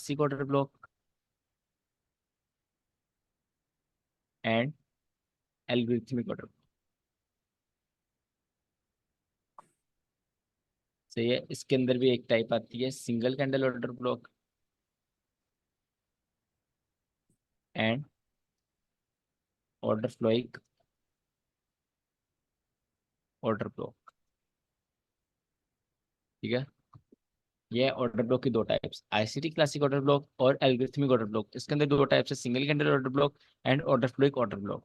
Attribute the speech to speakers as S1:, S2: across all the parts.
S1: Classic order block and algorithmic order. सही है। इसके अंदर भी एक टाइप आती है single candle order block and order flowic order block. ठीक है। ये ऑर्डर ब्लॉक की दो types, ICT classic order block और एल्गोरिथमिक ऑर्डर ब्लॉक। इसके अंदर दो टाइप्स है, single candle order block and order flowic order block.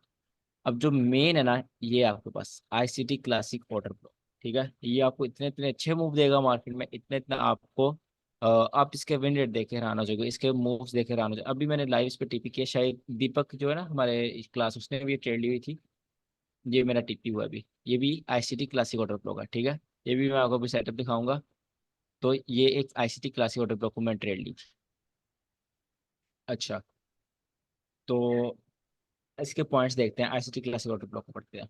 S1: अब जो मेन है ना, ये आपके पास आईसीटी क्लासिक ऑर्डर ब्लॉक। ठीक है। ये आपको इतने इतने अच्छे मूव देगा मार्केट में, इतने इतना आपको आप इसके विन रेट देखे हैरान हो जाओगे, इसके मूव्स देखे हैरान हो जाओगे। अभी मैंने लाइव इस पे टीपी किया, शायद दीपक जो है ना हमारे क्लास, उसने भी ट्रेड ली हुई थी। ये मेरा टीपी हुआ अभी, ये भी आईसीटी क्लासिक ऑर्डर ब्लॉक है। ठीक है। ये भी मैं आपको अभी सेटअप दिखाऊंगा। तो ये एक आईसीटी क्लासिक ऑर्डर ब्लॉक को मैं ट्रेड ली। अच्छा, तो इसके पॉइंट्स देखते हैं, आईसीटी क्लासिक ऑर्डर ब्लॉक को पढ़ते हैं।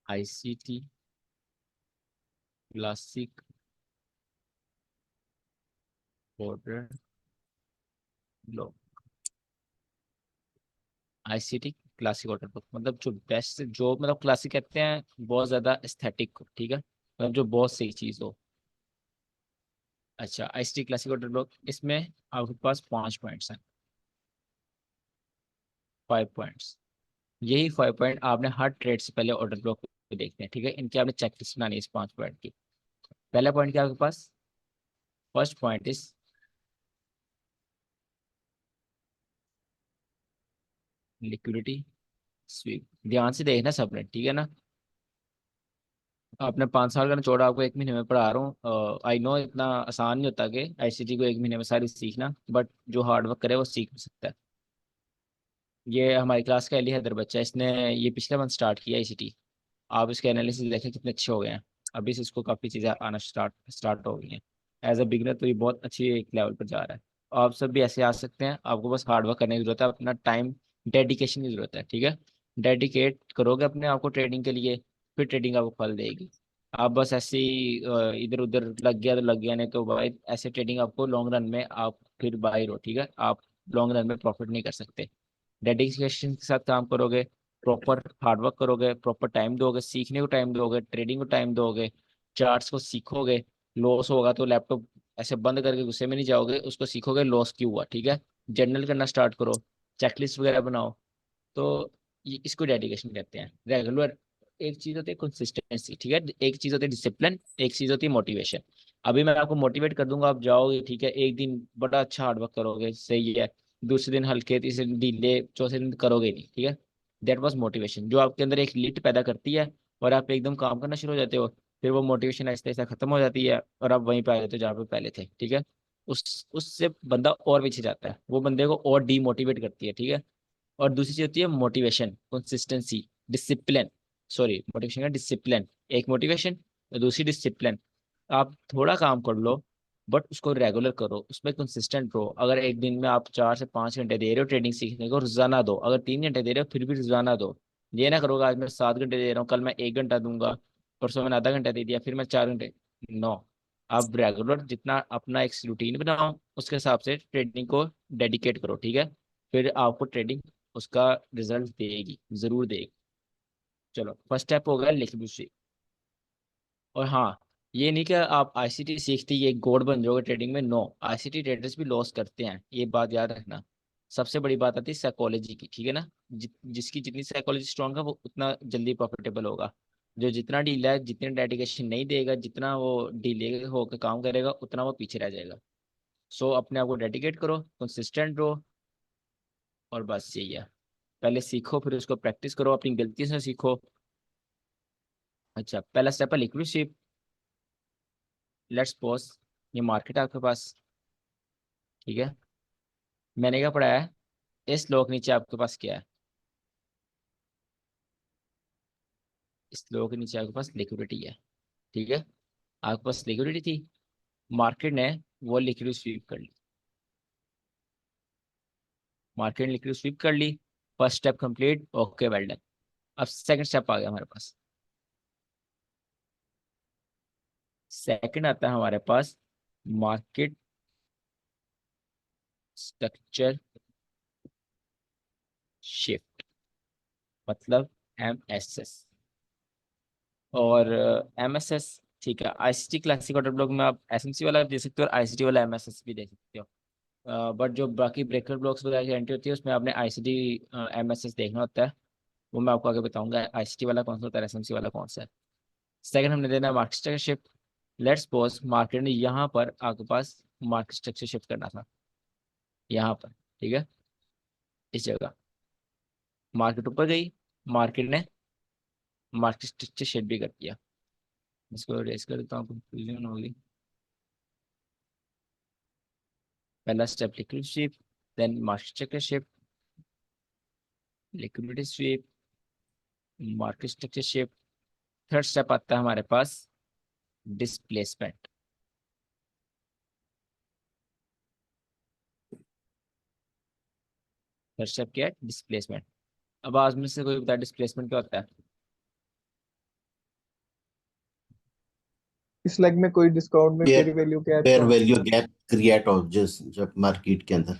S1: ICT classic order block. ICT classic order book मतलब जो बेस्ट, जो मतलब क्लासिक कहते हैं बहुत ज्यादा एस्थेटिक हो। ठीक है, मतलब जो बहुत सही चीज हो। अच्छा, आईसीटी क्लासिक ऑर्डर बुक, इसमें आपके पास 5 पॉइंट्स हैं। 5 पॉइंट्स। यही 5 पॉइंट आपने हर ट्रेड से पहले ऑर्डर ब्लॉक पे देखते हैं। ठीक है, इनकी आपने चेकलिस्ट बनानी है इस 5 पॉइंट की। पहला पॉइंट क्या है आपके पास? First point is liquidity sweep. ध्यान से देखना सबने, ठीक है ना। आपने 5 साल का निचोड़ आपको एक महीने में पढ़ा रहा हूँ। आई नो इतना आसान नहीं होता कि आईसीटी को एक महीने में सारी सीखना, बट जो हार्ड वर्क करे वो सीख भी सकता है। ये हमारी क्लास का अली हैदर बच्चा है, इसने ये पिछले मंथ स्टार्ट किया आईसीटी। आप इसके एनालिसिस देखें कितने अच्छे हो गए हैं। अभी से इसको काफ़ी चीज़ें आना स्टार्ट स्टार्ट हो गई हैं। एज अ बिगनर तो ये बहुत अच्छी एक लेवल पर जा रहा है। आप सब भी ऐसे आ सकते हैं, आपको बस हार्ड वर्क करने की जरूरत है, अपना टाइम डेडिकेशन की जरूरत है। ठीक है, डेडिकेट करोगे अपने आप को ट्रेडिंग के लिए, फिर ट्रेडिंग आपको फल देगी। आप बस ऐसे ही इधर उधर लग गया तो लग गया, नहीं तो भाई ऐसे ट्रेडिंग आपको लॉन्ग रन में आप फिर बाहर हो। ठीक है, आप लॉन्ग रन में प्रॉफिट नहीं कर सकते। डेडिकेशन के साथ काम करोगे, प्रॉपर हार्डवर्क करोगे, प्रॉपर टाइम दोगे, सीखने को टाइम दोगे, ट्रेडिंग को टाइम दोगे, चार्ट्स को सीखोगे। लॉस होगा तो लैपटॉप ऐसे बंद करके गुस्से में नहीं जाओगे, उसको सीखोगे लॉस क्यों हुआ। ठीक है, जर्नल करना स्टार्ट करो, चेकलिस्ट वगैरह बनाओ। तो ये इसको डेडिकेशन कहते हैं। रेगुलर, एक चीज होती है कंसिस्टेंसी, ठीक है, एक चीज होती है डिसिप्लिन, एक चीज होती है मोटिवेशन। अभी मैं आपको मोटिवेट कर दूंगा, आप जाओगे, ठीक है, एक दिन बड़ा अच्छा हार्डवर्क करोगे, सही है, दूसरे दिन हल्के, तीसरे दिन ढीले, चौथे दिन करोगे नहीं। ठीक है, दैट वाज मोटिवेशन, जो आपके अंदर एक लीड पैदा करती है और आप एकदम काम करना शुरू हो जाते हो। फिर वो मोटिवेशन ऐसे ऐसा खत्म हो जाती है और आप वहीं पे आ जाते हो जहाँ पे पहले थे। ठीक है, उससे बंदा और पीछे जाता है, वो बंदे को और डीमोटिवेट करती है। ठीक है, और दूसरी चीज होती है motivation, consistency, discipline. Sorry, motivation का डिसिप्लिन, एक मोटिवेशन और दूसरी डिसिप्लिन। आप थोड़ा काम कर लो, बट उसको रेगुलर करो, उसमें कंसिस्टेंट रहो। अगर एक दिन में आप 4 से 5 घंटे दे रहे हो ट्रेडिंग सीखने को, रोजाना दो। अगर 3 घंटे दे रहे हो फिर भी रोजाना दो। ये ना करोगे आज मैं 7 घंटे दे रहा हूँ, कल मैं 1 घंटा दूंगा, परसों मैंने आधा घंटा दे दिया, फिर मैं 4 घंटे। नो, आप रेगुलर जितना अपना एक रूटीन बनाओ, उसके हिसाब से ट्रेडिंग को डेडिकेट करो। ठीक है, फिर आपको ट्रेडिंग उसका रिजल्ट देगी, जरूर देगी। चलो, फर्स्ट स्टेप हो गया लिक्विडिटी। और हाँ, ये नहीं कि आप आईसीटी सीखते ही एक गॉड बन जाओगे ट्रेडिंग में। नो, आईसीटी ट्रेडर्स भी लॉस करते हैं, ये बात याद रखना। सबसे बड़ी बात आती है साइकोलॉजी की। ठीक है ना, जिसकी जितनी साइकोलॉजी स्ट्रांग है वो उतना जल्दी प्रॉफिटेबल होगा। जो जितना ढीला है, जितनी डेडिकेशन नहीं देगा, जितना वो ढीले होकर काम करेगा, उतना वो पीछे रह जाएगा। सो अपने आप को डेडिकेट करो, कंसिस्टेंट रहो, और बस यही है। पहले सीखो, फिर उसको प्रैक्टिस करो, अपनी गलती से सीखो। अच्छा, पहला स्टेप है लिक्विडिटी। लेट्स सपोज ये मार्केट है आपके पास। ठीक है, मैंने क्या पढ़ा है, इस लो के नीचे आपके पास क्या है? इस लो के नीचे आपके पास लिक्विडिटी है। ठीक है, आपके पास लिक्विडिटी थी, मार्केट ने वो लिक्विडिटी स्वीप कर ली। मार्केट ने लिक्विड स्वीप कर ली, first step complete, okay well done. अब सेकंड स्टेप आ गया हमारे पास। सेकंड आता है हमारे पास मार्केट स्ट्रक्चर शिफ्ट, मतलब MSS। और MSS ठीक है, ICT क्लासिक ऑर्डर ब्लॉक में आप SMC वाला दे सकते हो और ICT वाला MSS भी दे सकते हो। बट जो बाकी ब्रेकर ब्लॉक्स वगैरह की एंट्री होती है उसमें आपने ICT MSS देखना होता है। वो मैं आपको आगे बताऊंगा ICT वाला कौन सा होता है, SMC वाला कौन सा है। सेकंड हमने देना market structure shift. Let's suppose market ने यहाँ पर आपके पास मार्केट स्ट्रक्चर शिफ्ट करना था, यहाँ पर, ठीक है, इस जगह मार्केट ऊपर गई, मार्केट ने मार्केट स्ट्रक्चर शिफ्ट भी कर दिया। इसको रेस कर देता हूँ, कंफ्यूजन होगी। पहला step liquid sweep, then market structure shift, liquidity sweep, market structure shift. Third step आता है हमारे पास डिस्प्लेसमेंट। थर्ड स्टेप क्या है? डिस्प्लेसमेंट। अब आज में से कोई बता डिस्प्लेसमेंट क्या होता है?
S2: इस लेग में कोई डिस्काउंट में
S3: फेयर
S2: फेयर वैल्यू के
S3: फेयर
S2: एड।
S3: वैल्यू गैप क्रिएट हो जिस जब मार्केट के अंदर।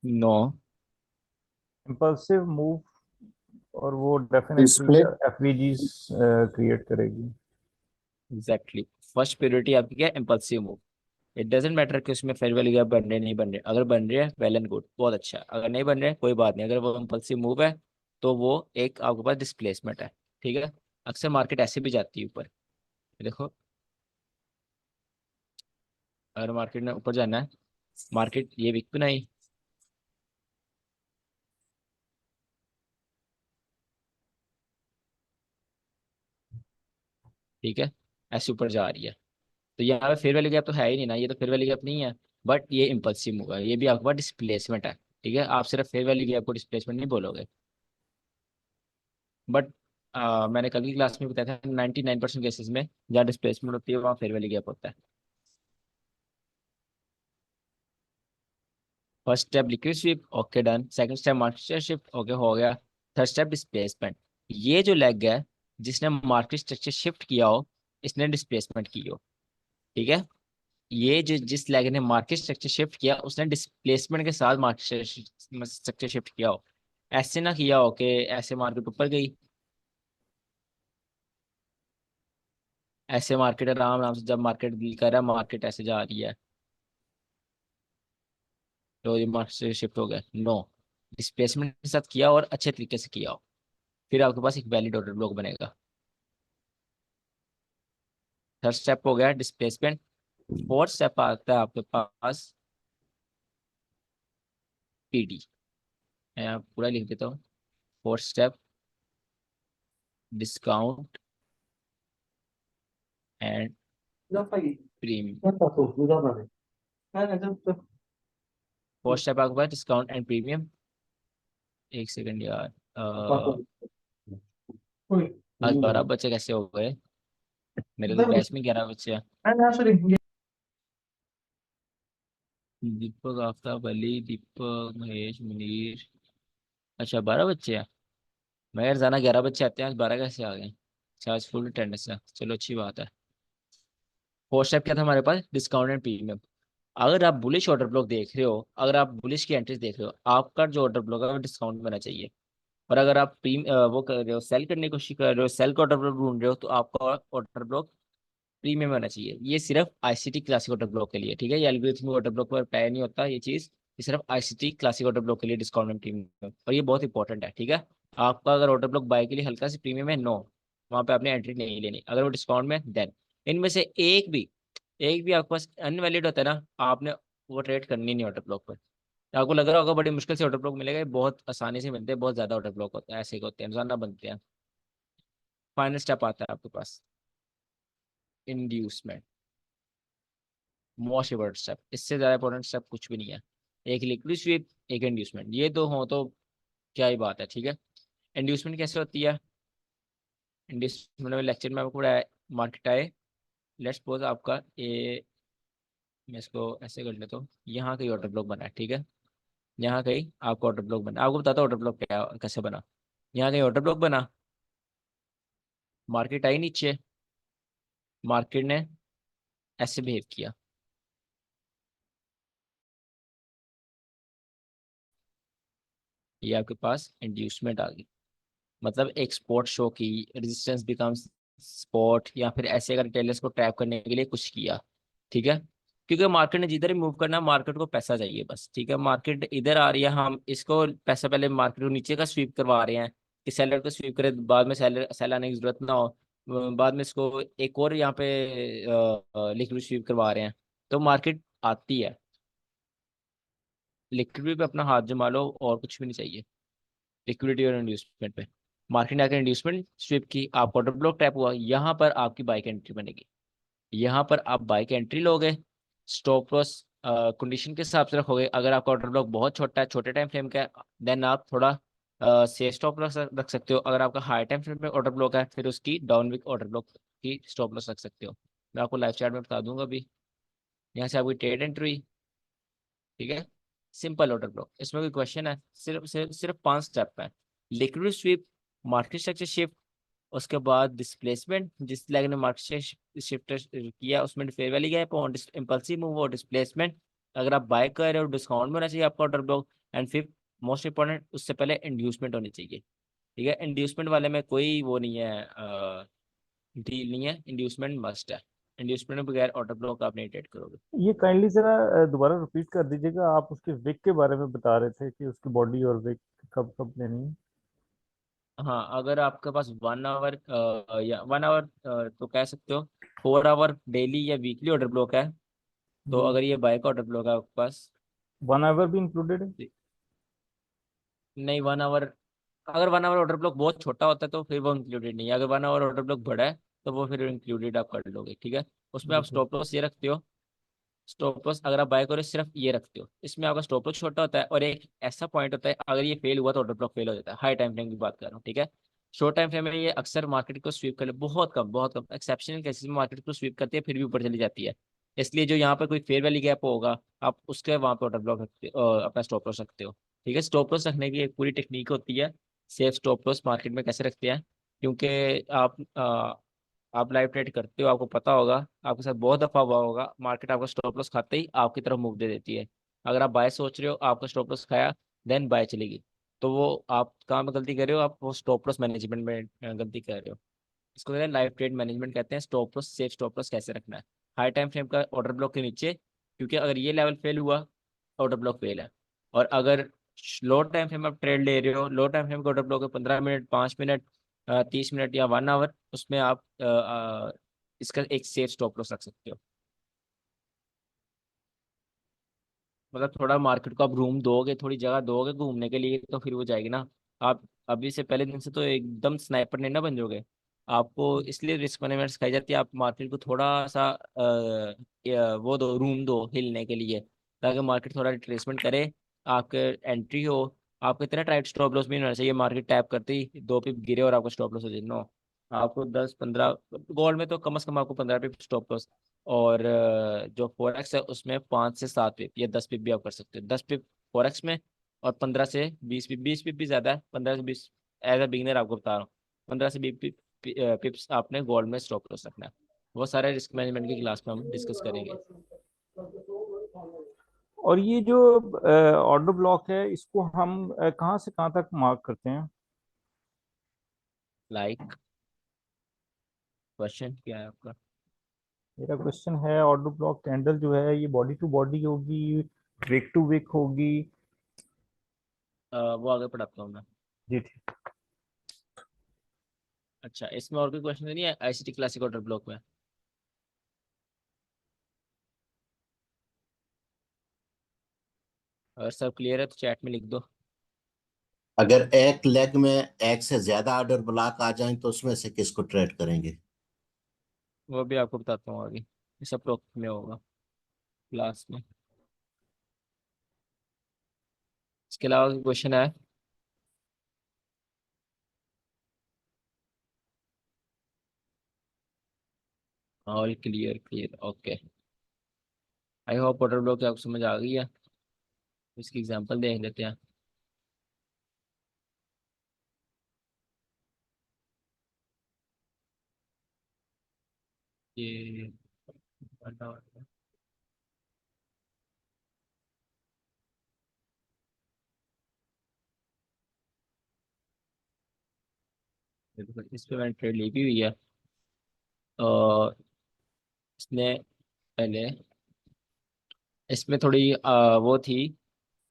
S1: नो।
S4: इम्पल्सिव मूव, और वो डेफिनेटली
S3: डिस्प्ले
S4: एफवीजीज क्रिएट करेगी।
S1: एग्जैक्टली। फर्स्ट प्रायोरिटी आपकी क्या है? Impulsive move. It doesn't matter कि उसमें फेयर वैल्यू गैप बन रहे नहीं बन रहे, अगर बन रहे हैं वेल एंड गुड, बहुत अच्छा है। अगर नहीं बन रहे कोई बात नहीं, अगर वो इम्पल्सिव मूव है तो वो एक आपके पास डिस्प्लेसमेंट है, ठीक है। अक्सर मार्केट ऐसे भी जाती है ऊपर, देखो, अगर मार्केट ने ऊपर जाना है, मार्केट ये वीक भी नहीं, ठीक है, ऐसे ऊपर जा रही है, तो यहाँ पे फेयर वैल्यू गैप तो है ही नहीं ना, ये तो फेयर वैल्यू गैप नहीं है। बट ये इम्पल्सिव मूव है, ये भी आपके पास डिस्प्लेसमेंट है, ठीक है। आप सिर्फ फेयर वैल्यू गैप को डिस्प्लेसमेंट नहीं बोलोगे। बट मैंने कल की क्लास में बताया था 99% केसेस में जहाँ डिस्प्लेसमेंट होती है वहाँ फेयर वैल्यू गैप होता है। First step liquid sweep, okay done. Second step market shift, okay हो गया। Third step displacement. ये जो लेग है जिसने मार्केट स्ट्रक्चर शिफ्ट किया हो, इसने डिस्प्लेसमेंट की हो, ठीक है। ये जो जिस लेग ने मार्केट स्ट्रक्चर शिफ्ट किया उसने डिस्प्लेसमेंट के साथ मार्केट स्ट्रक्चर शिफ्ट किया हो। ऐसे ना किया हो कि ऐसे मार्केट ऊपर गई, ऐसे मार्केट आराम आराम से जब मार्केट डील कर रहा है मार्केट ऐसे जा रही है तो ये मार्केट से शिफ्ट हो गया, नो। डिस्प्लेसमेंट के साथ किया और अच्छे तरीके से किया हो, फिर आपके पास एक वैलिड ऑर्डर ब्लॉक बनेगा। थर्ड स्टेप हो गया डिस्प्लेसमेंट। फोर्थ स्टेप आता है आपके पास PD। मैं यहाँ पूरा लिख देता हूँ। Fourth step discount and premium. Fourth step आपके पास डिस्काउंट एंड प्रीमियम। एक सेकंड यार, आज 12 बच्चे कैसे हो गए? मेरे तो बैच में 11 बच्चे हैं। दीपक, आफ्ताब, अली, दीपक, महेश, मुनीर। अच्छा 12 बच्चे हैं। मैं यार जाना 11 बच्चे आते हैं, आज 12 कैसे आ गए? अच्छा, आज फुल अटेंडेंस है, चलो अच्छी बात है। फोर्थ स्टेप क्या था हमारे पास? Discount and premium. अगर आप बुलिश ऑर्डर ब्लॉक देख रहे हो, अगर आप बुलिश की एंट्रीज देख रहे हो, आपका जो ऑर्डर ब्लॉक है वो डिस्काउंट में होना चाहिए। और अगर आप वो कर रहे हो, सेल करने की कोशिश कर रहे हो, सेल का ऑर्डर ब्लॉक ढूंढ रहे हो, तो आपका ऑर्डर ब्लॉक प्रीमियम होना चाहिए। ये सिर्फ ICT क्लासिक ऑर्डर ब्लॉक के लिए, ठीक है। ये एल्गोरिथम ऑर्डर ब्लॉक पर अप्लाई नहीं होता ये चीज। ये सिर्फ ICT क्लासिक ऑर्डर ब्लॉक के लिए डिस्काउंट एंड प्रीमियम, और ये बहुत इंपॉर्टेंट है, ठीक है। आपका अगर ऑर्डर ब्लॉक बाय के लिए हल्का सी प्रीमियम है, नो, वहाँ पे आपने एंट्री नहीं लेनी। अगर वो डिस्काउंट में, देन इनमें से एक भी आपके पास अनवैलिड होता है ना, आपने वो ट्रेड करनी नहीं ऑर्डर ब्लॉक पर। तो आपको लग रहा होगा बड़ी मुश्किल से ऑर्डर ब्लॉक मिलेगा, ये बहुत आसानी से मिलते हैं, बहुत ज्यादा ऑर्डर ब्लॉक होता है, ऐसे के होते हैं, रोजाना बनते हैं। फाइनल स्टेप आता है आपके पास इंड्यूसमेंट। मोस्ट इंपॉर्टेंट स्टेप, इससे ज्यादा इंपॉर्टेंट स्टेप कुछ भी नहीं है। एक लिक्विड स्वीप, एक इंड्यूसमेंट, ये दो हो तो क्या ही बात है, ठीक है। इंड्यूसमेंट कैसे होती है? इंड्यूसमेंट में लेक्चर में आपको पढ़ाया, मार्केट आए, लेट्स सपोज आपका ए, मैं इसको ऐसे कर लेता हूँ, यहाँ का ऑर्डर ब्लॉक बना है, ठीक है। यहाँ कहीं आपको ऑर्डर ब्लॉक बना, आपको बताता ऑर्डर ब्लॉक क्या कैसे बना। यहाँ कहीं ऑर्डर ब्लॉक बना, मार्केट आई नीचे, मार्केट ने ऐसे बिहेव किया, ये आपके पास इंड्यूसमेंट आ गई। मतलब एक स्पॉट शो की, रेजिस्टेंस बिकम्स स्पॉट, या फिर ऐसे अगर रिटेलर्स को ट्रैप करने के लिए कुछ किया, ठीक है। क्योंकि मार्केट ने जिधर ही मूव करना, मार्केट को पैसा चाहिए बस, ठीक है। मार्केट इधर आ रही है, हम इसको पैसा, पहले मार्केट को नीचे का स्वीप करवा रहे हैं कि सेलर को स्वीप करे, बाद में सेल आने की जरूरत ना हो। बाद में इसको एक और यहाँ पे लिक्विड स्वीप करवा रहे हैं। तो मार्केट आती है, लिक्विड पे अपना हाथ जमा लो और कुछ भी नहीं चाहिए, लिक्विडिटी और इंड्यूसमेंट पे। मार्केट ने आकर इंड्यूसमेंट स्विप की, आप ऑर्डर ब्लॉक टैप हुआ, यहाँ पर आपकी बाइक एंट्री बनेगी। यहाँ पर आप बाइक एंट्री लोगे, स्टॉप लॉस कंडीशन के हिसाब से रखोगे। अगर आपका ऑर्डर ब्लॉक बहुत छोटा है, छोटे टाइम फ्रेम का है, देन आप थोड़ा सेफ स्टॉप लॉस रख सकते हो। अगर आपका हाई टाइम फ्रेम में ऑर्डर ब्लॉक है, फिर उसकी डाउन वीक ऑर्डर ब्लॉक की स्टॉप लॉस रख सकते हो। मैं आपको लाइव चार्ट में बता दूंगा अभी। यहाँ से आपकी ट्रेड एंट्री, ठीक है। सिंपल ऑर्डर ब्लॉक, इसमें कोई क्वेश्चन है? सिर्फ 5 स्टेप है। Liquid sweep, market structure shift, उसके बाद डिस्प्लेसमेंट, जिस लेग ने मार्केट शिफ्ट किया उसमें फेयर वैल्यू गैप और इम्पल्सिव मूव और डिस्प्लेसमेंट। अगर आप बाय कर रहे हो, डिस्काउंट में होना चाहिए आपका order block. And fifth most important, उससे पहले इंड्यूसमेंट होनी चाहिए, ठीक है। इंड्यूसमेंट वाले में कोई वो नहीं है, डील नहीं है, इंड्यूसमेंट मस्ट है। इंड्यूसमेंट के बगैर ऑर्डर ब्लॉक आप नहीं ट्रेड करोगे।
S4: ये काइंडली जरा दोबारा रिपीट कर दीजिएगा, आप उसके विक के बारे में बता रहे थे कि उसकी बॉडी और विक कब कब लेनी है।
S1: हाँ, अगर आपके पास 1 आवर या 1 आवर तो कह सकते हो, 4 आवर डेली या वीकली ऑर्डर ब्लॉक है, तो
S4: जी।
S1: अगर ये बाय का ऑर्डर ब्लॉक है आपके पास।
S4: 1 आवर भी इंक्लूडेड है।
S1: नहीं, 1 आवर, अगर 1 आवर ऑर्डर ब्लॉक बहुत छोटा होता है तो फिर वो इंक्लूडेड नहीं है। अगर 1 आवर ऑर्डर ब्लॉक बड़ा है तो वो फिर इंक्लूडेड आप कर लोगे, ठीक है। उसमें
S4: जी
S1: आप
S4: ठीक।
S1: स्टॉप लॉस ये रखते हो, स्टॉप लॉस अगर आप बाय करो सिर्फ ये रखते हो। इसमें आपका स्टॉप लॉस छोटा होता है, और एक ऐसा पॉइंट होता है अगर ये फेल हुआ तो ऑर्डर ब्लॉक फेल हो जाता है। हाई टाइम फ्रेम की बात कर रहा हूँ, ठीक है। शॉर्ट टाइम फ्रेम में ये अक्सर मार्केट को स्वीप कर ले, बहुत कम एक्सेप्शनल केसेस में मार्केट को स्वीप करती है, फिर भी ऊपर चली जाती है। इसलिए जो यहाँ पर कोई फेयर वैली गैप होगा, आप उसके वहां पर ऑर्डर ब्लॉक रखते अपना स्टॉप लॉस रखते हो, ठीक है। स्टॉप लॉस रखने की एक पूरी टेक्निक होती है। सेफ स्टॉप लॉस मार्केट में कैसे रखते हैं, क्योंकि आप लाइव ट्रेड करते हो, आपको पता होगा, आपके साथ बहुत दफा हुआ होगा, मार्केट आपका स्टॉप लॉस खाते ही आपकी तरफ मूव दे देती है। अगर आप बाय सोच रहे हो, आपका स्टॉप लॉस खाया, देन बाय चलेगी, तो वो आप कहाँ में गलती कर रहे हो, आप वो स्टॉप लॉस मैनेजमेंट में गलती कर रहे हो। इसको कहते हैं लाइव ट्रेड मैनेजमेंट, कहते हैं stop loss, safe stop loss कैसे रखना है हाई टाइम फ्रेम का ऑर्डर ब्लॉक के नीचे। क्योंकि अगर ये लेवल फेल हुआ, ऑर्डर ब्लॉक फेल है। और अगर लो टाइम फ्रेम आप ट्रेड ले रहे हो, लो टाइम फ्रेम का ऑर्डर ब्लॉक है 15 मिनट, 5 मिनट, 30 मिनट या 1 आवर, उसमें आप इसका एक सेफ स्टॉप लॉस रख सकते हो। मतलब थोड़ा मार्केट को आप रूम दोगे, थोड़ी जगह दोगे घूमने के लिए, तो फिर वो जाएगी ना। आप अभी से पहले दिन से तो एकदम स्नाइपर नहीं ना बन जाओगे। आपको इसलिए रिस्क मैनेजमेंट सिखाई जाती है, आप मार्केट को थोड़ा सा वो दो, रूम दो हिलने के लिए, ताकि मार्केट थोड़ा रिट्रेसमेंट करे, आपके एंट्री हो। आपको इतना टाइट स्टॉप लॉस भी नहीं होना चाहिए, मार्केट टैप करते ही 2 पिप गिरे और आपको स्टॉप लॉस हो जाए, नो। आपको 10-15, गोल्ड में तो कम से कम आपको 15 पिप स्टॉप लॉस। और जो फोरेक्स है उसमें 5 से 7 पिप या 10 पिप भी आप कर सकते हो। 10 पिप फोरेक्स में, और 15 से 20 पिप, 20 पिप भी ज्यादा है, 15 से 20 एज अ बिगिनर आपको बता रहा हूँ। 15 से 20 पिप्स आपने गोल्ड में स्टॉप लॉस रखना है। वो सारे रिस्क मैनेजमेंट की क्लास में हम डिस्कस करेंगे।
S4: और ये जो ऑर्डर ब्लॉक है, इसको हम कहाँ से कहाँ तक मार्क करते हैं।
S1: लाइक, क्वेश्चन क्या है आपका?
S4: मेरा क्वेश्चन है, ऑर्डर ब्लॉक कैंडल जो है ये बॉडी टू बॉडी होगी, विक टू विक होगी।
S1: वो आगे पढ़ाता हूँ मैं।
S4: जी ठीक।
S1: अच्छा, इसमें और कोई क्वेश्चन नहीं है आईसीटी क्लासिक ऑर्डर ब्लॉक में? अगर सब क्लियर है तो चैट में लिख दो।
S3: अगर एक लेग में एक से ज्यादा ऑर्डर ब्लॉक आ जाए तो उसमें से किसको ट्रेड करेंगे?
S1: वो भी आपको बताता हूँ आगे, ये सब टॉपिक में होगा क्लास में। इसके अलावा क्वेश्चन है? All clear, clear, okay. I hope order block आपको समझ आ गई है। इसकी एग्जांपल देख लेते हैं। ये इस पे मैंने ट्रेड ली भी हुई है और इसने पहले इसमें थोड़ी वो थी,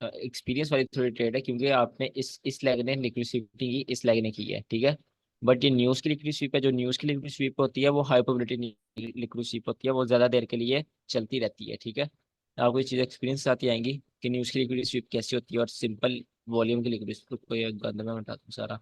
S1: एक्सपीरियंस वाली थोड़ी ट्रेड है, क्योंकि आपने इस लेग ने लिक्विड स्वीपिंग की, इस लेग ने की है, ठीक है। बट ये न्यूज़ की लिक्विड स्वीप है, जो न्यूज़ की लिक्विड स्वीप होती है वो हाई प्रोबेबिलिटी लिक्विड स्वीप होती है, वो ज़्यादा देर के लिए चलती रहती है, ठीक है। आपको ये चीज़ एक्सपीरियंस आती आएंगी कि न्यूज़ की लिक्विड स्वीप कैसी होती है और सिंपल वॉल्यूम की लिक्विड स्वीप को, ये गंद में बता दूँ सारा।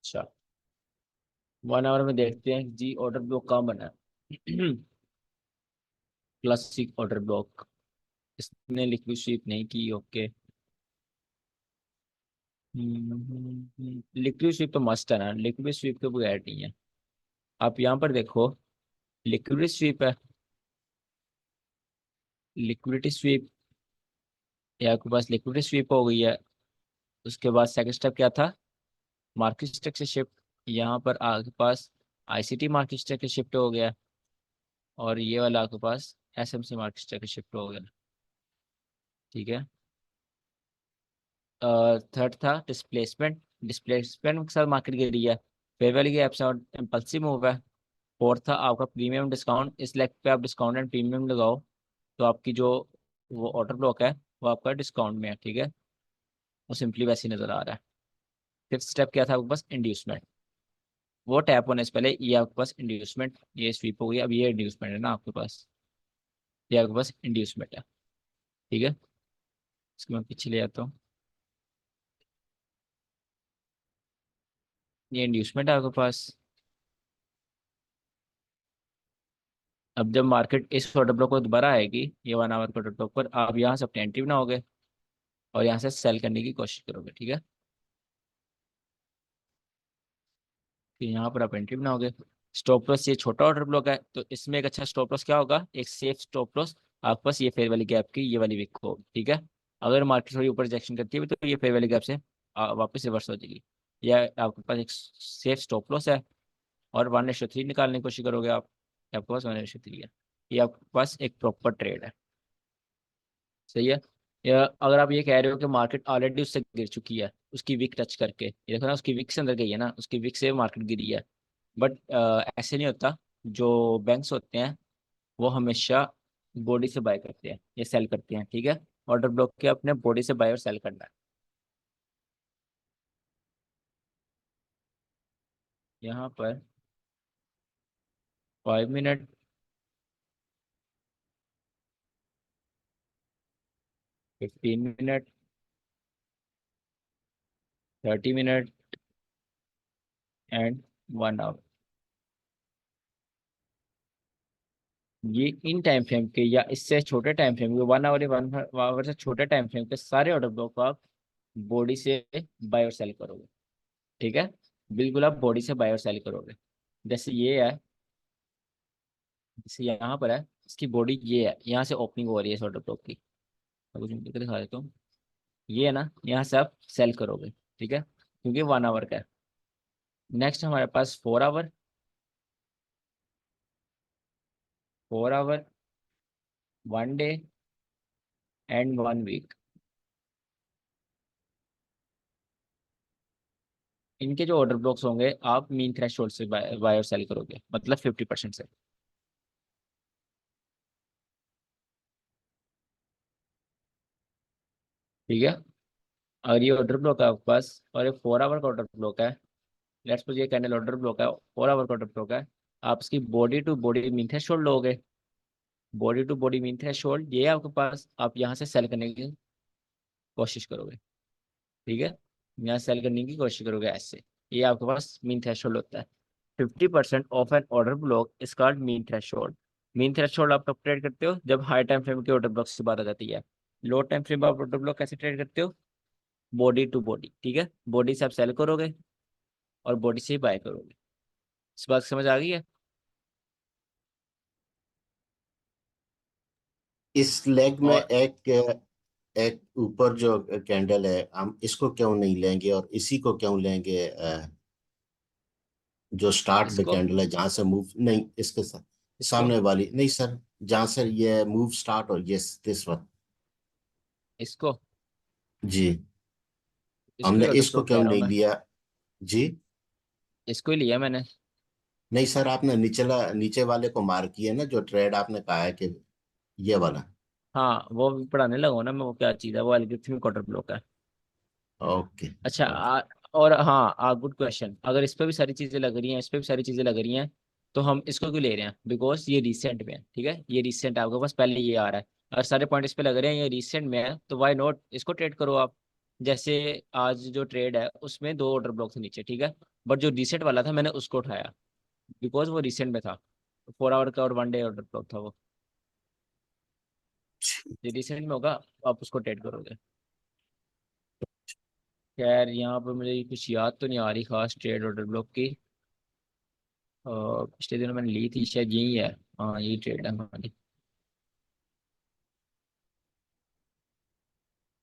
S1: अच्छा, 1 आवर में देखते हैं जी ऑर्डर ब्लॉक कहाँ बना है। क्लासिक ऑर्डर ब्लॉक, इसने लिक्विड स्वीप नहीं की, ओके। लिक्विड स्वीप तो मस्त है ना, लिक्विड स्वीप के बगैर नहीं है। आप यहाँ पर देखो, लिक्विड स्वीप है, लिक्विडिटी स्वीप, या आपके पास लिक्विडिटी स्वीप हो गई है। उसके बाद सेकंड स्टेप क्या था, मार्केट स्टेक से शिफ्ट। यहाँ पर आपके पास आईसीटी मार्केट स्टेक से शिफ्ट हो गया, और ये वाला आपके पास एसएमसी मार्केट स्टेक से शिफ्ट हो गया, ठीक है। थर्ड था डिस्प्लेसमेंट, डिस्प्लेसमेंट के साथ मार्केट गिरी है, फेयर वैल्यू गैप से और इम्पल्सिव मूव है। फोर्थ था आपका प्रीमियम डिस्काउंट, इस लेग पे आप डिस्काउंट एंड प्रीमियम लगाओ तो आपकी जो वो ऑर्डर ब्लॉक है वो आपका डिस्काउंट में है, ठीक है। वो सिंपली वैसे ही नजर आ रहा है। फिफ्थ स्टेप क्या था आपके पास, इंड्यूसमेंट। वो टैप होने से पहले ये आपके पास इंड्यूसमेंट, ये स्वीप हो गई, अब ये इंड्यूसमेंट है ना आपके पास, ये आपके पास इंड्यूसमेंट है, ठीक है। इसको मैं पीछे ले आता हूँ, ये इंड्यूसमेंट है आपके पास। अब जब मार्केट इस ऑर्डर ब्लॉक को दोबारा आएगी, ये 1 आवर के ऑर्डर ब्लॉक पर, आप यहाँ से अटेंटिव ना होगे और यहाँ से सेल करने की कोशिश करोगे, ठीक है। कि यहाँ पर आप एंट्री बनाओगे। स्टॉप लॉस, ये छोटा ऑर्डर ब्लॉक है तो इसमें एक अच्छा स्टॉप लॉस क्या होगा, एक सेफ स्टॉप लॉस आपके पास ये फेयर वाली गैप की, ये वाली विक हो, ठीक है। अगर मार्केट थोड़ी ऊपर रिजेक्शन करती है तो ये फेयर वाली गैप से वापस रिवर्स हो जाएगी। यह आपके पास एक सेफ स्टॉप लॉस है, और 1:3 निकालने की कोशिश करोगे आप, ये आपके पास 1:3 है। ये आपके पास एक प्रॉपर ट्रेड है, सही है। या अगर आप ये कह रहे हो कि मार्केट ऑलरेडी उससे गिर चुकी है, उसकी विक टच करके, ये देखो ना उसकी विक से अंदर गई है ना, उसकी विक से मार्केट गिरी है। बट ऐसे नहीं होता। जो बैंक्स होते हैं वो हमेशा बॉडी से बाय करते हैं या सेल करते हैं, ठीक है। ऑर्डर ब्लॉक के अपने बॉडी से बाय और सेल करना है। यहाँ पर 5 minute, 15 minute, 30 minute and 1 hour, ये इन टाइम फ्रेम के या इससे छोटे टाइम फ्रेम के, 1 आवर या 1 आवर से छोटे टाइम फ्रेम के सारे ऑर्डर ब्लॉक को आप बॉडी से बाय और सेल करोगे, ठीक है। बिल्कुल आप बॉडी से बाय और सेल करोगे। जैसे ये है, जैसे यहाँ पर है, इसकी बॉडी ये है, यहाँ से ओपनिंग हो रही है इस ऑर्डर ब्लॉक की। अब कुछ करके दिखा देता हूँ, ये है ना, यहाँ से आप सेल करोगे, ठीक है, क्योंकि 1 आवर का है। नेक्स्ट हमारे पास 4 hour, 4 hour, 1 day and 1 week. इनके जो ऑर्डर ब्लॉक्स होंगे आप मीन थ्रेशोल्ड से बाय और सेल करोगे, मतलब 50% से, ठीक है। और ये ऑर्डर ब्लॉक है आपके पास, और ये 4 आवर का ऑर्डर ब्लॉक है। लेट्स सपोज ये कैंडल ऑर्डर ब्लॉक है, 4 आवर का ऑर्डर ब्लॉक है। आप इसकी body to body mean threshold लोगे, body to body mean threshold ये है आपके पास, आप यहाँ से सेल करने की कोशिश करोगे, ठीक है। यहाँ सेल करने की कोशिश करोगे ऐसे, ये आपके पास मीन थ्रेशोल्ड होता है। 50% of an order block is called mean threshold. Mean threshold आप कब ट्रेड करते हो? जब हाई टाइम फ्रेम के ऑर्डर ब्लॉक से बात आ जाती है। लो टाइम फ्रेम आप ऑर्डर ब्लॉक कैसे ट्रेड करते हो? बॉडी टू बॉडी, ठीक है, बॉडी से आप सेल करोगे और बॉडी से ही बाय करोगे। इस बात समझ आ गई है?
S3: इस लेग में
S1: और
S3: एक एक ऊपर जो कैंडल है, हम इसको क्यों नहीं लेंगे और इसी को क्यों लेंगे? जो स्टार्ट में
S1: इसको
S3: कैंडल है, जहां से मूव नहीं, इसके साथ
S1: इसको
S3: सामने वाली नहीं सर, जहां से ये मूव स्टार्ट और ये दिस वन।
S1: इसको
S3: जी,
S1: इसको
S3: हमने
S1: ही ऑर्डर
S3: इसको
S1: ब्लॉक ले
S3: क्यों
S1: रहा हूँ
S3: नहीं
S1: मैं।
S3: लिया? जी,
S1: इसको ही लिया मैंने।
S3: नहीं सर, आपने नीचे वाले को मार किया ना, जो ट्रेड आपने कहा है कि ये वाला।
S1: हाँ वो भी पढ़ाने लगा हूँ ना मैं, वो क्या चीज़ है, वो एल्गोरिथमिक ऑर्डर ब्लॉक है।
S3: ओके।
S1: अच्छा
S3: ओके।
S1: और हाँ गुड क्वेश्चन। अगर इस पे भी सारी चीज़ें लग रही हैं, इस पे भी सारी चीज़ें लग रही हैं, तो हम इसको क्यों ले रहे हैं? बिकॉज ये रिसेंट में है, ठीक है, ये रिसेंट है, आपके पास पहले ये आ रहा है। अगर सारे पॉइंट इस पे लग रहे हैं, ये रिसेंट में है, तो वाई नॉट इसको ट्रेड करो आप। जैसे आज जो ट्रेड है उसमें 2 ऑर्डर ब्लॉक थे नीचे, ठीक है, बट जो रिसेंट वाला था मैंने उसको उठाया बिकॉज वो रिसेंट में था। 4 आवर का और 1 डे ऑर्डर ब्लॉक था वो। ये रिसेंट में होगा, आप उसको ट्रेड करोगे। खैर यहाँ पर मुझे कुछ याद तो नहीं आ रही खास ट्रेड ऑर्डर ब्लॉक की। पिछले दिनों मैंने ली थी, शायद यही है। हाँ यही ट्रेड है हमारी।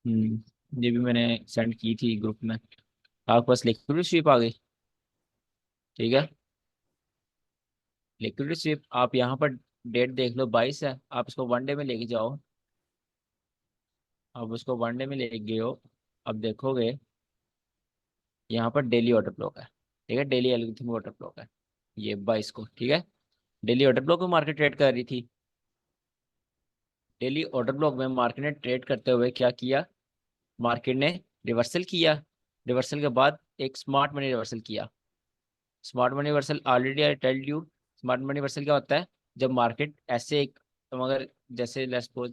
S1: ये भी मैंने सेंड की थी ग्रुप में। आपके पास लिक्विड स्वीप आ गई, ठीक है। लिक्विड स्वीप आप यहाँ पर डेट देख लो, 22 है, आप इसको 1 डे में लेके जाओ। आप उसको 1 डे में ले गए हो, अब देखोगे यहाँ पर डेली ऑर्डर ब्लॉक है, ठीक है, डेली एल्गोरिथम ऑर्डर ब्लॉक है ये 22 को, ठीक है। डेली ऑर्डर ब्लॉक में मार्केट ट्रेड कर रही थी। डेली ऑर्डर ब्लॉक में मार्केट ने ट्रेड करते हुए क्या किया? मार्केट ने रिवर्सल किया। रिवर्सल के बाद एक स्मार्ट मनी रिवर्सल किया। Smart money reversal already I tell you. Smart money reversal क्या होता है? जब मार्केट ऐसे एक, तुम अगर जैसे लेट्स सपोज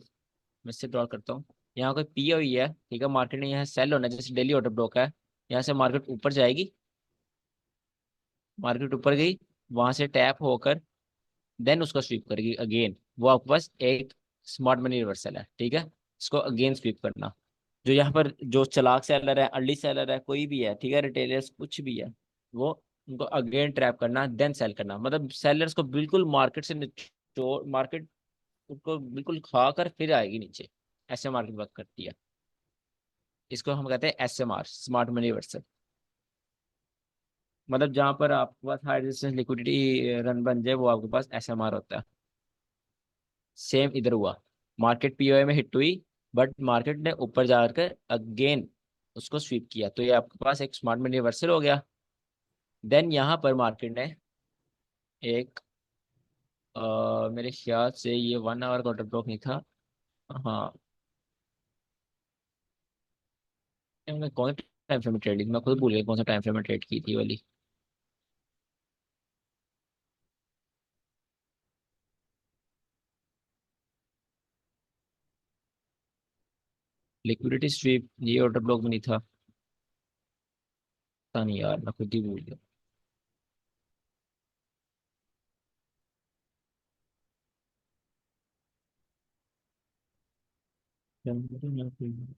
S1: मैं इससे ड्रॉ करता हूँ, यहाँ कोई पी हुई है, ठीक है, मार्केट ने यहाँ सेल होना है, जैसे डेली ऑर्डर ब्लॉक है, यहाँ से मार्केट ऊपर जाएगी, मार्केट ऊपर गई, वहां से टैप होकर देन उसको स्वीप करेगी अगेन। वो आपके पास एक स्मार्ट मनी रिवर्सल है, ठीक है। इसको अगेन स्वीप करना। जो यहाँ पर जो चालाक सेलर है, अर्ली सेलर है, कोई भी है, ठीक है, रिटेलर्स कुछ भी है, वो उनको अगेन ट्रैप करना देन सेल करना। मतलब सेलर्स को बिल्कुल मार्केट से निचोड़, मार्केट उनको बिल्कुल खा कर फिर आएगी नीचे। ऐसे मार्केट वर्क करती है। इसको हम कहते हैं SMR, स्मार्ट मनी रिवर्सल। मतलब जहाँ पर आपके पास हाई रेजिस्टेंस लिक्विडिटी रन बन जाए, वो आपके पास SMR होता है। सेम इधर हुआ, मार्केट पीओए में हिट हुई, बट मार्केट ने ऊपर जाकर अगेन उसको स्वीप किया, तो ये आपके पास एक स्मार्ट मनी रिवर्सल हो गया। देन यहाँ पर मार्केट ने एक मेरे ख्याल से ये 1 आवर का ऑर्डर ब्लॉक नहीं था। हाँ, मैंने कौन सा टाइम फ्रेम में ट्रेड की थी? मैं खुद भूल गया कौन सा टाइम फ्रेम में ट्रेड की थी वाली। लिक्विडिटी स्वीप ये ऑर्डर ब्लॉक में नहीं था, पता नहीं यार, मैं खुद ही भूल गया।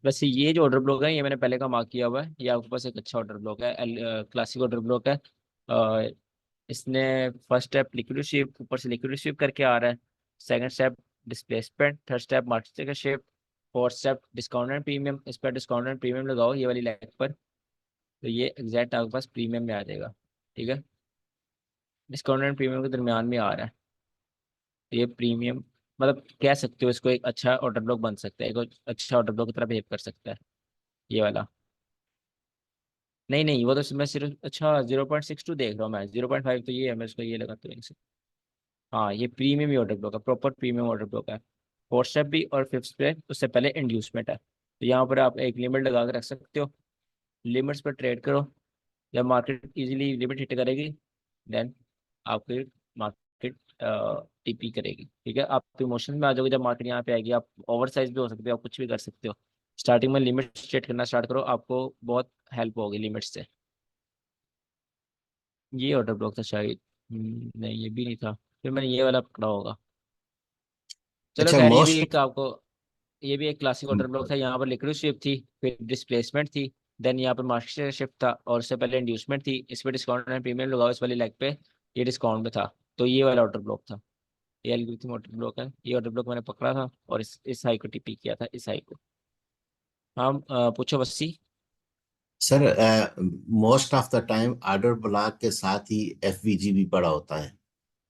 S1: वैसे ये जो ऑर्डर ब्लॉक है, ये मैंने पहले का मार्क किया हुआ है, ये आपके पास एक अच्छा ऑर्डर ब्लॉक है, क्लासिक ऑर्डर ब्लॉक है। अ, इसने फर्स्ट स्टेप लिक्विड स्वीप, ऊपर से लिक्विड स्वीप करके आ रहा है। Second step displacement, third step market का shape, fourth step discount and premium. इस पर डिस्काउंट एंड प्रीमियम लगाओ ये वाली लाइन पर, तो ये एग्जैक्ट आपके पास प्रीमियम में आ जाएगा, ठीक है। डिस्काउंट एंड प्रीमियम के दरमियान में आ रहा है, तो ये प्रीमियम, मतलब कह सकते हो इसको एक अच्छा ऑर्डर ब्लॉक बन सकता है, एक अच्छा ऑर्डर ब्लॉक की तरह बिहेव कर सकता है ये वाला। नहीं नहीं, वो तो मैं सिर्फ, अच्छा 0.62 देख रहा हूँ मैं, 0.5 तो ये है, मैं इसको ये लगाता हूँ। हाँ ये प्रीमियम ही ऑर्डर ब्लॉक है, प्रॉपर प्रीमियम ऑर्डर ब्लॉक है। फोर्थ स्टेप भी और फिफ्थ स्टेप उससे पहले इंड्यूसमेंट है, तो यहाँ पर आप एक लिमिट लगा कर रख सकते हो। लिमिट्स पर ट्रेड करो, जब मार्केट इजीली लिमिट हिट करेगी, देन आपकी मार्केट टीपी करेगी, ठीक है। आप इमोशन में आ जाओगे जब मार्केट यहाँ पे आएगी, आप ओवर साइज भी हो सकते हो, आप कुछ भी कर सकते हो। स्टार्टिंग में लिमिट सेट करना स्टार्ट करो, आपको बहुत हेल्प होगी लिमिट से। ये ऑर्डर ब्लॉक था शायद। नहीं ये भी नहीं था, फिर मैंने ये वाला पकड़ा होगा। चलो
S3: अच्छा
S1: खैर, ये भी
S3: मोस्ट।
S1: एक आपको, ये भी एक क्लासिक वाटर ब्लॉक था। यहाँ पर लिक्विड स्वीप थी, फिर डिस्प्लेसमेंट थी, देन यहाँ पर मार्केट शिफ्ट था, और उससे पहले इंड्यूसमेंट थी। इस पे डिस्काउंट एंड प्रीमियम लगाओ इस वाली लेग पे, ये डिस्काउंट में था। तो ये वाला वाटर ब्लॉक था, ये एल्गोरिथम वाटर ब्लॉक है। ये वाटर ब्लॉक मैंने पकड़ा था और इस हाई को टीपी किया था, इस हाई को। हाँ पूछो Bassi.
S3: Sir most of the time order block के साथ ही एफवीजी भी पड़ा होता है,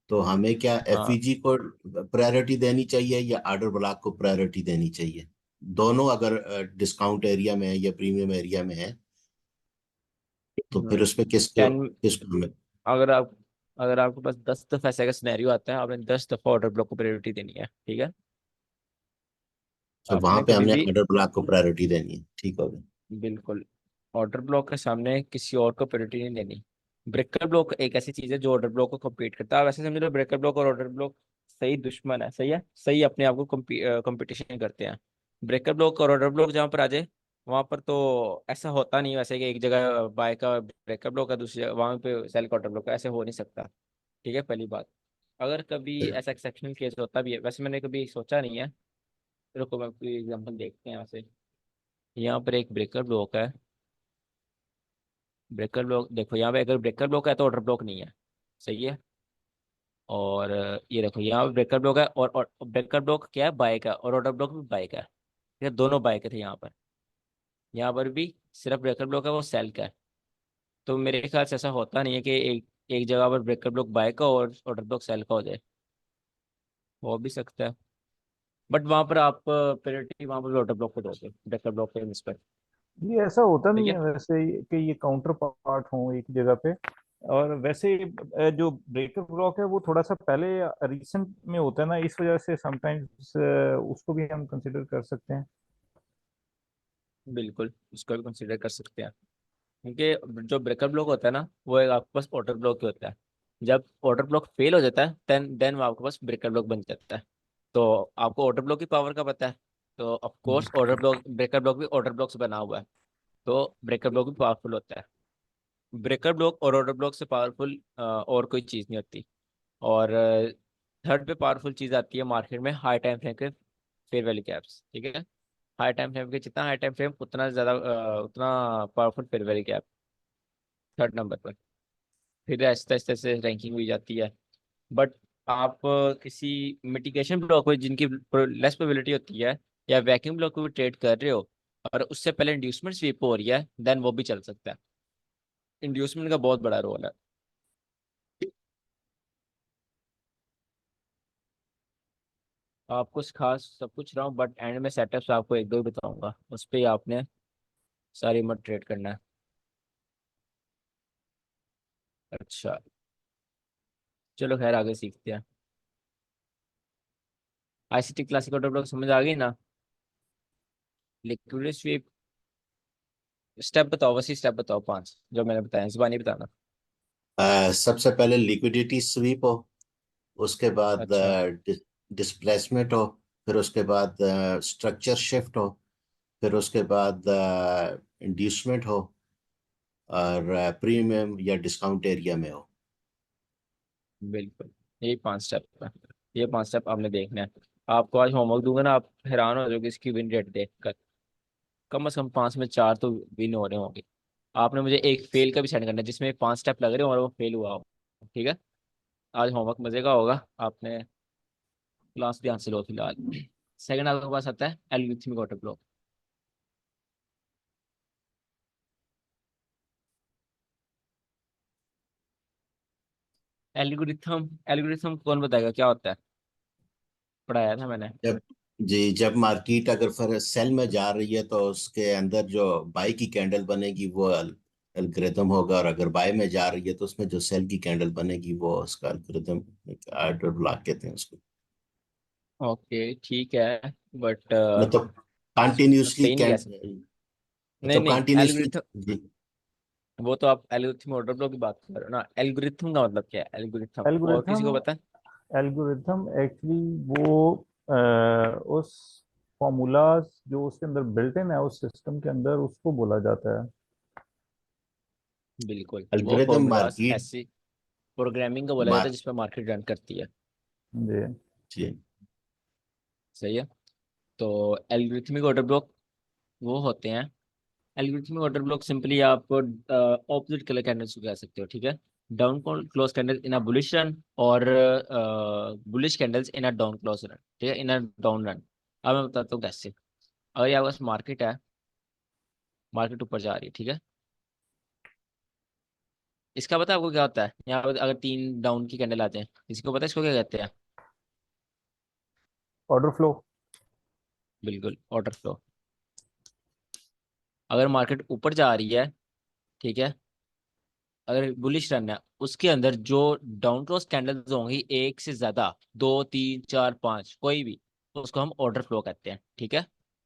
S3: तो हमें क्या
S1: हाँ
S3: एफवीजी को प्रायोरिटी देनी चाहिए या ऑर्डर ब्लॉक को प्रायोरिटी देनी चाहिए? दोनों अगर डिस्काउंट एरिया में है या प्रीमियम एरिया में है, तो फिर उसमें किसको
S1: 10,
S3: किसको हमें?
S1: अगर आप, अगर आपके पास 10 दफा ऐसा का सिनेरियो आता है, आपने 10 दफा ऑर्डर ब्लॉक को प्रायोरिटी देनी है, ठीक है।
S3: तो वहां
S1: आपने
S3: पे
S1: कभी
S3: हमने
S1: भी,
S3: ऑर्डर ब्लॉक को प्रायोरिटी देनी है, ठीक हो गया।
S1: बिल्कुल, ऑर्डर ब्लॉक के सामने किसी और को प्रायोरिटी नहीं देनी। ब्रेकर ब्लॉक एक ऐसी चीज है जो ऑर्डर ब्लॉक को कम्पीट करता है। आप ऐसे समझ लो, ब्रेकर ब्लॉक और ऑर्डर ब्लॉक सही दुश्मन है, सही है, सही अपने आप को कंपटीशन करते हैं। ब्रेकर ब्लॉक और ऑर्डर ब्लॉक जहाँ पर आ जाए, वहां पर तो ऐसा होता नहीं वैसे कि एक जगह बाय का ब्रेकर ब्लॉक है, दूसरी जगह वहां पे सेल का ऑर्डर ब्लॉक है, ऐसे हो नहीं सकता। ठीक है, पहली बात। अगर कभी ऐसा एक्सेप्शनल केस होता भी है, वैसे मैंने कभी सोचा नहीं है, रुको मैं कोई एग्जांपल देखते हैं वैसे। यहाँ पर एक ब्रेकर ब्लॉक है, ब्रेकर ब्लॉक देखो यहाँ पे, अगर ब्रेकर ब्लॉक है तो ऑर्डर ब्लॉक नहीं है, सही है। और ये देखो यहाँ पे ब्रेकर ब्लॉक है, और ब्रेकर ब्लॉक क्या है, बाइक है, और ऑर्डर ब्लॉक भी बाइक है। ये दोनों बाइक थे यहाँ पर, यहाँ पर भी सिर्फ ब्रेकर ब्लॉक है वो सेल का है। तो मेरे ख्याल से ऐसा होता नहीं है कि एक एक जगह पर ब्रेकर ब्लॉक बाइक का और ऑर्डर ब्लॉक सेल का हो जाए, हो भी सकता है। बट वहां पर आप प्रायोरिटी वहां पर ऑर्डर ब्लॉक को दोगे, ब्रेकर ब्लॉक पे रिस्पेक्ट।
S4: ये ऐसा होता
S1: ठीक
S4: नहीं
S1: है,
S4: है वैसे कि ये काउंटर पार्ट हो एक जगह पे। और वैसे जो ब्रेकर ब्लॉक है वो थोड़ा सा पहले रिसेंट में होता है ना, इस वजह से समटाइम्स उसको भी हम कंसिडर कर सकते हैं।
S1: बिल्कुल उसको भी कंसिडर कर सकते हैं। क्योंकि जो ब्रेकर ब्लॉक होता है ना, वो एक आपके पास ऑर्डर ब्लॉक ही होता है। जब ऑर्डर ब्लॉक फेल हो जाता है, देन वो आपके पास ब्रेकर ब्लॉक बन जाता है। तो आपको ऑर्डर ब्लॉक की पावर का पता है, तो of course order block, breaker block भी ऑर्डर ब्लॉक से बना हुआ है, तो ब्रेकर ब्लॉक भी पावरफुल होता है। ब्रेकर ब्लॉक और ऑर्डर ब्लॉक से पावरफुल और कोई चीज़ नहीं होती। और थर्ड पे पावरफुल चीज़ आती है मार्केट में, हाई टाइम फ्रेम के फेयर वैल्यू कैप्स, ठीक है। हाई टाइम फ्रेम के जितना हाई टाइम फ्रेम, उतना ज़्यादा उतना powerful fair value cap, third number पर। फिर आहिस्ता आहिस्ता से रैंकिंग हुई जाती है। बट आप किसी मिटिगेशन ब्लॉक में जिनकी लेस प्रोबेबिलिटी होती है, या वैक्यूम ब्लॉक को ट्रेड कर रहे हो, और उससे पहले इंड्यूसमेंट स्वीप हो रही है, देन वो भी चल सकता है। इंड्यूसमेंट का बहुत बड़ा रोल है। आपको खास सब कुछ रहा हूँ, बट एंड में सेटअप्स आपको एक दो ही बताऊंगा, उस पर ही आपने सारी मत ट्रेड करना है। अच्छा, चलो खैर आगे सीखते हैं। आईसीटी क्लासिक ऑर्डर ब्लॉक समझ आ गई ना? लिक्विड स्वीप स्टेप बताओ, वैसे स्टेप बताओ 5 जो मैंने बताया, जुबानी बताना।
S3: सबसे पहले लिक्विडिटी स्वीप हो, उसके बाद
S1: अच्छा,
S3: डिस्प्लेसमेंट हो, फिर उसके बाद स्ट्रक्चर शिफ्ट हो, फिर उसके बाद इंड्यूसमेंट हो, और प्रीमियम या डिस्काउंट एरिया में हो।
S1: बिल्कुल, यही 5 स्टेप है। ये 5 स्टेप आपने देखना है। आपको आज होमवर्क दूंगा ना, आप हैरान हो जाओगे इसकी विन रेट देखकर। कम से कम 5 में 4 तो विन हो रहे होंगे। आपने मुझे एक फेल का भी सेंड करना है जिसमें 5 स्टेप लग रहे हो और वो फेल हुआ हो, ठीक है। आज होमवर्क मजे का होगा, आपने क्लास ध्यान से लो फिलहाल। सेकंड आपके पास आता है algorithmic auto block. Algorithm, algorithm कौन बताएगा क्या होता है? पढ़ाया था मैंने।
S3: जब जी, जब मार्केट अगर फिर सेल में जा रही है तो उसके अंदर जो बाय की कैंडल बनेगी वो एल्गोरिथम होगा, और अगर बाय में जा रही है तो उसमें जो सेल की कैंडल बनेगी वो उसका एल्गोरिथम, ऑर्डर ब्लॉक कहते हैं उसको।
S1: ओके ठीक है, बट
S3: मतलब कंटिन्यूसली
S1: सही नहीं कह
S3: कैन,
S1: सकते। नहीं
S3: मतलब
S1: नहीं,
S3: कंटिन्यूसली।
S1: एल्गोरिथम,
S3: जी।
S1: वो तो आप एल्गोरिथम ऑर्डर ब्लॉक की बात कर रहे हो ना। एल्गोरिथम का मतलब क्या है, एल्गोरिथम और किसी
S4: एल्गोरिथम,
S1: को पता है?
S4: एल्गोरिथम एक्चुअली वो उस फॉर्मूलाज जो उसके अंदर बिल्ट इन है उस सिस्टम के अंदर, उसको बोला जाता है।
S1: बिल्कुल, वो
S3: एल्गोरिथम
S1: फॉर्मूलाज
S3: मार्केट,
S1: ऐसी, प्रोग्रामिंग का बोला जाता है
S3: मार
S1: जिसपे मार्केट रन करती है।
S4: जी।
S3: जी
S1: सही है। तो एल्गोरिथमिक ऑर्डर ब्लॉक वो होते हैं। एल्गोरिथमिक ऑर्डर ब्लॉक सिंपली आप ऑपोजिट कलर कैंडल्स को कह सकते हो, ठीक है। Down close candle in a bullish run, और bullish candles in a down close run, ठीक है, इन अ डाउन रन। अब मैं बताता हूँ कैसे। अगर यहाँ पास मार्केट है, मार्केट ऊपर जा रही है, ठीक है। इसका पता है आपको क्या होता है? यहाँ पर अगर 3 डाउन की कैंडल आते हैं, इसको पता है इसको क्या कहते हैं?
S4: Order flow.
S1: बिल्कुल, ऑर्डर फ्लो। अगर मार्केट ऊपर जा रही है, ठीक है, अगर बुलिश रन है, उसके अंदर जो डाउन क्लोज कैंडल्स होंगी एक से ज्यादा, 2 3 4 5 कोई भी, तो उसको हम ऑर्डर फ्लो कहते हैं, ठीक है।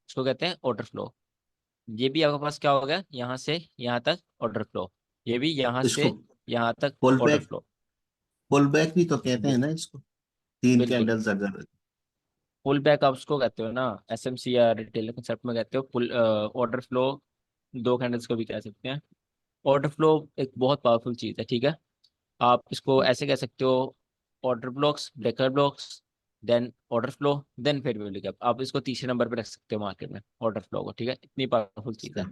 S1: उसको कहते हैं ऑर्डर फ्लो। ये भी आपके पास क्या हो गया, यहाँ से यहाँ तक ऑर्डर फ्लो, ये भी यहाँ
S3: इसको
S1: से यहाँ तक
S3: pull
S1: order
S3: back
S1: flow.
S3: Pull back भी तो कहते हैं ना इसको, तीन
S1: बिल्कुल।
S3: कैंडल्स अगर।
S1: पुल बैक आप उसको कहते हो ना, एसएमसी या रिटेल कंसेप्ट में कहते हो। पुल ऑर्डर फ्लो 2 कैंडल्स को भी कह सकते हैं। ऑर्डर फ्लो एक बहुत पावरफुल चीज़ है, ठीक है। आप इसको ऐसे कह सकते हो, order blocks, breaker blocks, then order flow, then fair value gap. आप इसको तीसरे नंबर पे रख सकते हो मार्केट में, ऑर्डर फ्लो को, ठीक है। इतनी पावरफुल चीज़ है।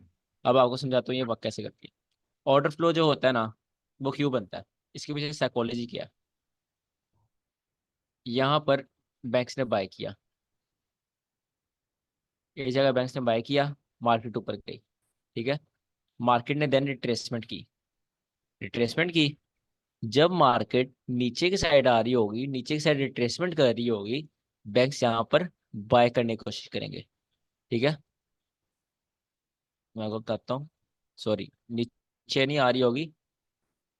S1: अब आपको समझाता हूँ ये वर्क कैसे करती है। ऑर्डर फ्लो जो होता है ना, वो क्यों बनता है, इसके पीछे साइकोलॉजी क्या है। यहाँ पर बैंक्स ने बाय किया, एक जगह बैंक्स ने बाय किया, मार्केट ऊपर गई, ठीक है। मार्केट ने देन रिट्रेसमेंट की, रिट्रेसमेंट की। जब मार्केट नीचे की साइड आ रही होगी, नीचे की साइड रिट्रेसमेंट कर रही होगी, बैंक्स यहाँ पर बाय करने की कोशिश करेंगे, ठीक है। मैं आपको बताता हूँ, सॉरी, नीचे नहीं आ रही होगी।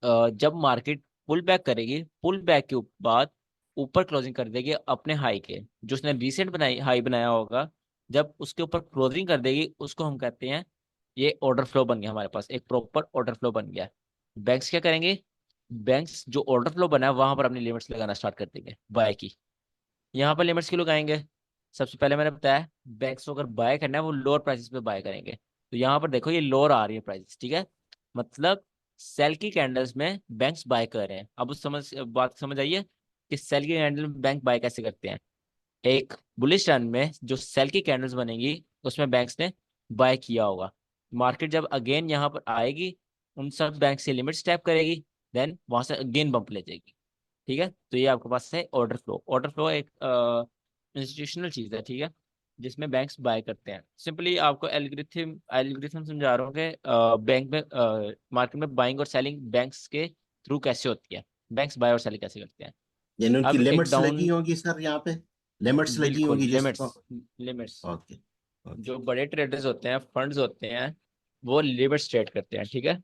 S1: जब मार्केट पुल बैक करेगी, पुल बैक के बाद ऊपर क्लोजिंग कर देगी अपने हाई के, जो उसने रिसेंट बनाई हाई बनाया होगा, जब उसके ऊपर क्लोजिंग कर देगी, उसको हम कहते हैं ये ऑर्डर फ्लो बन गया, हमारे पास एक प्रॉपर ऑर्डर फ्लो बन गया। बैंक्स क्या करेंगे, बैंक्स जो ऑर्डर फ्लो बना है वहां पर अपनी लिमिट्स लगाना स्टार्ट कर देंगे बाय की। यहाँ पर लिमिट्स क्यों लगाएंगे? सबसे पहले मैंने बताया, बैंक्स को अगर बाय करना है वो लोअर प्राइसेस पे बाय करेंगे। तो यहाँ पर देखो ये लोअर आ रही है प्राइसेस, ठीक है। मतलब सेल की कैंडल्स में बैंक्स बाय कर रहे हैं। अब उस बात समझ आइए कि सेल की कैंडल में बैंक बाय कैसे करते हैं। एक बुलिश रन में जो सेल की कैंडल्स बनेंगी उसमें बैंक्स ने बाय किया होगा। मार्केट जब अगेन यहाँ पर आएगी, उन सब बैंक से लिमिट टैप करेगी, देन वहां से अगेन बम्प ले जाएगी, ठीक है। तो ये आपके पास है ऑर्डर फ्लो। ऑर्डर फ्लो एक इंस्टीट्यूशनल चीज है, ठीक है, जिसमें बैंक्स बाय करते हैं। सिंपली आपको एल्गोरिथम एल्गोरिथम समझा रहा हूँ कि बैंक में मार्केट में बाइंग और सेलिंग बैंक्स के थ्रू कैसे होती है, बैंक्स बाय और सेलिंग कैसे करते हैं।
S3: यानी उनकी
S1: अब एक
S3: लिमिट्स लगी
S1: डाउन,
S3: होगी सर, यहाँ पे लिमिट्स लगी
S1: बिल्कुल
S3: होगी
S1: लिमिट्स,
S3: जिसको।
S1: लिमिट्स।
S3: Okay okay.
S1: जो बड़े ट्रेडर्स होते हैं, फंड्स होते हैं, वो लिमिट्स ट्रेड करते हैं, ठीक है।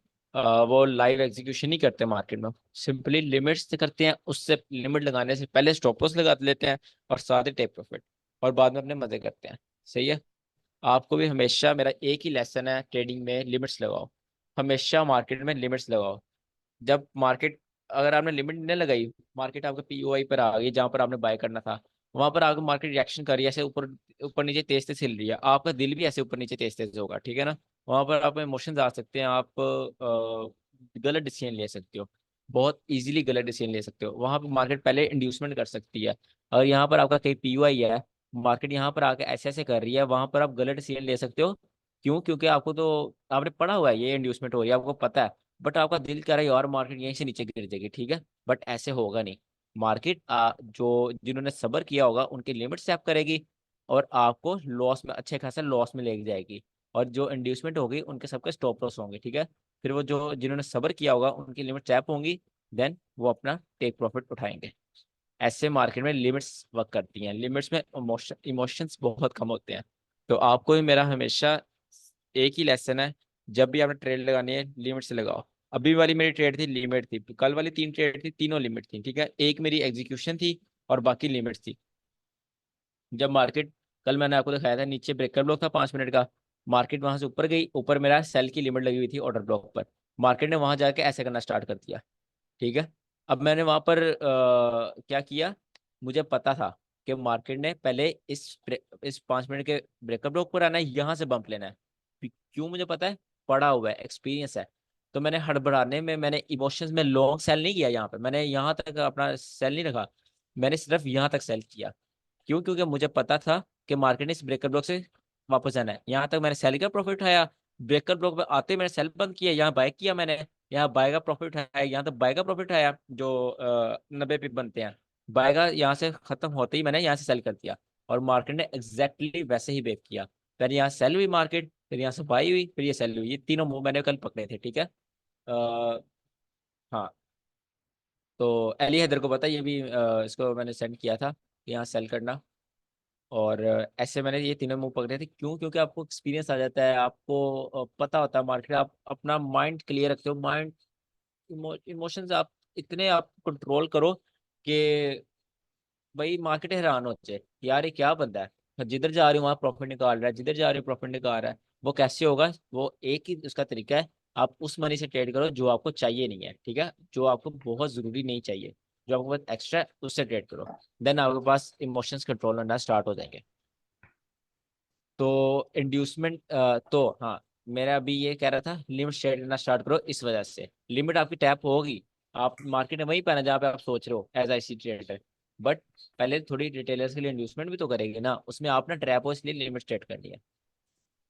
S1: वो लाइव एग्जीक्यूशन नहीं करते मार्केट में, सिंपली लिमिट्स से करते हैं। उससे लिमिट लगाने से पहले स्टॉप लॉस लगा लेते हैं और साथ ही टेक प्रॉफिट, और बाद में अपने मजे करते हैं। सही है। आपको भी हमेशा, मेरा एक ही लेसन है ट्रेडिंग में, लिमिट्स लगाओ। हमेशा मार्केट में लिमिट्स लगाओ। जब मार्केट, अगर आपने लिमिट नहीं लगाई, मार्केट आपके पीओआई पर आ गई जहां पर आपने बाय करना था, वहां पर आगे मार्केट रिएक्शन कर रही है, ऐसे ऊपर ऊपर नीचे तेज तेज हिल रही है, आपका दिल भी ऐसे ऊपर नीचे तेज तेज होगा, ठीक है ना। वहां पर आप इमोशंस आ सकते हैं, आप गलत डिसीजन ले सकते हो, बहुत इजीली गलत डिसीजन ले सकते हो। वहां पर मार्केट पहले इंड्यूसमेंट कर सकती है। और यहाँ पर आपका कहीं पीओआई है, मार्केट यहाँ पर आके ऐसे ऐसे कर रही है, वहां पर आप गलत डिसीजन ले सकते हो। क्यों? क्योंकि आपको तो, आपने पढ़ा हुआ है ये इंड्यूसमेंट हो रही है, आपको पता है, बट आपका दिल कह रहा है यार मार्केट यहीं से नीचे गिर जाएगी, ठीक है। बट ऐसे होगा नहीं। मार्केट जो जिन्होंने सब्र किया होगा उनकी लिमिट सेट करेगी, और आपको लॉस में, अच्छे खासा लॉस में ले जाएगी। और जो इंड्यूसमेंट होगी उनके सबके स्टॉप लॉस होंगे, ठीक है। फिर वो जो जिन्होंने सब्र किया होगा उनकी लिमिट टैप होंगी, देन वो अपना टेक प्रॉफिट उठाएंगे। ऐसे मार्केट में लिमिट्स वर्क करती हैं। लिमिट्स में इमोशंस बहुत कम होते हैं। तो आपको भी मेरा हमेशा एक ही लेसन है, जब भी आपने ट्रेड लगानी है लिमिट से लगाओ। अभी वाली मेरी ट्रेड थी लिमिट थी, कल वाली 3 ट्रेड थी, तीनों लिमिट थी, ठीक है। एक मेरी एग्जीक्यूशन थी और बाकी लिमिट थी। जब मार्केट, कल मैंने आपको दिखाया था नीचे ब्रेकर ब्लॉक था 5 मिनट का, मार्केट वहां से ऊपर गई, ऊपर मेरा सेल की लिमिट लगी हुई थी ऑर्डर ब्लॉक पर, मार्केट ने वहां जाके ऐसे करना स्टार्ट कर दिया, ठीक है। अब मैंने वहां पर क्या किया, मुझे पता था कि मार्केट ने पहले इस 5 मिनट के ब्रेकअप ब्लॉक पर आना है, यहाँ से बम्प लेना है। क्यों? मुझे पता है, पढ़ा हुआ है, एक्सपीरियंस है। तो मैंने हड़बड़ाने में मैंने इमोशंस में लॉन्ग सेल नहीं किया, यहाँ पे मैंने यहाँ तक अपना सेल नहीं रखा, मैंने सिर्फ यहाँ तक सेल किया। क्यों? क्योंकि मुझे पता था कि मार्केट ने इस ब्रेकर ब्लॉक से वापस जाना है। यहाँ तक मैंने सेल का प्रॉफिट उठाया, ब्रेकर ब्लॉक पे आते ही मैंने सेल बंद किया, यहाँ बाय किया मैंने, यहाँ बाय का प्रॉफिट उठाया, यहाँ तक बाय का प्रॉफिट उठाया जो 90 पिप बनते हैं। बाय का यहाँ से खत्म होते ही मैंने यहाँ से सेल कर दिया, और मार्केट ने एग्जैक्टली वैसे ही बेव किया। फिर यहाँ सेल हुई मार्केट, फिर यहाँ से बाई हुई, फिर ये सेल हुई। ये तीनों मूव मैंने कल पकड़े थे, ठीक है। हाँ, तो अली हैदर को पता है, ये भी इसको मैंने सेंड किया था कि यहाँ सेल करना। और ऐसे मैंने ये तीनों मूव पकड़े थे। क्यों? क्योंकि आपको एक्सपीरियंस आ जाता है, आपको पता होता है मार्केट, आप अपना माइंड क्लियर रखते हो। माइंड इमोशंस आप इतने आप कंट्रोल करो कि भाई मार्केट हैरान हो जाए, यार ये क्या बंदा है, जिधर जा रही हूँ वहाँ प्रॉफिट निकाल रहा है, जिधर जा रही हूँ प्रॉफिट निकाल रहा है। वो कैसे होगा? वो एक ही उसका तरीका है, आप उस मनी से ट्रेड करो जो आपको चाहिए नहीं है, ठीक है, जो आपको बहुत जरूरी नहीं चाहिए, जो आपको बहुत एक्स्ट्रा है, उससे ट्रेड करो। देन आपके पास इमोशंस कंट्रोल करना स्टार्ट हो जाएंगे। तो इंड्यूसमेंट, तो हाँ, मेरा अभी ये कह रहा था लिमिट शेयर करना स्टार्ट करो। इस वजह से लिमिट आपकी टैप होगी, आप मार्केट में वहीं पाना जहाँ पे आप सोच रहे हो as I C trader. But पहले थोड़ी रिटेलर्स के लिए इंड्यूसमेंट भी तो करेंगे ना, उसमें आप ना ट्रैप हो, इसलिए लिमिट सेट करनी है।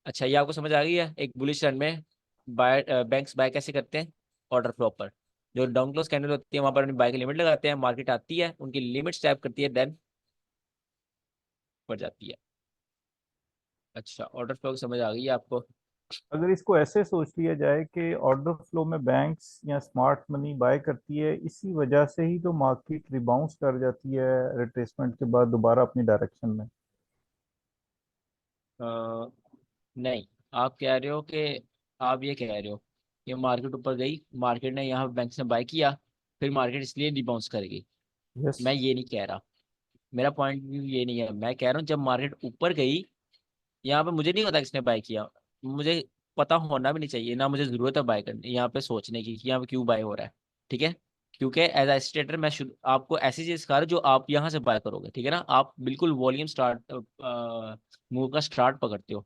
S1: अच्छा, ये आपको समझ आ गई है? एक बुलिश रन में बाय बैंक्स बाय कैसे करते हैं? ऑर्डर फ्लो पर जो डाउन क्लोज कैंडल होती है वहां पर अपनी बाय की लिमिट लगाते हैं, मार्केट आती है उनकी लिमिट टैप करती है, देन बढ़ जाती है। अच्छा, ऑर्डर फ्लो समझ आ गई है आपको?
S4: अगर इसको ऐसे सोच लिया जाए कि ऑर्डर फ्लो में बैंक्स या स्मार्ट मनी बाय करती है, इसी वजह से ही तो मार्केट रिबाउंस कर जाती है रिट्रेसमेंट के बाद दोबारा अपनी डायरेक्शन में।
S1: नहीं, आप कह रहे हो कि आप ये कह रहे हो कि मार्केट ऊपर गई, मार्केट ने यहाँ बैंक ने बाय किया, फिर मार्केट इसलिए रिबाउंस करेगी।
S4: यस।
S1: मैं ये नहीं कह रहा, मेरा पॉइंट व्यू ये नहीं है। मैं कह रहा हूँ जब मार्केट ऊपर गई, यहाँ पे मुझे नहीं पता किसने बाय किया, मुझे पता होना भी नहीं चाहिए, ना मुझे जरूरत है बाय करने यहाँ पे सोचने की कि यहाँ पे क्यों बाय हो रहा है, ठीक है। क्योंकि एज ए स्टेटर मैं शुरू आपको ऐसी चीज सिखा रहा हूँ जो आप यहाँ से बाय करोगे, ठीक है ना। आप बिल्कुल वॉल्यूम स्टार्ट मूव का स्टार्ट पकड़ते हो,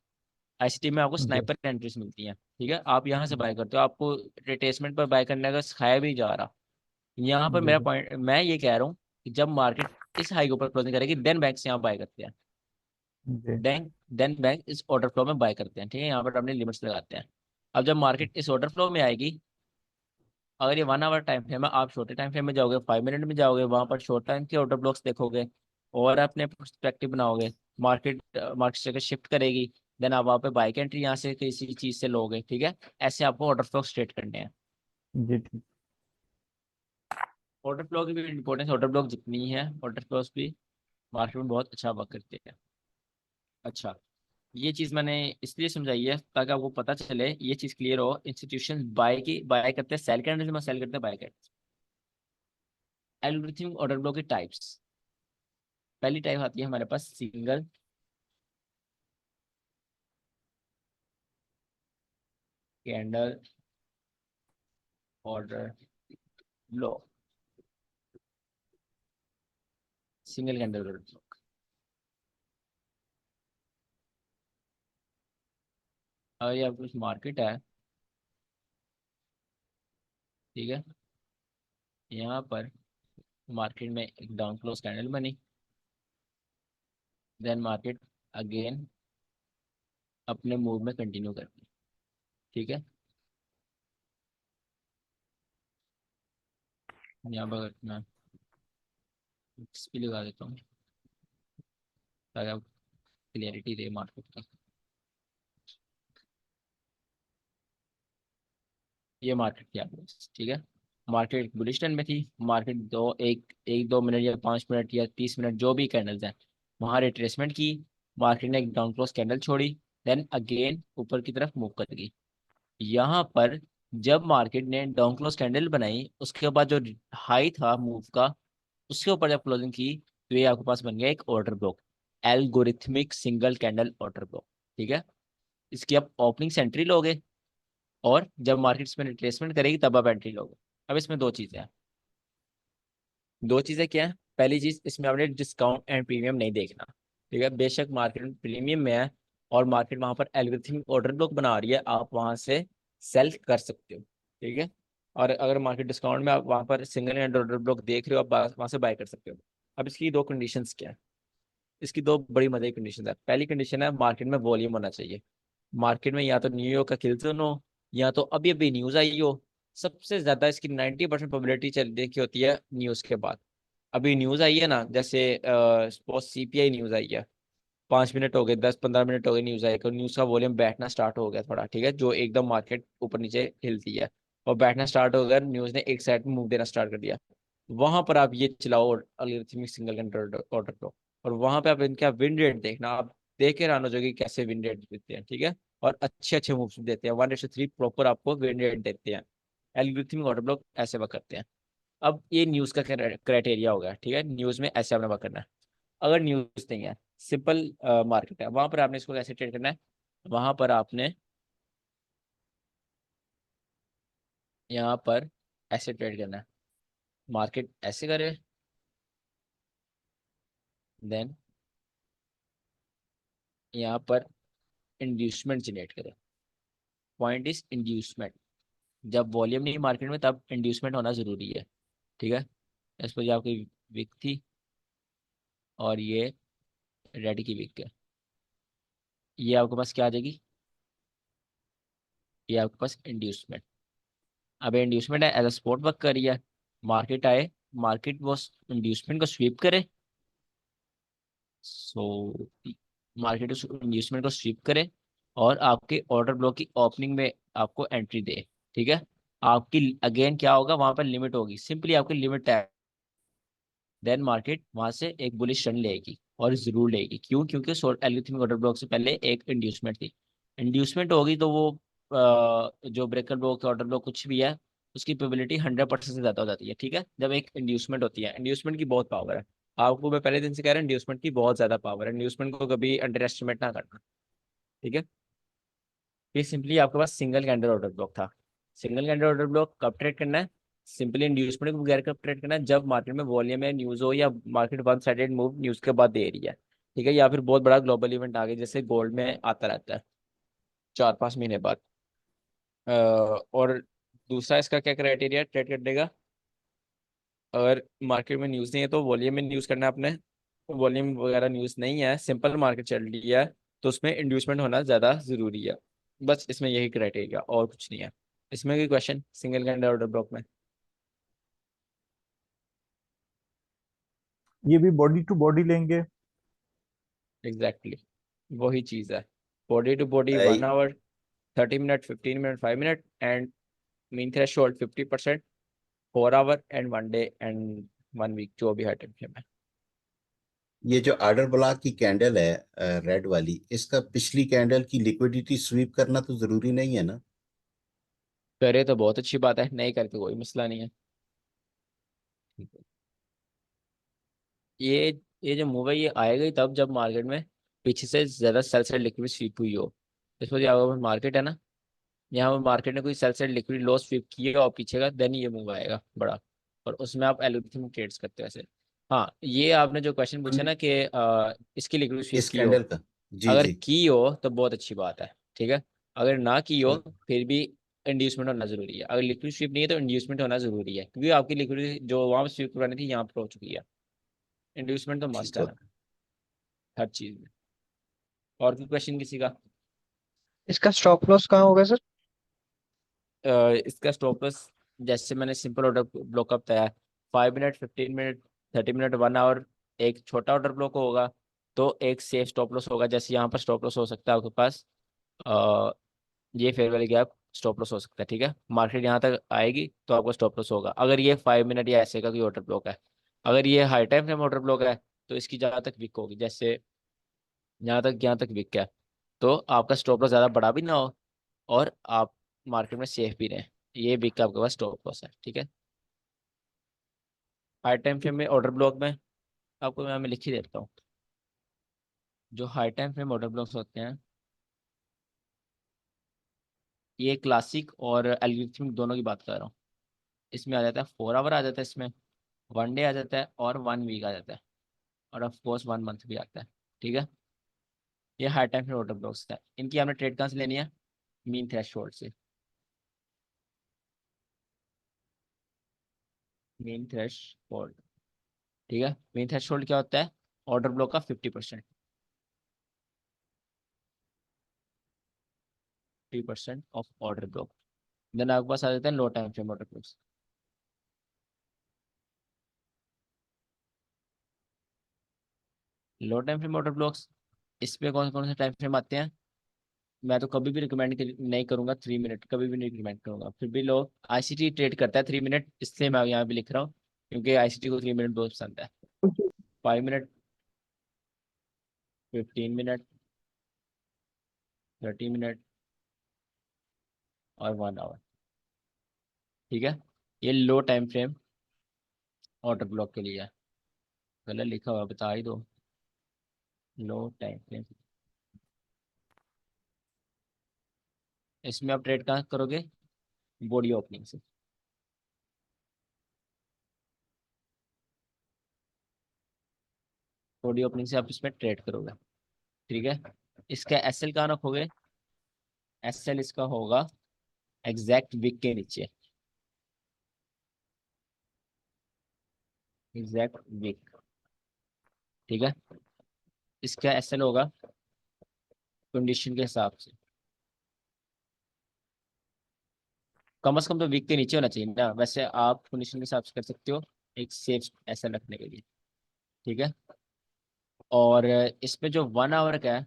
S1: आईसीटी में आपको
S4: जी।
S1: स्नाइपर एंट्रीज मिलती हैं, ठीक है, आप यहाँ से बाय करते हो, आपको रिट्रेसमेंट पर बाय करने का सिखाया भी नहीं जा रहा। यहाँ पर
S4: जी।
S1: मेरा पॉइंट, मैं ये कह रहा हूँ कि जब मार्केट इस हाई के ऊपर क्लोजिंग करेगी, देन बैंक्स यहाँ बाय करते हैं,
S4: जी।
S1: देन बैंक इस ऑर्डर फ्लो में बाय करते हैं, ठीक है, यहाँ पर अपने लिमिट्स लगाते हैं। अब जब मार्केट इस ऑर्डर फ्लो में आएगी, अगर ये 1 आवर टाइम फ्रेम है, आप छोटे टाइम फ्रेम में जाओगे, 5 मिनट में जाओगे, वहां पर शॉर्ट टाइम के ऑर्डर ब्लॉक्स देखोगे और अपने पर्सपेक्टिव बनाओगे। मार्केट मार्केट से शिफ्ट करेगी, देन आप वहाँ पे बाइक एंट्री यहाँ से किसी चीज से लोगे, ठीक है। ऐसे आपको ऑर्डर फ्लो स्ट्रेट करने हैं।
S4: जी ठीक।
S1: ऑर्डर फ्लो की भी इंपॉर्टेंस, ऑर्डर ब्लॉक जितनी है ऑर्डर फ्लोस भी मार्केट में बहुत अच्छा वर्क करते हैं। अच्छा, ये चीज मैंने इसलिए समझाई है ताकि आपको पता चले, ये चीज क्लियर हो, इंस्टीट्यूशन बाय करते हैं सेल कैंडल में, सेल करते हैं buy candle. Algorithm order block की टाइप्स, पहली टाइप आती है हमारे पास single candle order block, single candle order block. अगर ये आपकी मार्केट है, ठीक है, यहाँ पर मार्केट में एक डाउन क्लोज कैंडल बनी, देन मार्केट अगेन अपने मूव में कंटिन्यू करती है, ठीक है। यहाँ पर मैं भी लगा देता हूँ ताकि आप क्लियरिटी दे मार्केट का। ये मार्केट की आपको, ठीक है, मार्केट बुलिश ट्रेंड में थी, मार्केट एक 2 मिनट या 5 मिनट या 30 मिनट जो भी कैंडल्स हैं वहां रिट्रेसमेंट की, मार्केट ने एक डाउन क्लोज कैंडल छोड़ी, देन अगेन ऊपर की तरफ मूव कर गई। यहाँ पर जब मार्केट ने डाउन क्लोज कैंडल बनाई, उसके बाद जो हाई था मूव का, उसके ऊपर जब क्लोजिंग की, तो ये आपके पास बन गया एक order block, algorithmic single candle order block, ठीक है। इसकी आप ओपनिंग सेंट्री लोगे, और जब मार्केट इसमें रिट्रेसमेंट करेगी तब आप एंट्री लोगे। अब इसमें दो चीजें हैं, दो चीजें क्या है? पहली चीज, इसमें आपने डिस्काउंट एंड प्रीमियम नहीं देखना, ठीक है। बेशक मार्केट प्रीमियम में है और मार्केट वहां पर एल्गोरिथमिक ऑर्डर ब्लॉक बना रही है, आप वहां से सेल कर सकते हो, ठीक है। और अगर मार्केट डिस्काउंट में आप वहाँ पर सिंगल हैंड ऑर्डर ब्लॉक देख रहे हो, आप वहाँ से बाय कर सकते हो। अब इसकी दो कंडीशंस क्या है, इसकी दो बड़ी मजे की कंडीशन है। पहली कंडीशन है मार्केट में वॉल्यूम होना चाहिए। मार्केट में या तो न्यूयॉर्क का किल्टन हो, या तो अभी अभी न्यूज आई हो। सबसे ज्यादा इसकी 90% प्रोबेबिलिटी चल देखी होती है न्यूज के बाद। अभी न्यूज आई है ना, जैसे सीपीआई न्यूज आई है, 5 मिनट हो गए, 10-15 मिनट हो गए न्यूज आई को, न्यूज का वॉल्यूम बैठना स्टार्ट हो गया थोड़ा, ठीक है, जो एकदम मार्केट ऊपर नीचे हिलती है, और बैठना स्टार्ट हो गया, न्यूज ने एक साइड में मूव देना स्टार्ट कर दिया। वहां पर आप ये चलाओ अल्गोरिथमिक सिंगल कैंडल ऑर्डर को, और वहां पे आप इनका विन रेट देखना, आप देख के हैरान हो जाओगे कि कैसे विन रेट देते हैं, ठीक है। और अच्छे अच्छे मूव्स देते हैं, 1:3 प्रॉपर आपको विन रेट देते हैं। एल्गोरिथमिक ऑर्डर ब्लॉक ऐसे वर्क करते हैं। अब ये न्यूज का क्राइटेरिया हो गया, ठीक है, न्यूज में ऐसे आपने वर्क करना है। अगर न्यूज नहीं है, सिंपल मार्केट है, वहां पर आपने इसको कैसे ट्रेड करना है, वहां पर आपने यहाँ पर ऐसे ट्रेड करना है, मार्केट ऐसे करे, देन यहाँ पर इंड्यूसमेंट जनरेट करे। पॉइंट इज इंड्यूसमेंट, जब वॉल्यूम नहीं मार्केट में तब इंड्यूसमेंट होना जरूरी है, ठीक है। इस पर आपकी विक थी, और ये रेड की विक है, ये आपके पास क्या आ जाएगी, ये आपके पास इंड्यूसमेंट। अब इंड्यूसमेंट है, एज अ स्पॉट वर्क कर रही है। मार्केट आए, मार्केट वो इंड्यूसमेंट को स्वीप करे, सो मार्केट उस इंड्यूसमेंट को स्वीप करे, और आपके ऑर्डर ब्लॉक की ओपनिंग में आपको एंट्री दे, ठीक है। आपकी अगेन क्या होगा, वहां पर लिमिट होगी, सिंपली आपकी लिमिट है। देन मार्केट वहां से एक बुलिश रन लेगी, और जरूर लेगी, क्यों, क्योंकि एल्गोरिथमिक ऑर्डर ब्लॉक से पहले एक इंड्यूसमेंट थी। इंड्यूसमेंट होगी तो वो जो ब्रेकर ब्लॉक ऑर्डर ब्लॉक कुछ भी है, उसकी प्रोबेबिलिटी 100% से ज्यादा हो जाती है, ठीक है, जब एक इंड्यूसमेंट होती है। इंड्यूसमेंट की बहुत पावर है, आपको मैं पहले दिन से कह रहा हूँ, इंड्यूसमेंट की बहुत ज्यादा पावर है, इंड्यूसमेंट को कभी अंडर एस्टिमेट ना करना, ठीक है। ये सिंपली आपके पास सिंगल कैंडल ऑर्डर ब्लॉक था। सिंगल कैंडल ऑर्डर ब्लॉक कब ट्रेड करना है, सिंपली इंड्यूसमेंट को बगैर कब ट्रेड करना है, जब मार्केट में वॉल्यूम है, न्यूज हो, या market one sided move news के बाद दे रही है, ठीक है, या फिर बहुत बड़ा ग्लोबल इवेंट आ गया, जैसे गोल्ड में आता रहता है 4-5 महीने बाद। और दूसरा इसका क्या क्राइटेरिया ट्रेड करने का, अगर मार्केट में न्यूज़ नहीं है तो वॉल्यूम में न्यूज़ करना है आपने। वॉल्यूम वगैरह न्यूज़ नहीं है, सिंपल मार्केट चल रही है, तो उसमें इंड्यूसमेंट होना ज़्यादा ज़रूरी है। बस इसमें यही क्राइटेरिया, और कुछ नहीं है। इसमें कोई question single candle order block में?
S4: ये भी बॉडी टू बॉडी लेंगे?
S1: एग्जैक्टली वही चीज़ है, body to body, 1 hour, 30 minute, 15 minute, 5 minute, and mean threshold 50%, 4 hour and 1 day and 1 week, जो भी है टाइम फ्रेम है।
S3: ये जो ऑर्डर ब्लॉक की कैंडल है रेड वाली, इसका पिछली कैंडल की लिक्विडिटी स्वीप करना तो जरूरी नहीं है ना?
S1: करे तो बहुत अच्छी बात है, नहीं करके कोई मसला नहीं है। ये जो मूव है, ये आएगा ही तब जब मार्केट में पीछे से ज्यादा सेल साइड लिक्विड स्वीप हुई हो। इस वजह यहाँ पर मार्केट है ना, यहाँ पर मार्केट ने कोई sell side liquid loss sweep किया और पीछे का, देन ये मूव आएगा बड़ा, और उसमें आप एल्गोरिथम ट्रेड्स करते हो ऐसे। हाँ, ये आपने जो क्वेश्चन पूछा ना कि इसकी लिक्विड स्वीप
S3: इस
S1: की हो,
S3: कैंडल का। जी
S1: अगर
S3: जी।
S1: की हो तो बहुत अच्छी बात है, ठीक है। अगर ना की हो,
S3: और
S1: फिर भी इंड्यूसमेंट होना जरूरी है। अगर लिक्विड स्वीप नहीं है तो इंड्यूसमेंट होना जरूरी है, क्योंकि आपकी लिक्विड जो वहां पर स्वीप करवानी थी यहाँ पर हो चुकी है। इंड्यूसमेंट तो मस्ट
S3: ठीक
S1: है
S3: हो।
S1: ना, हर चीज में। और कोई क्वेश्चन किसी का?
S2: इसका स्टॉप लॉस कहाँ होगा सर?
S1: इसका स्टॉप लॉस, जैसे मैंने सिंपल ऑर्डर ब्लॉक अप बताया, 5 मिनट, 15 मिनट, 30 मिनट, 1 आवर, एक छोटा ऑर्डर ब्लॉक होगा, तो एक सेफ स्टॉप लॉस होगा। जैसे यहाँ पर स्टॉप लॉस हो सकता है आपके पास, अ, ये fair value gap stop loss हो सकता है, ठीक है। मार्केट यहाँ तक आएगी तो आपका स्टॉप लॉस होगा, अगर ये 5 मिनट या ऐसे का कोई ऑर्डर ब्लॉक है। अगर ये high time frame order block है, तो इसकी जहाँ तक विक होगी, जैसे यहाँ तक विक है, तो आपका स्टॉप लॉस ज़्यादा बड़ा भी ना हो, और आप मार्केट में सेफ भी रहें। ये बिग का आपके पास स्टॉप लॉस है, ठीक है। हाई टाइम फ्रेम में ऑर्डर ब्लॉक में आपको मैं लिख ही देता हूँ। जो high time frame order blocks होते हैं, ये क्लासिक और एल्गोरिथमिक दोनों की बात कर रहा हूँ। इसमें आ जाता है 4 आवर आ जाता है, इसमें 1 डे आ जाता है, और 1 वीक आ जाता है, और ऑफ कोर्स 1 मंथ भी आता है, ठीक है। ये high time frame order blocks है, इनकी आपने ट्रेड कहाँ से लेनी है, मीन थ्रेशोल्ड से। मेन थ्रेशोल्ड, ठीक है। मेन थ्रेशोल्ड क्या होता है? ऑर्डर ब्लॉक का 50%, 50% ऑफ ऑर्डर ब्लॉक। देन आपके पास आ जाते हैं लो टाइम फ्रेम ऑर्डर ब्लॉक्स। लो टाइम फ्रेम ऑर्डर ब्लॉक्स, इसमें कौन कौन से टाइम फ्रेम आते हैं? मैं तो कभी भी रिकमेंड नहीं करूंगा 3 मिनट, कभी भी नहीं रिकमेंड करूंगा। फिर भी लोग, आईसीटी ट्रेड करता है 3 मिनट, इसलिए मैं यहाँ पे लिख रहा हूँ, क्योंकि आईसीटी को 3 मिनट बहुत पसंद है। 5 मिनट, 15 मिनट, 30 मिनट और 1 आवर, ठीक है। ये लो टाइम फ्रेम ऑर्डर ब्लॉक के लिए है। गलत लिखा हुआ है, बता ही दो। लो टाइम फ्रेम, इसमें आप ट्रेड कहाँ करोगे? बॉडी ओपनिंग से। बॉडी ओपनिंग से आप इसमें ट्रेड करोगे, ठीक है। इसका एसएल कहाँ रखोगे? एसएल इसका होगा एग्जैक्ट विक के नीचे, एग्जैक्ट विक, ठीक है। इसका एसएल होगा कंडीशन के हिसाब से, कम से कम तो वीक के नीचे होना चाहिए ना। वैसे आप कंडीशन के हिसाब से कर सकते हो एक सेफ एसएल रखने के लिए, ठीक है। और इसमें जो 1 आवर का है,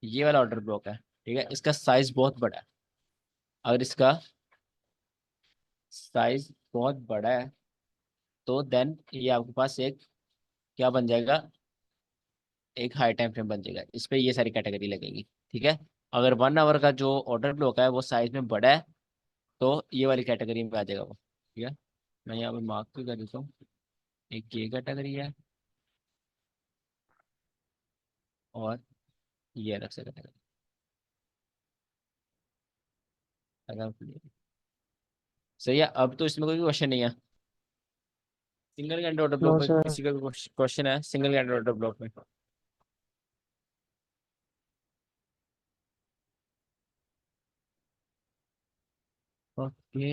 S1: ये वाला ऑर्डर ब्लॉक है, ठीक है। इसका साइज बहुत बड़ा है। अगर इसका साइज बहुत बड़ा है तो देन ये आपके पास एक क्या बन जाएगा? एक हाई टाइम फ्रेम बन जाएगा। इस पे ये सारी कैटेगरी लगेगी, ठीक है। अगर 1 आवर का जो ऑर्डर ब्लॉक है वो साइज में बड़ा है तो ये वाली कैटेगरी में आ जाएगा वो, ठीक है। मैं यहाँ पे मार्क भी कर देता हूँ। एक ये कैटेगरी है और ये अलग से कैटेगरी। सही है, अब तो इसमें कोई क्वेश्चन नहीं है। Single candle order
S2: no
S1: block में
S2: सर।
S1: किसी का क्वेश्चन है? सिंगल कैंडल ऑर्डर ब्लॉक में ओके।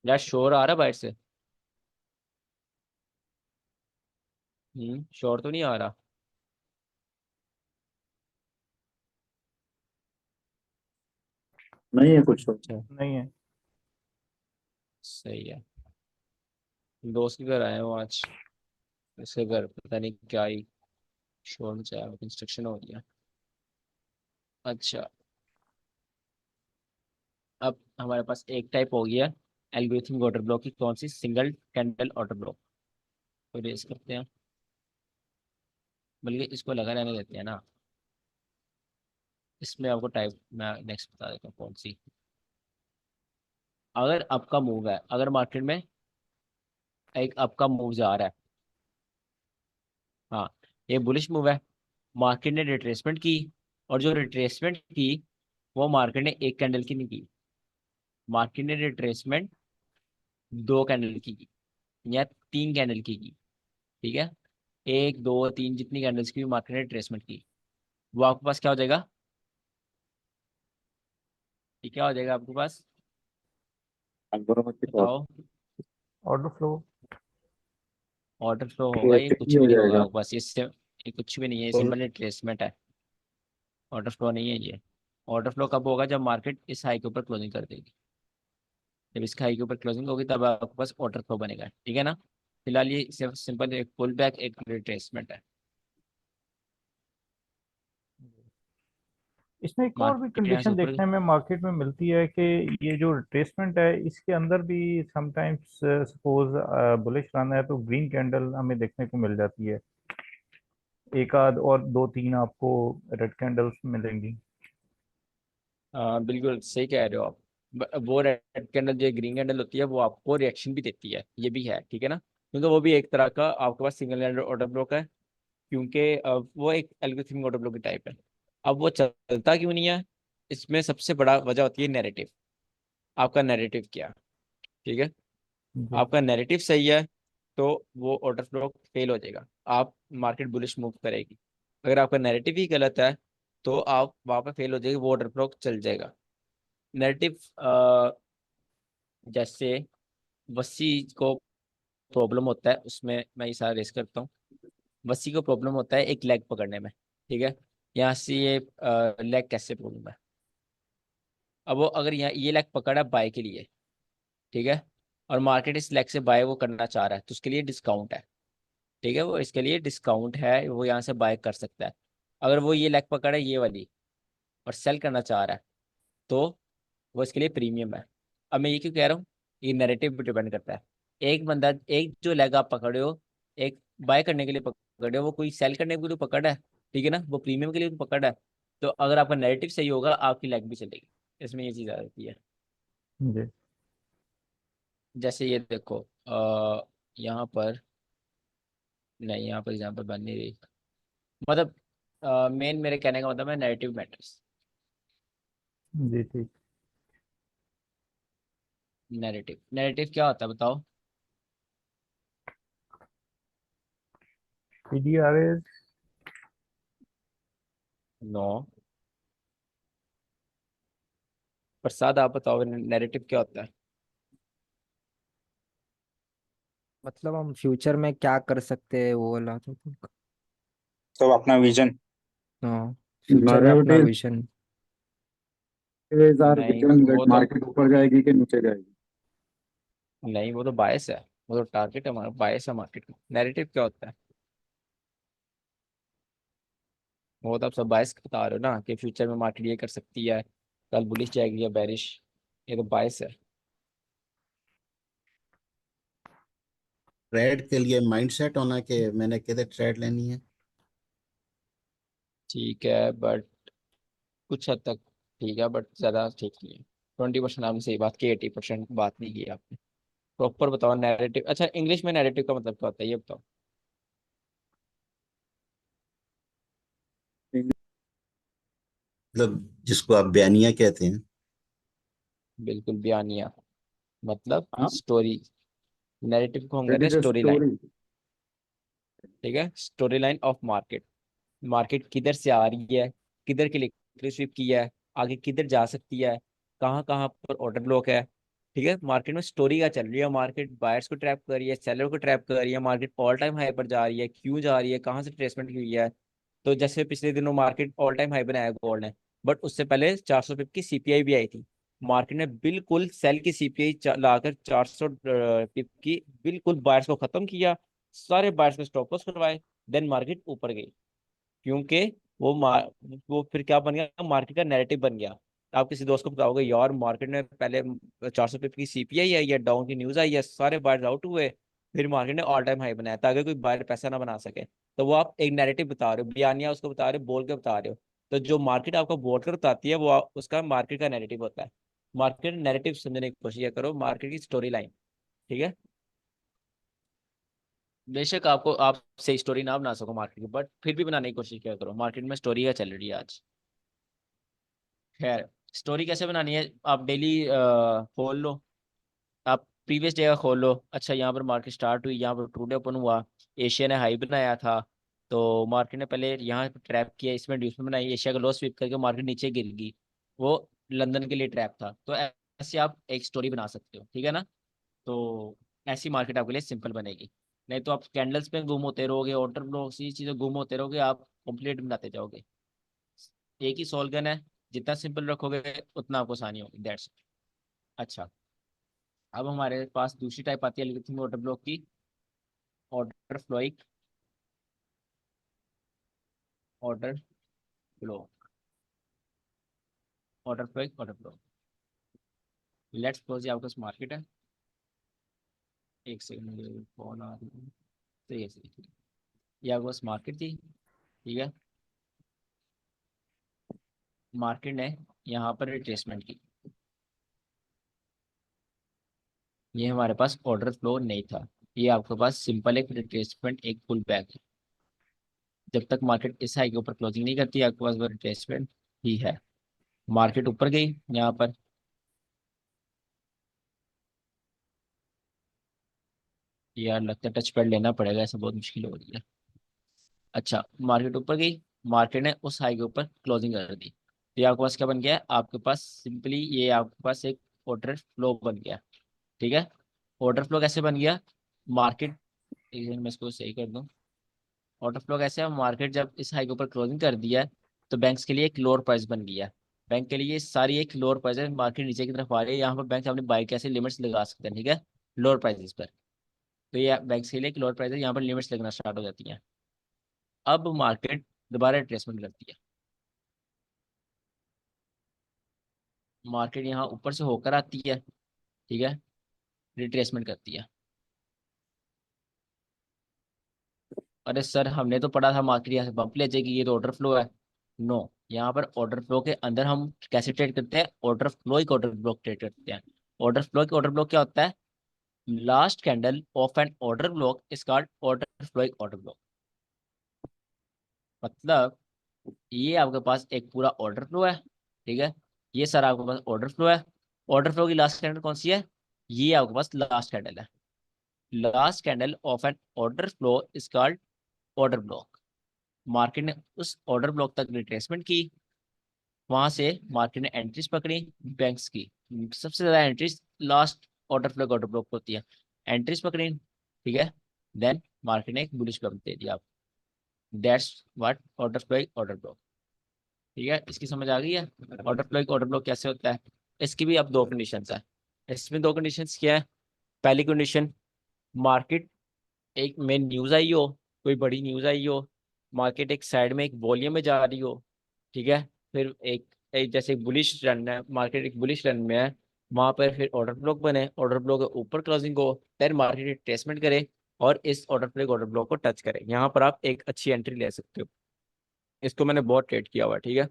S1: यार शोर आ रहा है बाहर से? शोर तो नहीं आ रहा।
S5: नहीं है कुछ तो।
S1: अच्छा,
S4: नहीं है।
S1: सही है। दोस्त के घर आए हो आज, इसके घर पता नहीं क्या ही शोर मचाया, कंस्ट्रक्शन हो गया। अच्छा, अब हमारे पास एक टाइप हो गया एल्गोरिथमिक ऑर्डर ब्लॉक की। कौन सी? Single candle order block. तो रेस करते हैं, बल्कि इसको लगा रहने देते हैं ना। इसमें आपको टाइप मैं नेक्स्ट बता देता हूँ कौन सी। अगर आपका मूव है, अगर मार्केट में एक आपका मूव जा रहा है, हाँ, ये बुलिश मूव है, मार्केट ने रिट्रेसमेंट की, और जो रिट्रेसमेंट की वो मार्केट ने एक कैंडल की नहीं की, मार्केट ने रिट्रेसमेंट 2 कैंडल की या 3 कैंडल की, ठीक है। 1 2 3 जितनी कैंडल्स की भी मार्केट ने रिट्रेसमेंट की, वो आपके पास क्या हो जाएगा? ये क्या हो जाएगा आपके पास? बताओ।
S4: Order flow.
S1: ऑर्डर फ्लो होगा? ये कुछ
S5: हो
S1: भी नहीं होगा
S5: जाएगा।
S1: आपके पास, ये कुछ भी नहीं है, ये
S5: और
S1: सिंपल रिट्रेसमेंट है। ऑर्डर फ्लो नहीं है ये। ऑर्डर फ्लो कब होगा? जब मार्केट इस हाई के ऊपर क्लोजिंग कर देगी। जब इसके हाई के ऊपर क्लोजिंग होगी तब आपके पास ऑर्डर फ्लो बनेगा, ठीक है ना। फिलहाल ये सिर्फ सिंपल एक पुल बैक, एक रिट्रेसमेंट है।
S4: इसमें एक और भी
S1: मार्केट यहाँ से
S4: कंडीशन
S1: ऊपर,
S4: देखने में मार्केट में मिलती है कि ये जो रिट्रेसमेंट है इसके अंदर भी समटाइम्स सपोज बुलिश रन है तो ग्रीन कैंडल हमें देखने को मिल जाती है। एक आध और दो तीन आपको रेड कैंडल्स मिलेंगी।
S1: बिल्कुल सही कह रहे हो आप। वो रेड कैंडल जो ग्रीन कैंडल होती है वो आपको रिएक्शन भी देती है, ये भी है, ठीक है ना। क्योंकि वो भी एक तरह का आपके पास सिंगल कैंडल ऑर्डर ब्लॉक है, क्योंकि वो एक एल्गोरिथमिक ऑर्डर ब्लॉक की टाइप है। अब वो चलता क्यों नहीं है? इसमें सबसे बड़ा वजह होती है नैरेटिव। आपका नैरेटिव क्या है, ठीक है।
S4: जी।
S1: आपका नैरेटिव सही है तो वो ऑर्डर फ्लो फेल हो जाएगा, आप मार्केट बुलिश मूव करेगी। अगर आपका नैरेटिव ही गलत है तो आप वहाँ पे फेल हो जाएगी, वो ऑर्डर फ्लो चल जाएगा। नैरेटिव जैसे वसी को प्रॉब्लम होता है, उसमें मैं ये सारा रेस करता हूँ। वसी को प्रॉब्लम होता है एक लेग पकड़ने में, ठीक है। यहाँ से ये लेग कैसे प्रॉब्लम है? अब वो अगर यहाँ ये लेग पकड़ा बाय के लिए, ठीक है, और मार्केट इस लेग से बाय वो करना चाह रहा है, तो उसके लिए डिस्काउंट है, ठीक है, वो इसके लिए डिस्काउंट है, वो यहाँ से बाय कर सकता है। अगर वो ये लेग पकड़ा है ये वाली और सेल करना चाह रहा है, तो वो इसके लिए प्रीमियम है। अब मैं ये क्यों कह रहा हूँ, ये नैरेटिव पे डिपेंड करता है। एक बंदा, एक जो लेग आप पकड़े हो, एक बाय करने के लिए पकड़े हो, वो कोई सेल करने के लिए पकड़ा है, ठीक है ना, वो प्रीमियम के लिए तो पकड़ा है। तो अगर आपका नैरेटिव सही होगा आपकी लेग भी चलेगी, इसमें ये चीज़ आ जाती है।
S4: जी।
S1: जैसे ये देखो, यहाँ पर नहीं, यहाँ पर एग्जाम्पल बन नहीं रही, मतलब मेन मेरे कहने का मतलब है नैरेटिव मैटर्स।
S4: जी ठीक।
S1: नैरेटिव, नैरेटिव क्या होता है बताओ?
S4: पीडीआरएस।
S1: नो। प्रसाद आप बताओ नैरेटिव क्या होता है?
S2: मतलब हम फ्यूचर में क्या कर सकते हैं वो वाला तो।
S5: तो अपना विजन।
S2: हाँ, फ्यूचर में अपना
S6: नैरेटिव
S2: विजन।
S6: इज आर
S1: नहीं
S6: विजन
S1: वो
S6: दैट
S1: तो,
S6: मार्केट ऊपर जाएगी कि नीचे जाएगी।
S1: नहीं वो तो बायस है, वो तो टारगेट है हमारा, बायस है मार्केट में। नैरेटिव क्या होता है? वो तो आप सब बायस बता रहे हो ना कि फ्यूचर में मार्केट ये कर सकती है, कल बुलिश जाएगी या बेरिश, ये तो बायस है।
S3: ट्रेड के लिए माइंडसेट होना कि मैंने किधर ट्रेड लेनी है।
S1: ठीक है बट कुछ हद तक ठीक है, बट ज़्यादा ठीक नहीं है। 20% आपने सही बात की, 80% बात नहीं की आपने। प्रॉपर बताओ नैरेटिव। अच्छा, इंग्लिश में नैरेटिव का मतलब क्या होता है ये बताओ?
S3: मतलब जिसको आप बयानिया कहते हैं।
S1: बिल्कुल, बयानिया, मतलब
S6: हाँ,
S1: स्टोरी। नैरेटिव को हम
S6: दैट
S1: कहते हैं
S6: is a
S1: story line,
S6: story.
S1: ठीक है, story line of market. Market किधर से आ रही है, किधर के लिए स्विप किया है, आगे किधर जा सकती है, कहाँ कहाँ पर ऑर्डर ब्लॉक है, ठीक है। मार्केट में स्टोरी क्या चल रही है, मार्केट बायर्स को ट्रैप कर रही है, सेलर को ट्रैप कर रही है, मार्केट ऑल टाइम हाई पर जा रही है, क्यों जा रही है, कहाँ से ट्रेसमेंट हुई है। तो जैसे पिछले दिनों मार्केट ऑल टाइम हाई बनाया गोल्ड ने, बट उससे पहले 400 पिप की सीपीआई भी आई थी। मार्केट ने बिल्कुल सेल की सीपीआई लाकर 400 पिप की बिल्कुल बायर्स को खत्म किया, सारे बायर्स को स्टॉप लॉस करवाए, देन मार्केट ऊपर गई। क्योंकि वो फिर क्या बन गया, मार्केट का नैरेटिव बन गया। आप किसी दोस्त को बताओगे यार मार्केट में पहले 400 पिप की सीपीआई आई है, डाउन की न्यूज आई है, सारे बायर्स आउट हुए, फिर मार्केट ने ऑल टाइम हाई बनाया ताकि कोई बायर पैसा ना बना सके। तो वो आप एक नैरेटिव बता रहे हो, बयानिया उसको बता रहे हो, बोल के बता रहे हो। तो जो मार्केट आपको बोल कर बताती है वो उसका मार्केट का नैरेटिव होता है। मार्केट नैरेटिव समझने की कोशिश करो, मार्केट की स्टोरी लाइन, ठीक है। बेशक आपको, आप सही स्टोरी ना बना सको मार्केट की, बट फिर भी बनाने की कोशिश किया करो। मार्केट में स्टोरी क्या चल रही है आज? खैर, स्टोरी कैसे बनानी है, आप डेली खोल लो, आप प्रीवियस डे का खोल लो। अच्छा, यहाँ पर मार्केट स्टार्ट हुई, यहाँ पर टुडे ओपन हुआ, एशिया ने हाई बनाया था, तो मार्केट ने पहले यहाँ पर ट्रैप किया, इसमें रिड्यूसमेंट बनाई, एशिया का लो स्वीप करके मार्केट नीचे गिर गई, वो लंदन के लिए ट्रैप था। तो ऐसे आप एक स्टोरी बना सकते हो, ठीक है ना। तो ऐसी मार्केट आपके लिए सिंपल बनेगी। नहीं तो आप कैंडल्स पे गुम होते रहोगे, ऑर्डर ब्लॉक्स, ये चीज़ें गुम होते रहोगे, आप कंप्लीट बनाते जाओगे। एक ही सॉल्गन है, जितना सिंपल रखोगे उतना आपको आसानी होगी, दैट्स। अच्छा, अब हमारे पास दूसरी टाइप आती है एल्गोरिथम ऑर्डर ब्लॉक की, order flowic, order block, order flowic, order block. Let's suppose ये आपके पास मार्केट है, एक सेकंड मुझे फोन आ रही है, सही है सही है। ये आपके पास मार्केट थी, ठीक है। मार्केट ने यहाँ पर रिट्रेसमेंट की, ये हमारे पास ऑर्डर फ्लो नहीं था, ये आपके पास सिंपल एक रिट्रेसमेंट, एक पुल बैक है। जब तक मार्केट इस हाई के ऊपर क्लोजिंग नहीं करती आपके पास वो रिट्रेसमेंट ही है। मार्केट ऊपर गई यहाँ पर, यार लगता है टच पैड लेना पड़ेगा, ऐसा बहुत मुश्किल हो रही है। अच्छा, मार्केट ऊपर गई, मार्केट ने उस हाई के ऊपर क्लोजिंग कर दी, तो ये आपके पास क्या बन गया है, आपके पास सिंपली ये आपके पास एक ऑर्डर फ्लो बन गया। ठीक है। ऑर्डर फ्लो कैसे बन गया? मार्केट, एक सेकंड मैं इसको सही कर दूं। ऑर्डर फ्लो कैसे है? मार्केट जब इस हाई के ऊपर क्लोजिंग कर दिया है तो बैंक्स के लिए एक लोअर प्राइस बन गया है। बैंक के लिए सारी एक लोअर प्राइस है, मार्केट नीचे की तरफ आ रही है, यहाँ पर बैंक अपनी बाई कैसे लिमिट्स लगा सकते हैं, ठीक है, लोअर प्राइसेस पर। तो ये बैंक्स के लिए एक लोअर प्राइस है, यहाँ पर लिमिट्स लगना स्टार्ट हो जाती हैं। अब मार्केट दोबारा रिट्रेसमेंट करती है। मार्केट यहाँ ऊपर से होकर आती है, ठीक है, रिट्रेसमेंट करती है। अरे सर हमने तो पढ़ा था मार्केट यहाँ से बम्प ले जाएगी, ये तो ऑर्डर फ्लो है। नो, यहाँ पर ऑर्डर फ्लो के अंदर हम कैसे ट्रेड करते हैं? ऑर्डर फ्लो एक ऑर्डर ब्लॉक ट्रेड करते हैं। ऑर्डर फ्लो एक ऑर्डर ब्लॉक क्या होता है? Last candle of an order block is called order flow एक ऑर्डर ब्लॉक। मतलब ये आपके पास एक पूरा ऑर्डर फ्लो है, ठीक है, ये सर आपके पास ऑर्डर फ्लो है। ऑर्डर फ्लो की लास्ट कैंडल कौन सी है? ये आपके पास लास्ट कैंडल है। Last candle of an order flow is called order block. Market ने उस ऑर्डर ब्लॉक तक रिट्रेसमेंट की, वहां से मार्केट ने एंट्रीज पकड़ी बैंक्स की। सबसे ज्यादा एंट्रीज लास्ट ऑर्डर ब्लॉक होती है, एंट्रीज पकड़ी, ठीक है। देन मार्केट ने एक बुलिश पम्प दे दिया। That's what order flow order block, ठीक है। इसकी समझ आ गई है? ऑर्डर ब्लॉक कैसे होता है? इसकी भी अब दो कंडीशंस है। इसमें दो कंडीशंस क्या है? पहली कंडीशन, मार्केट एक में न्यूज आई हो, कोई बड़ी न्यूज आई हो, मार्केट एक साइड में एक वॉल्यूम में जा रही हो, ठीक है, फिर एक जैसे बुलिश रन है, मार्केट एक बुलिश रन में है, वहां पर फिर ऑर्डर ब्लॉक बने, ऑर्डर ब्लॉक के ऊपर क्लोजिंग हो, देन मार्केट रिट्रेसमेंट करे और इस ऑर्डर ब्लॉक को टच करे, यहाँ पर आप एक अच्छी एंट्री ले सकते हो। इसको मैंने बहुत ट्रेड किया हुआ है, ठीक है।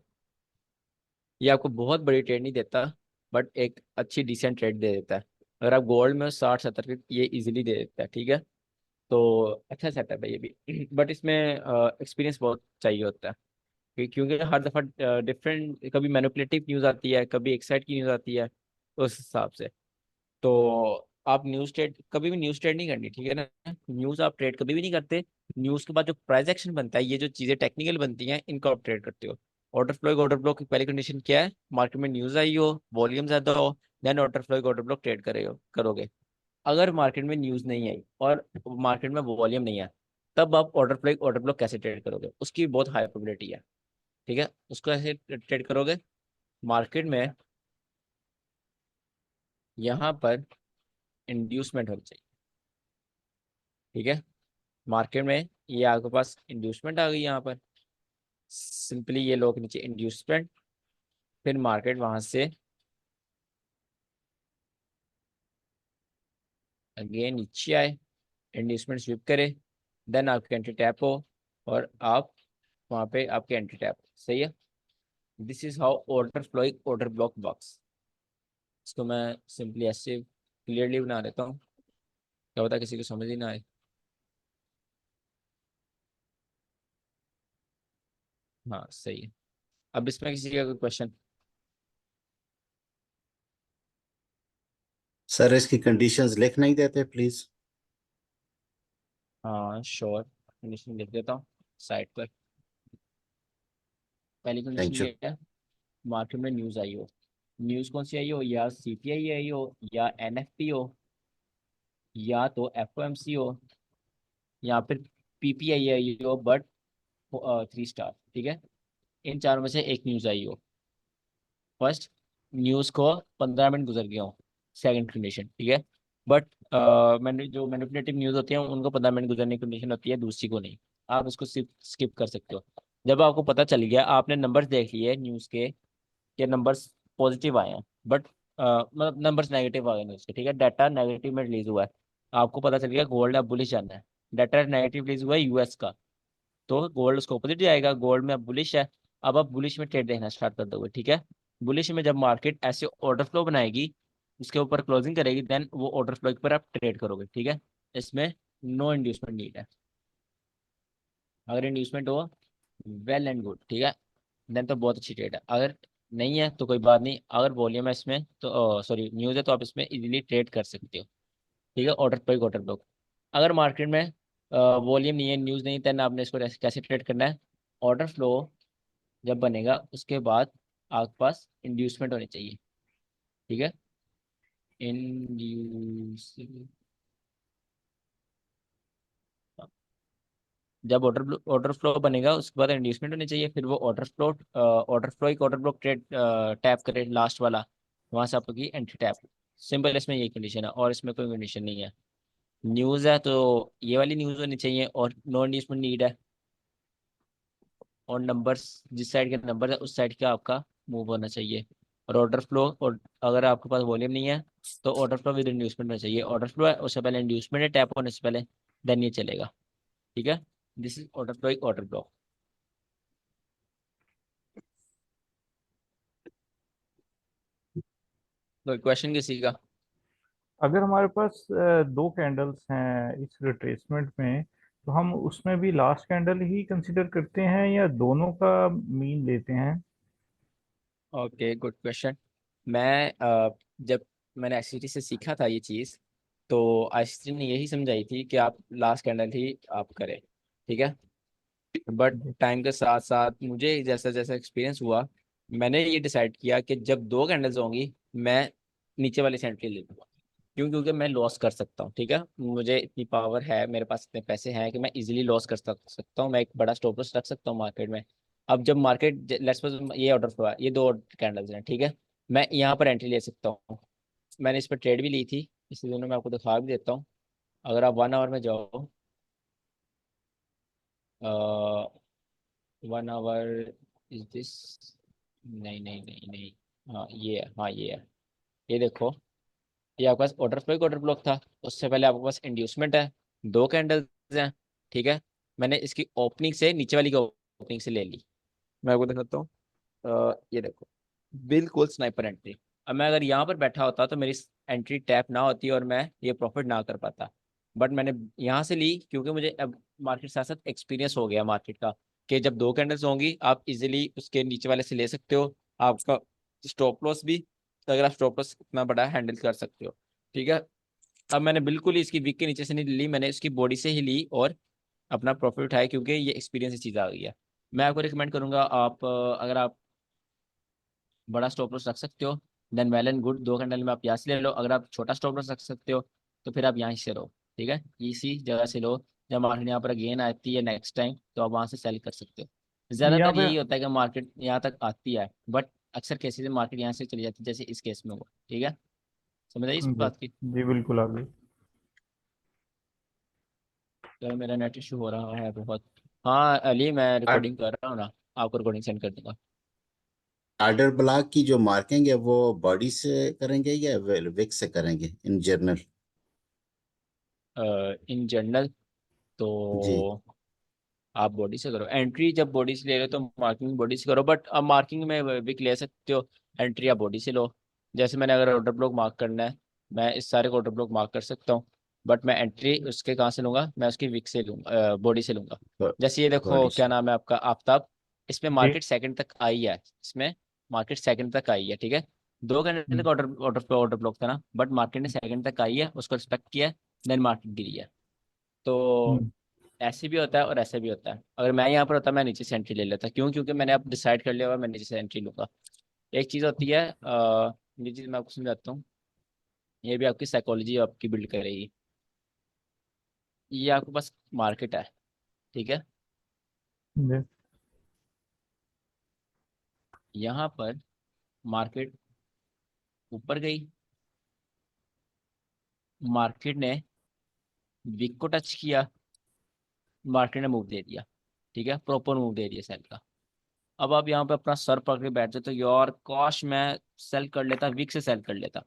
S1: ये आपको बहुत बड़ी ट्रेड नहीं देता, बट एक अच्छी डिसेंट ट्रेड दे देता है। अगर आप गोल्ड में 60-70 के ये इजीली दे देता है, ठीक है। तो अच्छा सेटअप है ये भी बट इसमें एक्सपीरियंस बहुत चाहिए होता है, क्योंकि हर दफ़ा डिफरेंट, कभी मैनिपुलेटिव न्यूज़ आती है, कभी एक साइड की न्यूज़ आती है, उस हिसाब से। तो आप न्यूज़ ट्रेड कभी भी न्यूज़ ट्रेड नहीं करनी, ठीक है ना। न्यूज़ आप ट्रेड कभी भी नहीं करते। न्यूज़ के बाद जो प्राइस एक्शन बनता है, ये जो चीज़ें टेक्निकल बनती हैं, इनको आप ट्रेड करते हो। ऑर्डर फ्लो की पहली कंडीशन क्या है? मार्केट में न्यूज़ आई हो, वॉल्यूम ज़्यादा हो, देन ऑर्डर फ्लो ट्रेड करोगे। अगर मार्केट में न्यूज़ नहीं आई और मार्केट में वॉल्यूम नहीं है, तब आप ऑर्डर फ्लो कैसे ट्रेड करोगे? उसकी बहुत हाई प्रोबेबिलिटी है, ठीक है। उसको ऐसे ट्रेड करोगे, मार्केट में यहाँ पर इंड्यूसमेंट होनी चाहिए, ठीक है। मार्केट में ये आपके पास इंड्यूसमेंट आ गई, यहाँ पर सिंपली ये लोग नीचे इंड्यूसमेंट, फिर मार्केट वहां से अगेन नीचे आए, इंड्यूसमेंट स्विप करे, देन आपकी एंट्री टैप हो और आप वहाँ पे आपकी एंट्री टैप, सही है। This is how order flowing order block works. इसको मैं सिंपली ऐसे क्लियरली बना देता हूँ, क्या होता है किसी को समझ ही ना आए। हाँ सही है। अब इसमें किसी का कोई क्वेश्चन?
S3: सर इसकी कंडीशंस लिख नहीं देते प्लीज?
S1: हाँ श्योर, कंडीशन लिख देता हूँ साइड पर। पहली कंडीशन
S3: थैंक यू।
S1: ये है, मार्केट में न्यूज़ आई हो। न्यूज़ कौन सी आई हो? या सीपीआई आई हो, या एनएफपी हो, या तो एफओएमसी हो, या फिर पीपीआई आई हो बट 3 स्टार, ठीक है। इन चारों में से एक न्यूज़ आई हो। फर्स्ट, न्यूज़ को 15 मिनट गुजर गया हो। सेकंड कंडीशन, ठीक है। बट मैंने जो मैनिपुलेटिव न्यूज़ होती है उनको 15 मिनट गुजरने की कंडीशन होती है, दूसरी को नहीं। आप इसको स्किप कर सकते हो। जब आपको पता चल गया, आपने नंबर्स देख लिए न्यूज़ के नंबर्स पॉजिटिव आए हैं, बट मतलब नंबर्स नेगेटिव आ गए न्यूज़ के, ठीक है, डाटा नेगेटिव में रिलीज हुआ है, आपको पता चल गया गोल्ड अब बुलिश जाना है, डाटा नेगेटिव रिलीज हुआ है यूएस का, तो गोल्ड उसको अपोजिट जाएगा, गोल्ड में अब बुलिश है। अब आप बुलिश में ट्रेड देखना स्टार्ट कर दोगे, ठीक है। बुलिश में जब मार्केट ऐसे ऑर्डर फ्लो बनाएगी, उसके ऊपर क्लोजिंग करेगी, देन वो ऑर्डर फ्लो पर आप ट्रेड करोगे, ठीक है। इसमें नो इंड्यूसमेंट नीड है। अगर इंड्यूसमेंट हो, वेल एंड गुड, ठीक है, देन तो बहुत अच्छी ट्रेड है। अगर नहीं है तो कोई बात नहीं, अगर वॉल्यूम है इसमें तो सॉरी न्यूज़ है तो आप इसमें इजीली ट्रेड कर सकते हो, ठीक है, ऑर्डर ब्लॉक। अगर मार्केट में वॉल्यूम नहीं है, न्यूज़ नहीं, देन आपने इसको कैसे ट्रेड करना है? ऑर्डर फ्लो जब बनेगा उसके बाद आपके पास इंड्यूसमेंट होनी चाहिए, ठीक है। इंड्यूसिबल, जब ऑर्डर फ्लो बनेगा उसके बाद इंड्यूसमेंट होनी चाहिए, फिर वो ऑर्डर फ्लो एक ऑर्डर ब्लॉक ट्रेड टैप करे लास्ट वाला, वहां से आपकी एंट्री टैप। सिंपल, इसमें यही कंडीशन है और इसमें कोई कंडीशन नहीं है। न्यूज़ है तो ये वाली न्यूज़ होनी चाहिए, और नो इंड्यूसमेंट नीड है, और नंबर्स जिस साइड के नंबर है उस साइड का आपका मूव होना चाहिए। और ऑर्डर फ्लो, और अगर आपके पास वॉल्यूम नहीं है तो ऑर्डर फ्लो विद इंड्यूसमेंट होना चाहिए। ऑर्डर फ्लो है उससे पहले इंड्यूसमेंट है, टैप होने से पहले, देन ये चलेगा। ठीक है, दिस इज ऑर्डर फ्लो, एक ऑर्डर फ्लो। कोई क्वेश्चन किसी का?
S4: अगर हमारे पास दो कैंडल्स हैं इस रिट्रेसमेंट में, तो हम उसमें भी लास्ट कैंडल ही कंसिडर करते हैं या दोनों का मीन लेते हैं?
S1: Okay, good question. मैं जब मैंने आईसीटी से सीखा था ये चीज़, तो आईसीटी ने यही समझाई थी कि आप लास्ट कैंडल ही आप करें। ठीक है, बट टाइम के साथ साथ मुझे जैसा जैसा एक्सपीरियंस हुआ, मैंने ये डिसाइड किया कि जब दो कैंडल्स होंगी मैं नीचे वाली से एंट्री ले लूँगा। क्यों? क्योंकि मैं लॉस कर सकता हूँ। ठीक है, मुझे इतनी पावर है, मेरे पास इतने पैसे हैं कि मैं इजीली लॉस कर सकता हूँ, मैं एक बड़ा स्टॉप लॉस रख सकता हूँ मार्केट में। अब जब मार्केट, लेट्स सपोज ये ऑर्डर हुआ, ये दो कैंडल्स हैं, ठीक है, मैं यहाँ पर एंट्री ले सकता हूँ। मैंने इस पर ट्रेड भी ली थी, इसलिए दोनों मैं आपको दिखा भी देता हूँ। अगर आप 1 आवर में जाओ, 1 आवर इज दिस, नहीं नहीं नहीं नहीं, हाँ ये है, हाँ ये है, ये देखो, ये आपके पास ऑर्डर फ्लो, ऑर्डर ब्लॉक था, उससे पहले आपके पास इंड्यूसमेंट है, दो कैंडल्स हैं। ठीक है, मैंने इसकी ओपनिंग से नीचे वाली की ओपनिंग से ले ली। मैं आपको दिखाता हूँ, ये देखो, बिल्कुल स्नाइपर एंट्री। अब मैं अगर यहाँ पर बैठा होता तो मेरी एंट्री टैप ना होती और मैं ये प्रॉफिट ना कर पाता, बट मैंने यहाँ से ली क्योंकि मुझे अब मार्केट साथ साथ एक्सपीरियंस हो गया मार्केट का, कि जब दो कैंडल्स होंगी आप इजीली उसके नीचे वाले से ले सकते हो। आपका स्टॉप लॉस भी, अगर आप स्टॉप लॉस इतना बड़ा हैंडल कर सकते हो। ठीक है, अब मैंने बिल्कुल ही इसकी वीक के नीचे से नहीं ली, मैंने इसकी बॉडी से ही ली और अपना प्रॉफिट उठाया, क्योंकि ये एक्सपीरियंस की चीज़ आ गई है। मैं आपको रिकमेंड करूंगा, आप अगर आप बड़ा स्टॉप लॉस रख सकते हो, देन वेल एंड गुड, दो कैंडल में आप यहाँ से ले लो। अगर आप छोटा स्टॉप लॉस रख सकते हो तो फिर आप यहाँ से लो। ठीक है, इसी जगह से लो, जब मार्केट यहाँ पर गेन आती है नेक्स्ट टाइम तो आप वहाँ से सेल कर सकते हो।
S4: यहाँ
S1: ज़्यादातर
S4: पे।
S1: यही होता है कि मार्केट यहाँ तक आती है, बट अक्सर केसेस में मार्केट यहाँ से चली जाती है, जैसे इस केस में हुआ। ठीक है, समझ आई इस
S4: जी।
S1: बात की?
S4: जी बिल्कुल आ गई।
S1: तो मेरा नेट इशू हो रहा है बहुत। हाँ अली, मैं रिकॉर्डिंग कर रहा हूँ ना, आपको रिकॉर्डिंग सेंड कर दूंगा।
S3: आर्डर ब्लॉक की जो मार्किंग है वो बॉडी से करेंगे या विक से करेंगे इन जनरल?
S1: इन जनरल तो
S3: जी।
S1: आप बॉडी से करो एंट्री, जब बॉडी से ले रहे हो तो मार्किंग बॉडी से करो, बट अब मार्किंग में विक ले सकते हो, एंट्री आप बॉडी से लो। जैसे मैंने अगर ऑर्डर ब्लॉक मार्क करना है, मैं इस सारे को ऑर्डर ब्लॉक मार्क कर सकता हूँ, बट मैं एंट्री उसके कहाँ से लूंगा, मैं उसकी विक से लूंगा, बॉडी से लूंगा। जैसे ये देखो,
S3: बॉडी
S1: क्या
S3: से।
S1: नाम है आपका, आफ्ताब, इसमें
S4: जी।
S1: मार्केट सेकंड तक आई है, इसमें मार्केट सेकंड तक आई है। ठीक है, दो घंटे
S4: हम्म,
S1: तक ऑर्डर ब्लॉक था ना, बट मार्केट ने सेकंड तक आई है, उसको रिस्पेक्ट किया, देन मार्केट गिरी है। तो
S4: हम्म,
S1: ऐसे भी होता है और ऐसे भी होता है। अगर मैं यहाँ पर होता मैं नीचे से एंट्री ले लेता, क्यों? क्योंकि मैंने अब डिसाइड कर लिया हुआ मैं नीचे से एंट्री लूंगा। एक चीज़ होती है, ये चीज़ मैं आपको समझाता हूँ, ये भी आपकी साइकोलॉजी आपकी बिल्ड करेगी। ये आपके पास मार्केट है, ठीक है,
S4: जी।
S1: यहाँ पर मार्केट ऊपर गई, मार्केट ने विक को टच किया, मार्केट ने मूव दे दिया। ठीक है, प्रॉपर मूव दे दिया सेल का। अब आप यहाँ पे अपना सर पकड़ के बैठ जाते हो, यार काश मैं सेल कर लेता, विक से सेल कर लेता।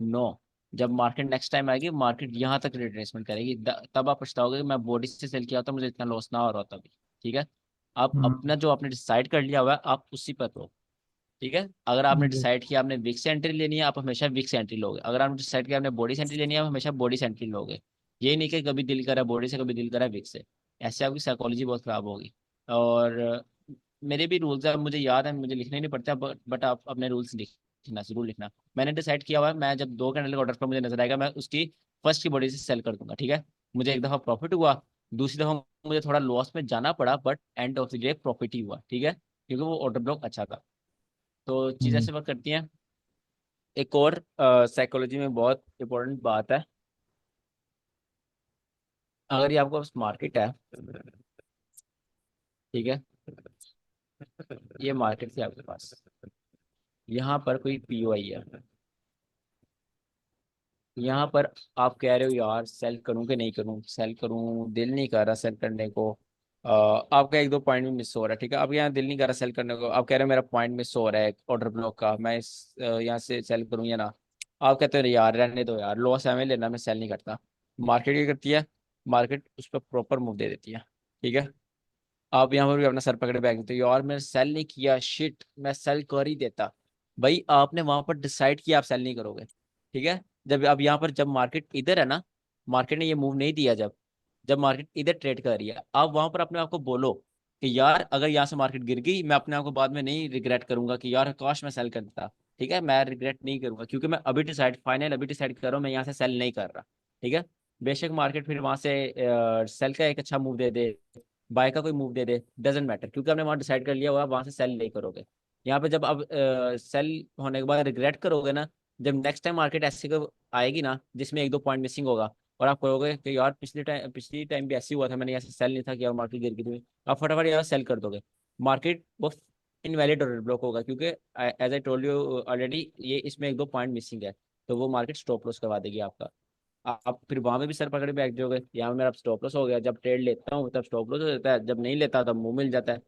S1: नो, जब मार्केट नेक्स्ट टाइम आएगी, मार्केट यहाँ तक रिट्रेसमेंट करेगी, तब आप पछताओगे कि मैं बॉडी से सेल किया होता, मुझे इतना लॉस ना हो रहा होता भी। ठीक है, आप
S4: हम्म,
S1: अपना जो आपने डिसाइड कर लिया हुआ है आप उसी पर रहो। ठीक है, अगर आपने
S4: जी।
S1: डिसाइड किया आपने विक से एंट्री लेनी है, आप हमेशा विक से एंट्री लोगे। अगर आपने डिसाइड किया आपने बॉडी से एंट्री लेनी है, आप हमेशा बॉडी से एंट्री लोगे। ये नहीं कि कभी दिल करा बॉडी से, कभी दिल करा विक से। ऐसे आपकी साइकोलॉजी बहुत खराब होगी। और मेरे भी रूल्स है, मुझे याद है, मुझे लिखने नहीं पड़ता, बट आप अपने रूल्स लिखना, जरूर लिखना। मैंने डिसाइड किया हुआ है, मैं जब दो कैंडल का ऑर्डर पर मुझे नजर आएगा मैं उसकी फर्स्ट की बॉडी से सेल कर दूंगा। ठीक है, मुझे एक दफा प्रॉफिट हुआ, दूसरी दफा मुझे थोड़ा लॉस में जाना पड़ा, but end of the day profit ही हुआ। ठीक है, क्योंकि वो ऑर्डर ब्लॉक अच्छा था। तो चीज़
S4: हम्म,
S1: ऐसे वर्क करती हैं एक और साइकोलॉजी में बहुत इंपॉर्टेंट बात है। अगर ये आपको मार्केट है, ठीक है, ये मार्केट थी आपके पास, यहाँ पर कोई पीओआई है, यहाँ पर आप कह रहे हो यार सेल करूं कि नहीं करूं, सेल करूं, दिल नहीं कर रहा सेल करने को। आपका एक दो पॉइंट भी मिस हो रहा है, ठीक है, अब यहाँ दिल नहीं कर रहा सेल करने को, आप कह रहे हो मेरा पॉइंट मिस हो रहा है ऑर्डर ब्लॉक का, मैं इस यहाँ से सेल करूं या ना। आप कहते हो यार रहने दो यार, लॉस है हमें लेना, मैं सेल नहीं करता। मार्केट क्या करती है, मार्केट उस पर प्रॉपर मूव दे देती है, ठीक है। आप यहाँ पर भी अपना सर पकड़े बैठ देते हो, यार मैंने सेल नहीं किया, शिट मैं सेल कर ही देता। भाई आपने वहां पर डिसाइड किया आप सेल नहीं करोगे, ठीक है। जब अब यहाँ पर जब मार्केट इधर है ना, मार्केट ने ये मूव नहीं दिया, जब जब मार्केट इधर ट्रेड कर रही है, आप वहां पर अपने आप को बोलो कि यार अगर यहाँ से मार्केट गिर गई, मैं अपने आप को बाद में नहीं रिग्रेट करूंगा कि यार काश मैं सेल कर देता, ठीक है। मैं रिग्रेट नहीं करूंगा क्योंकि मैं अभी डिसाइड फाइनल अभी डिसाइड कर रहा हूँ मैं यहाँ से सेल नहीं कर रहा, ठीक है। बेशक मार्केट फिर वहां से सेल का एक अच्छा मूव दे दे, बाय का कोई move they they, doesn't matter, क्योंकि आपने वहां डिसाइड कर लिया हुआ वहां से सेल नहीं करोगे। यहाँ पे जब अब सेल होने के बाद रिग्रेट करोगे ना, जब नेक्स्ट टाइम मार्केट ऐसे को आएगी ना जिसमें एक दो पॉइंट मिसिंग होगा, और आप कहोगे कि यार पिछली टाइम भी ऐसे ही हुआ था, मैंने यहाँ से सेल नहीं था किया और मार्केट गिर गई थी, आप फटाफट यहाँ सेल कर दोगे। मार्केट वो इनवैलिड और ब्लॉक होगा क्योंकि as I told you already ये इसमें एक दो पॉइंट मिसिंग है, तो वो मार्केट स्टॉप लॉस करवा देगी आपका। आप फिर वहां पे भी सर पकड़े बैठ जाओगे, यहाँ मेरा स्टॉप लॉस हो गया, जब ट्रेड लेता हूँ तब स्टॉप लॉस हो जाता है, जब नहीं लेता तब मुंह मिल जाता है।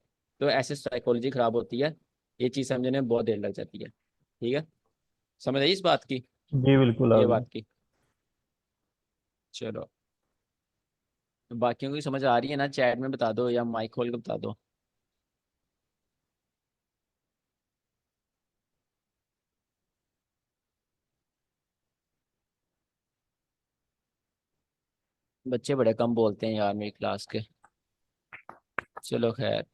S1: तो ऐसे साइकोलॉजी खराब होती है, ये चीज समझने में बहुत देर लग जाती है, ठीक है। समझ आई इस बात की,
S4: जी बिल्कुल आ
S1: ये
S4: गई।
S1: बात की। चलो, बाकियों की समझ आ रही है ना, चैट में बता दो या माइक खोल के बता दो। बच्चे बड़े कम बोलते हैं यार मेरी क्लास के। चलो खैर,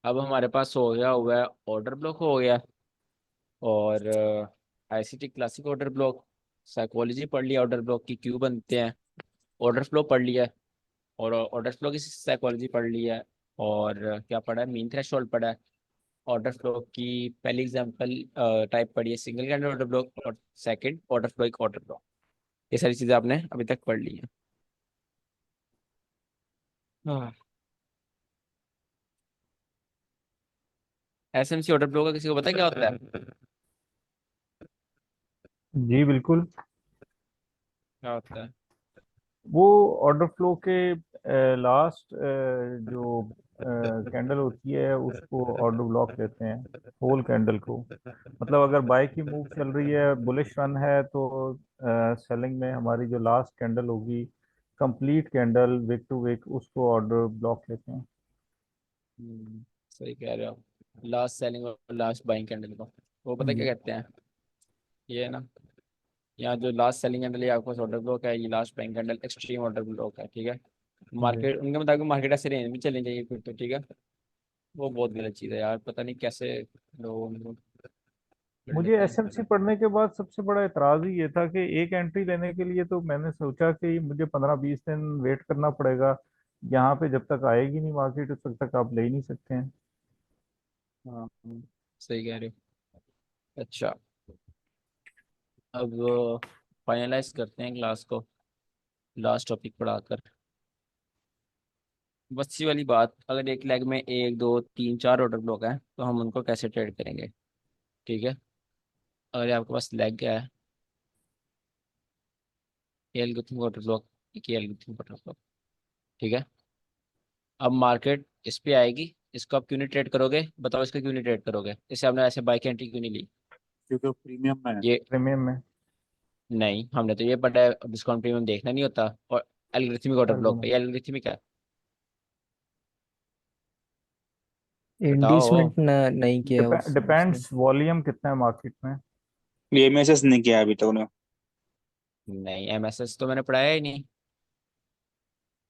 S1: अब हमारे पास हो गया हुआ है, ऑर्डर ब्लॉक हो गया, और ICT classic order block, psychology पढ़ लिया ऑर्डर ब्लॉक की क्यों बनते हैं, ऑर्डर फ्लो पढ़ लिया है, और ऑर्डर फ्लो की साइकोलॉजी पढ़ लिया है, और क्या पढ़ा है, मीन थ्रेशोल्ड पढ़ा है, ऑर्डर फ्लो की पहली एग्जांपल टाइप पढ़ी है सिंगल कैंडल ऑर्डर ब्लॉक, और सेकंड ऑर्डर फ्लो एक ऑर्डर ब्लॉक। ये सारी चीजें आपने अभी तक पढ़ ली हैं। हाँ, एसएमसी ऑर्डर ब्लॉक का किसी को पता है क्या होता है?
S4: जी बिल्कुल।
S1: क्या होता है?
S4: वो ऑर्डर फ्लो के लास्ट जो कैंडल होती है उसको ऑर्डर ब्लॉक कहते हैं, होल कैंडल को। मतलब अगर बाय की मूव चल रही है, बुलिश रन है, तो सेलिंग में हमारी जो लास्ट कैंडल होगी, complete candle wick to wick, उसको ऑर्डर ब्लॉक कहते हैं।
S1: सही कह रहे हो, लास्ट सेलिंग और लास्ट बाइंग कैंडल को वो पता क्या
S4: जी
S1: कहते हैं, ये है ना, यहाँ जो लास्ट सेलिंग कैंडल है आपको ऑर्डर ब्लॉक है, ये last buying candle extreme order block है, ठीक है।
S4: जी।
S1: मार्केट उनके मुताबिक मार्केट ऐसे रेंज में चलनी चाहिए फिर तो, ठीक है। वो बहुत गलत चीज़ है यार, पता नहीं कैसे लोगों को कर
S4: मुझे
S1: लेते हैं।
S4: एसएमसी पढ़ने के बाद सबसे बड़ा एतराज ही ये था कि एक एंट्री लेने के लिए तो मैंने सोचा कि मुझे 15-20 दिन वेट करना पड़ेगा, यहाँ पे जब तक आएगी नहीं मार्केट उस वक्त तक आप ले ही नहीं सकते हैं।
S1: हाँ, सही कह रहे हो। अच्छा, अब फाइनलाइज करते हैं क्लास को लास्ट टॉपिक पढ़ाकर। बच्ची वाली बात, अगर एक लेग में एक दो तीन चार ऑर्डर ब्लॉक है तो हम उनको कैसे ट्रेड करेंगे, ठीक है। अगर आपके पास लेग है, एल्गोरिथम ऑर्डर ब्लॉक, एक एल्गोरिथम ऑर्डर ब्लॉक, ठीक है। अब मार्केट इस पे आएगी, इसको आप क्यों नहीं ट्रेड करोगे, बताओ इसको क्यों नहीं ट्रेड करोगे, इसे आपने ऐसे बाई की एंट्री क्यों नहीं ली?
S6: क्योंकि वो प्रीमियम में है।
S1: ये
S4: प्रीमियम में।
S1: नहीं, हमने तो ये पढ़ा है डिस्काउंट प्रीमियम देखना नहीं होता, और एल्गोरिथमिक ऑर्डर ब्लॉक पे, ये एल्गोरिथमिक है, बताओ।
S2: इंडीसमेंट नहीं किया उसने।
S4: डिपेंड्स वॉल्यूम कितना है मार्केट में।
S5: ये मैसेज नहीं किया अभी तक उन्होंने।
S1: नहीं, एमएसएस तो मैंने पढ़ाया ही नहीं,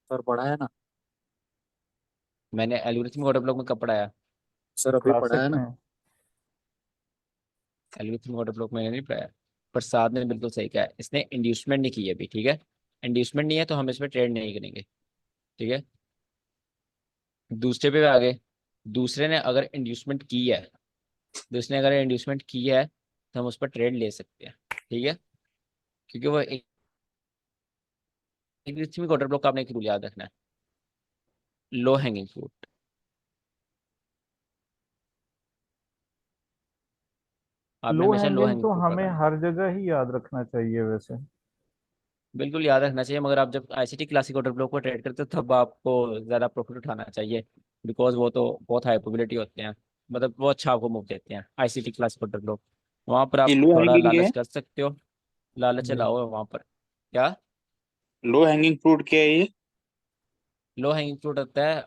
S6: सर पढ़ा है ना।
S1: मैंने एल्गोरिथमिक ऑर्डर ब्लॉक में कब पढ़ाया?
S6: सर अभी पढ़ा
S4: क्लासिक
S6: है ना।
S4: में।
S1: एल्गोरिथमिक ऑर्डर ब्लॉक मैंने नहीं पढ़ाया। प्रसाद ने बिल्कुल सही कहा है, इसने इंड्यूसमेंट नहीं की है अभी, ठीक है। इंड्यूसमेंट नहीं है तो हम इस पर ट्रेड नहीं करेंगे, ठीक है। दूसरे पे आ गए, दूसरे ने अगर इंड्यूसमेंट की है, दूसरे ने अगर इंड्यूसमेंट की है तो हम उस पर ट्रेड ले सकते हैं, ठीक है। क्योंकि वो एक रिथमिक ऑर्डर ब्लॉक का आपने एक रूल याद रखना है, लो हैंगिंग फ्रूट। आपने
S4: लो
S1: हमेशा लो
S4: हैंगिंग
S1: हैंगिंग
S4: तो
S1: फ्रूट
S4: हमें
S1: पकड़ना है।
S4: हर जगह ही याद रखना चाहिए वैसे।
S1: बिल्कुल याद रखना चाहिए, मगर आप जब आईसीटी क्लासिक ऑर्डर ब्लॉक को ट्रेड करते हो तब आपको ज़्यादा प्रॉफिट उठाना चाहिए, बिकॉज वो तो बहुत हाई प्रोबेबिलिटी होते हैं, मतलब वो अच्छा आपको मूव देते हैं आईसीटी क्लासिक ऑर्डर ब्लॉक। वहाँ पर
S5: ये
S1: आप
S5: लो
S1: थोड़ा
S5: हैंगिंग क्या
S1: लालच
S5: है?
S1: कर सकते हो, लालच
S2: जी।
S1: चलाओ वहाँ पर। क्या?
S5: लो हैंगिंग फ्रूट क्या है ये?
S1: लो हैंगिंग फ्रूट होता है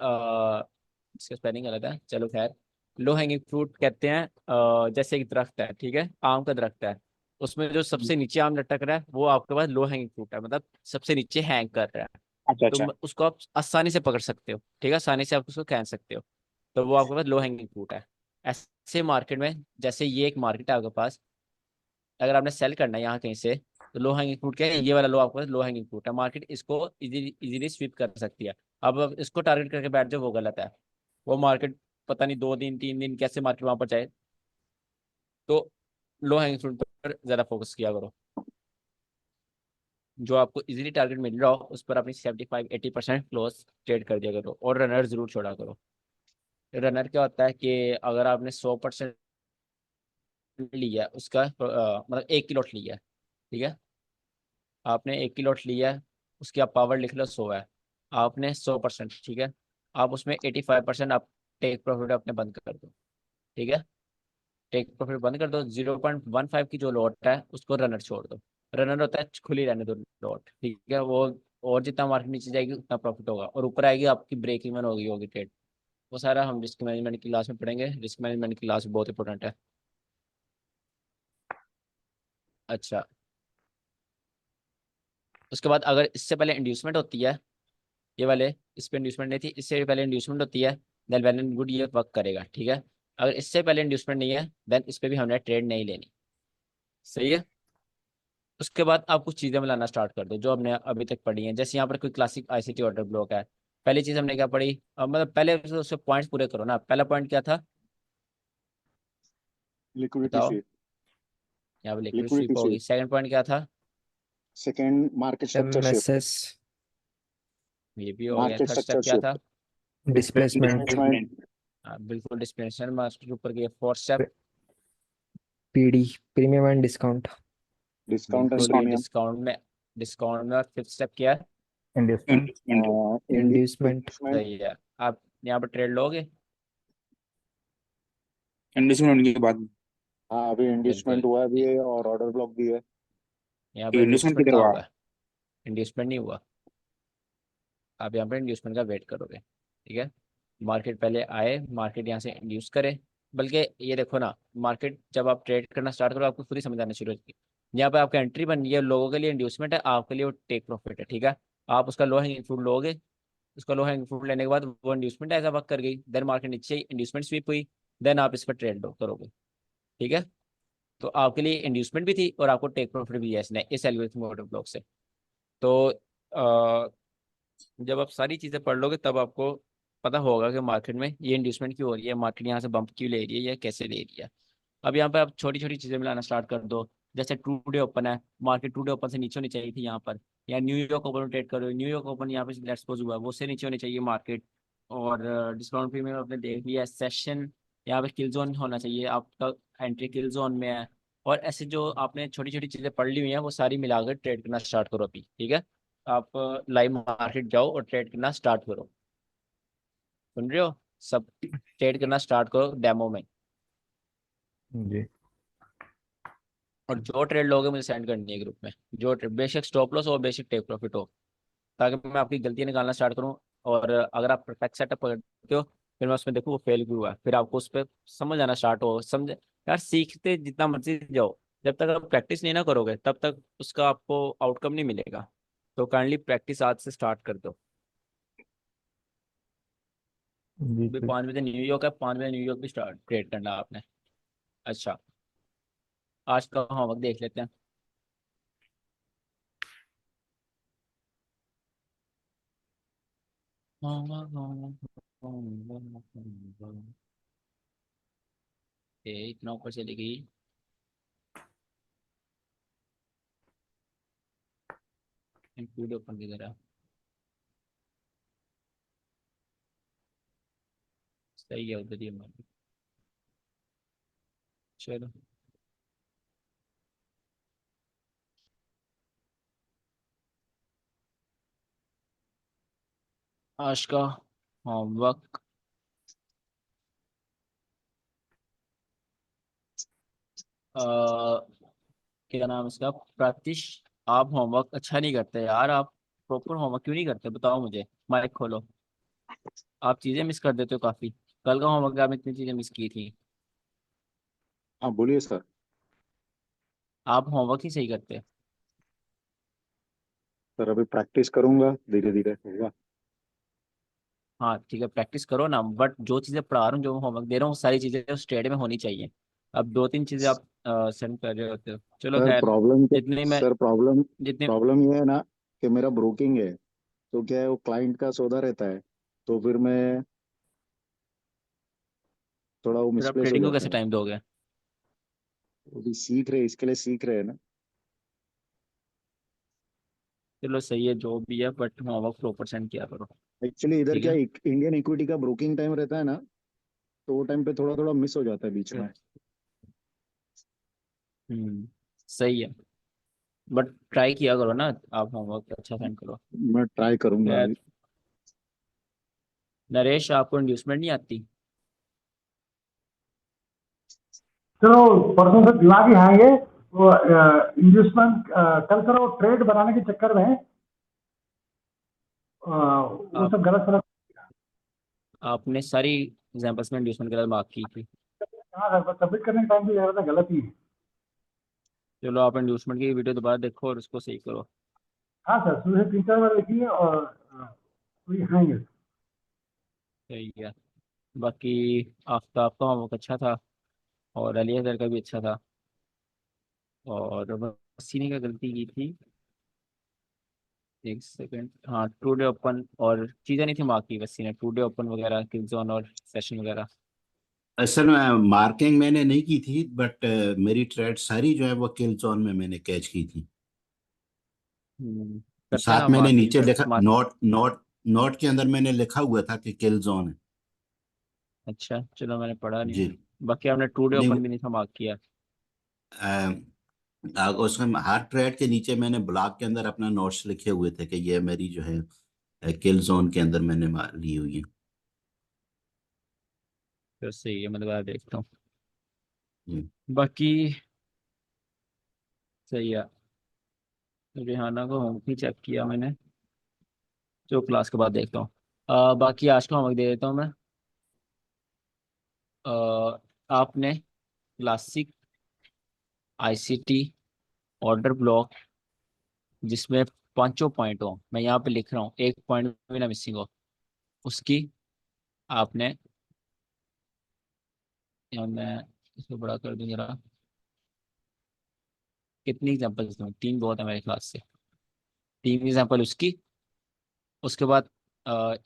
S1: इसका स्पेलिंग गलत है, चलो खैर। लो हैंगिंग फ्रूट कहते हैं जैसे एक दरख्त है, ठीक है, आम का दरख्त है, उसमें जो सबसे नीचे आम लटक रहा है वो आपके पास लो हैंगिंग फ्रूट है, मतलब सबसे नीचे हैंग कर रहा है।
S5: अच्छा
S1: तो
S5: अच्छा।
S1: उसको आप आसानी से पकड़ सकते हो, ठीक है, आसानी से आप उसको खींच सकते हो, तो वो आपके पास लो हैंगिंग फ्रूट है। ऐसे मार्केट में, जैसे ये एक मार्केट है आपके पास, अगर आपने सेल करना है यहाँ कहीं से, तो लो हैंगिंग फ्रूट क्या है, ये वाला लो आपके पास लो हैंगिंग फ्रूट है, मार्केट इसको इजीली स्वीप कर सकती है। अब इसको टारगेट करके बैठ जाओ, वो गलत है। वो मार्केट पता नहीं 2 दिन 3 दिन कैसे मार्केट वहां पर जाए, तो लो हैंगिंग फ्रूट पर ज्यादा फोकस किया करो। जो आपको इजीली टारगेट मिल रहा हो उस पर अपनी 75-80% क्लोज ट्रेड कर दिया करो, और रनर जरूर छोड़ा करो। रनर क्या होता है कि अगर आपने 100% लिया है उसका मतलब 1 की लॉट लिया है, ठीक है, आपने 1 की लॉट लिया है, उसकी आप पावर लिख लो 100 है, आपने 100%, ठीक है, आप उसमें 85% आप टेक प्रॉफिट अपने बंद कर दो, ठीक है, टेक प्रॉफिट बंद कर दो। 0.15 की जो लॉट है उसको रनर छोड़ दो। रनर होता है खुली रहने दो लॉट, ठीक है, वो और जितना मार्केट नीचे जाएगी उतना प्रॉफिट होगा, और ऊपर आएगी आपकी ब्रेक इवन होगी ट्रेड। वो सारा हम रिस्क मैनेजमेंट की क्लास में पढ़ेंगे, रिस्क मैनेजमेंट की क्लास बहुत इंपॉर्टेंट है। अच्छा, उसके बाद अगर इससे पहले इंड्यूसमेंट होती है, ये वाले, इस पे इंड्यूसमेंट नहीं थी, इससे भी पहले इंड्यूसमेंट होती है, देन वेल एंड गुड, ये वर्क करेगा, ठीक है। अगर इससे पहले इंड्यूसमेंट नहीं है देन इस पे भी हमने ट्रेड नहीं लेनी, सही है। उसके बाद आप कुछ चीज़ें मिलाना स्टार्ट कर दो जो हमने अभी तक पढ़ी हैं, जैसे यहाँ पर कोई क्लासिक आईसीटी ऑर्डर ब्लॉक है। पहली चीज़ हमने क्या पढ़ी, मतलब पहले उसके पॉइंट्स पूरे करो ना। पहला पॉइंट क्या था,
S6: लिक्विडिटी
S1: बताओ।
S6: स्वीप।
S1: यहाँ पर लिक्विड
S6: लिक्विडिटी
S1: स्वीप होगी।
S6: स्वीप।
S1: सेकंड पॉइंट क्या था,
S6: second market structure shift.
S2: MSS
S1: ये भी हो गया।
S6: मार्केट
S1: थर्ड स्टेप
S6: स्ट्रक्चर
S1: क्या था,
S6: शिफ्ट।
S2: Displacement
S6: displacement.
S1: हाँ, बिल्कुल डिस्पेंसर मास्टर के ऊपर गया। Fourth step,
S2: PD premium and discount
S6: discount and
S1: बिल्कुल
S6: प्रीमियम।
S1: डिस्काउंट में। और फिफ्थ स्टेप क्या है,
S4: इन्वेस्टमेंट।
S2: Inducement
S6: inducement.
S1: सही है। आप यहाँ पर ट्रेड लोगे,
S5: इंडस्ट्रीमेंट होने के बाद।
S6: हाँ, अभी इंड्यूसमेंट
S1: बिल्कुल।
S6: हुआ भी है और ऑर्डर ब्लॉक भी है।
S1: यहाँ पर
S5: इंडस्ट्रीमेंट
S1: इंड्यूसमेंट
S5: किधर
S1: कहाँ
S5: हुआ?
S1: होगा, इंड्यूसमेंट नहीं हुआ, आप यहाँ पर इंड्यूसमेंट का वेट करोगे, ठीक है। मार्केट पहले आए, मार्केट यहाँ से इंड्यूस करे, बल्कि ये देखो ना, मार्केट जब आप ट्रेड करना स्टार्ट करो आपको खुद ही समझ आना शुरू होगी। यहाँ पे आपका एंट्री बन गई है, लोगों के लिए इंड्यूसमेंट है, आपके लिए वो टेक प्रॉफिट है, ठीक है। आप उसका लो हैंगिंग फ्रूट लोगे, उसका लो हैंगिंग फ्रूट लेने के बाद वो इंड्यूसमेंट ऐसा वर्क कर गई, देन मार्केट नीचे इंड्यूसमेंट स्वीप हुई, देन आप इस पर ट्रेड करोगे, ठीक है। तो आपके लिए इंड्यूसमेंट भी थी और आपको टेक प्रॉफिट भी है इसने इस एल्गोरिथम ऑर्डर ब्लॉक से। तो जब आप सारी चीज़ें पढ़ लोगे तब आपको पता होगा कि मार्केट में ये इंड्यूसमेंट क्यों हो रही है, मार्केट यहाँ से बम्प क्यों ले रही है या कैसे ले रही है। अब यहाँ पे आप छोटी छोटी चीज़ें मिलाना स्टार्ट कर दो, जैसे टू डे ओपन है, मार्केट टू डे ओपन से नीचे होनी चाहिए थी यहाँ पर, या न्यूयॉर्क ओपन ट्रेड करो, न्यूयॉर्क ओपन यहाँ पे लेट्स सपोज हुआ, वो से नीचे होनी चाहिए मार्केट। और डिस्काउंट प्रीमियम आपने देख लिया, सेशन यहाँ पे किल जोन होना चाहिए आपका, एंट्री किल जोन में है। और ऐसे जो आपने छोटी छोटी चीज़ें पढ़ ली हुई हैं वो सारी मिलाकर ट्रेड करना स्टार्ट करो अभी, ठीक है। आप लाइव मार्केट जाओ और ट्रेड करना स्टार्ट करो, सुन रहे हो, सब ट्रेड करना स्टार्ट करो डेमो में।
S4: जी।
S1: और जो ट्रेड लोगे मुझे सेंड करनी है ग्रुप में, जो ट्रेड बेशक स्टॉप लॉस हो बेशक टेक प्रॉफिट हो, ताकि मैं आपकी गलतियां निकालना स्टार्ट करूं। और अगर आप परफेक्ट सेटअप करते हो फिर मैं उसमें देखूँ वो फेल क्यों हुआ है, फिर आपको उस पर समझ आना स्टार्ट हो, समझ यार, सीखते जितना मर्जी जाओ, जब तक आप प्रैक्टिस नहीं ना करोगे तब तक उसका आपको आउटकम नहीं मिलेगा। तो काइंडली प्रैक्टिस आज से स्टार्ट कर दो।
S4: जी
S1: अभी
S4: ठीक।
S1: 5 बजे न्यूयॉर्क है, 5 बजे न्यूयॉर्क भी स्टार्ट ट्रेड करना आपने। अच्छा, आज का होमवर्क देख लेते हैं। होमवर्क होमवर्क इतना ऊपर चली गई। इंक्लूड ओपन की तरह। सही है उधर ही हमारी। चलो। आज का होमवर्क क्या नाम है इसका, प्रातिश। आप होमवर्क अच्छा नहीं करते यार, आप प्रॉपर होमवर्क क्यों नहीं करते बताओ मुझे। माइक खोलो। आप चीजें मिस कर देते हो काफी। कल का होमवर्क आपने इतनी चीजें मिस की थी।
S6: हाँ बोलिए सर।
S1: आप होमवर्क ही सही करते।
S6: सर अभी प्रैक्टिस करूंगा, धीरे धीरे होगा।
S1: हाँ ठीक है, प्रैक्टिस करो ना, बट जो चीजें पढ़ा रहा हूँ, जो होमवर्क दे रहा हूँ, वो सारी चीजें उस स्टेट में होनी चाहिए। अब दो तीन चीजें आप सेंड कर रहे होते हो, चलो
S6: सर
S1: खैर।
S6: प्रॉब्लम क्या,
S1: जितनी मैं
S6: सर प्रॉब्लम
S1: जितनी
S6: प्रॉब्लम ये है ना कि मेरा ब्रोकिंग है। तो क्या है, वो क्लाइंट का सौदा रहता है, तो फिर मैं थोड़ा वो
S1: फिर आप
S6: मिसप्लेस हो
S1: ट्रेडिंग को
S6: जाता
S1: कैसे
S6: है।
S1: टाइम दोगे।
S6: वो भी सीख रहे, इसके लिए सीख रहे हैं ना।
S1: चलो सही है जो भी है, बट होमवर्क प्रॉपर सेंड किया करो।
S6: एक्चुअली इधर
S1: ठीक
S6: क्या
S1: है।
S6: इंडियन इक्विटी का ब्रोकिंग टाइम रहता है ना, तो वो टाइम पे थोड़ा थोड़ा मिस हो जाता है बीच में।
S1: हम्म। सही है, बट ट्राई किया करो ना। आप होमवर्क अच्छा सेंड करो।
S6: मैं ट्राई करूंगा
S1: खैर,
S6: अभी।
S1: नरेश आपको इंड्यूसमेंट नहीं आती।
S7: चलो परसों से दिमाग ही आएंगे। वो इन्वेस्टमेंट कल सर वो ट्रेड बनाने के चक्कर में वो
S1: आप
S7: सब गलत सलत।
S1: आपने सारी एग्जाम्पल्स में इंड्यूसमेंट के साथ मार्क की थी।
S7: हाँ सर, सबमिट करने के टाइम पे ज़्यादा गलत ही है।
S1: चलो आप इंड्यूसमेंट की वीडियो दोबारा देखो और उसको सही करो।
S7: हाँ सर, सुबह 3 4 बार देखिए और पूरी खाएंगे।
S1: सही है। बाकी आफ्ताब का होमवर्क अच्छा था, और अली अजहर का भी अच्छा था, और वसी ने क्या गलती की थी। एक सेकंड, हाँ टू डे ओपन और चीज़ें नहीं थी मार्क की वसी ने, टू डे ओपन वगैरह, किल जोन और सेशन वगैरह।
S3: असल में मार्किंग मैंने नहीं की थी, बट मेरी ट्रेड सारी जो है वो किल जोन में मैंने कैच की थी।
S1: करते हैं ना
S3: साथ मैंने
S1: मार्किंग,
S3: नीचे
S1: बट
S3: लिखा, नोट नोट नोट के अंदर मैंने लिखा हुआ था कि किल जोन है।
S1: अच्छा चलो मैंने पढ़ा नहीं।
S3: जी।
S1: बाकी आपने टू डे
S3: नहीं,
S1: ओपन भी नहीं था मार्क किया।
S3: उसमें हर ट्रेड के नीचे मैंने ब्लॉक के अंदर अपना नोट्स लिखे हुए थे कि ये मेरी जो है किल जोन के अंदर मैंने ली हुई है।
S1: तो सही है, मैं दोबारा देखता हूँ।
S3: जी।
S1: बाकी सही है। रिहाना को होमवर्क नहीं चेक किया मैंने, जो क्लास के बाद देखता हूँ। बाकी आज का होमवर्क दे देता हूँ मैं। आपने क्लासिक आईसीटी ऑर्डर ब्लॉक, जिसमें पांचों पॉइंट हो, मैं यहाँ पे लिख रहा हूँ, एक पॉइंट भी ना मिसिंग हो, उसकी आपने, या मैं इसको बड़ा कर दूँ जरा। कितनी एग्जांपल्स दूँ, तीन बहुत है मेरे क्लास से। तीन एग्जांपल उसकी। उसके बाद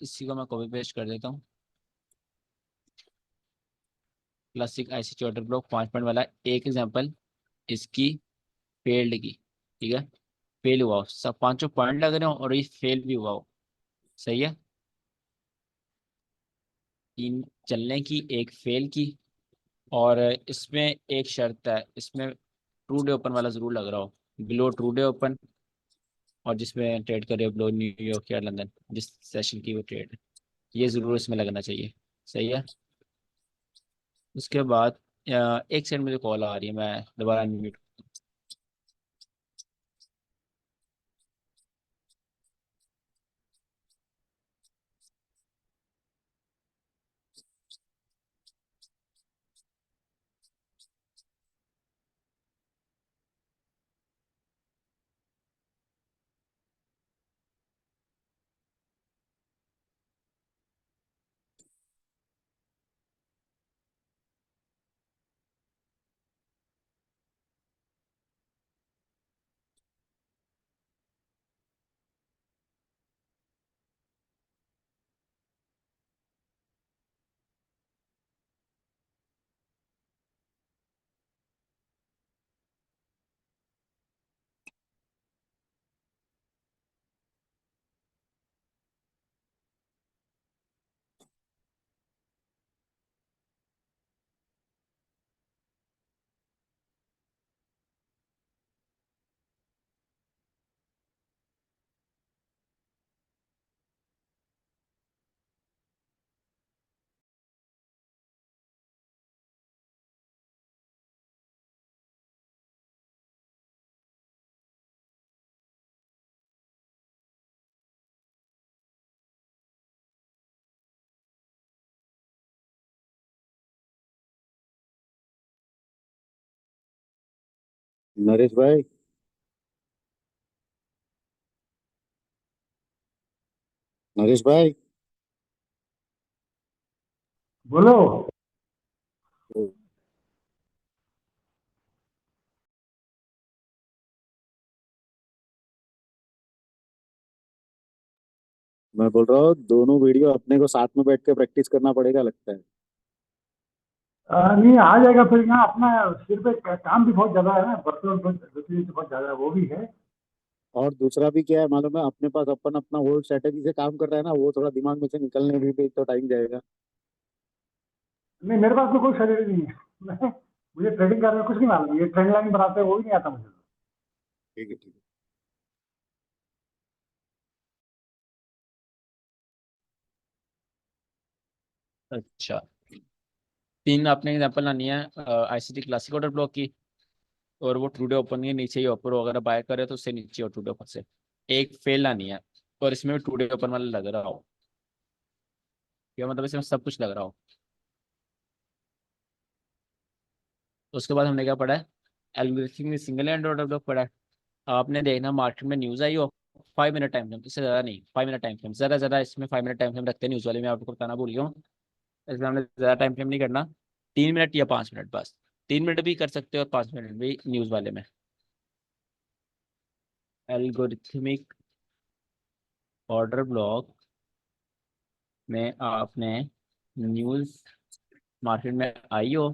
S1: इसी को मैं कॉपी पेस्ट कर देता हूँ। Classic ICT order block 5 point वाला एक एग्जांपल इसकी फेल्ड की। ठीक है, फेल हुआ हो, सब पांचों पॉइंट लग रहे हो और ये फेल भी हुआ हो। सही है। तीन चलने की, एक फेल की, और इसमें एक शर्त है, इसमें ट्रू डे ओपन वाला जरूर लग रहा हो, बिलो ट्रू डे ओपन, और जिसमें ट्रेड कर रहे हो बिलो न्यूयॉर्क या लंदन, जिस सेशन की वो ट्रेड, ये जरूर इसमें लगना चाहिए। सही है। उसके बाद एक सेकंड, मुझे कॉल आ रही है, मैं दोबारा म्यूट।
S6: नरेश भाई, नरेश भाई,
S7: बोलो।
S6: मैं बोल रहा हूँ दोनों वीडियो अपने को साथ में बैठ के प्रैक्टिस करना पड़ेगा लगता है।
S7: नहीं, आ जाएगा फिर। यहाँ अपना सिर पे काम भी बहुत ज्यादा है ना, वर्कलोड बहुत ज्यादा है, वो भी है।
S6: और दूसरा भी क्या है मालूम है, अपने पास अपन अपना होल्ड स्ट्रेटेजी से काम कर रहा है ना, वो थोड़ा दिमाग में से निकलने भी तो टाइम जाएगा।
S7: नहीं, मेरे पास तो कोई सैलरी नहीं है। मुझे ट्रेडिंग करने में कुछ नहीं मालूम, ये ट्रेंड लाइन बनाते हैं वो भी नहीं आता मुझे।
S6: ठीक है, ठीक है।
S1: अच्छा, तीन आपने एग्जांपल लानी है आईसीटी क्लासिक ऑर्डर ब्लॉक की, और वो टुडे ओपन के नीचे ही ऊपर अगर बाय करे तो उससे नीचे और टुडे ओपन से एक फेल लानी है, और इसमें भी टुडे ओपन वाला लग रहा हो, क्या मतलब इसमें सब कुछ लग रहा हो। उसके बाद हमने क्या पढ़ा है, एल्गोरिथम में सिंगल एंड ऑर्डर ब्लॉक पढ़ा है। आपने देखना मार्केट में न्यूज़ आई हो 5 मिनट टाइम फ्रेम, इससे ज़्यादा नहीं, 5 मिनट टाइम फ्रेम, ज़्यादा इसमें 5 मिनट टाइम फ्रेम रखते हैं न्यूज़ वाले में, आपको बताना भूल गया हूँ। इसमें हमने ज़्यादा टाइम फ्रेम नहीं करना, 3 मिनट या 5 मिनट बस, 3 मिनट भी कर सकते हो और 5 मिनट भी न्यूज़ वाले में। एल्गोरिथमिक ऑर्डर ब्लॉक में आपने न्यूज़ मार्केट में आई हो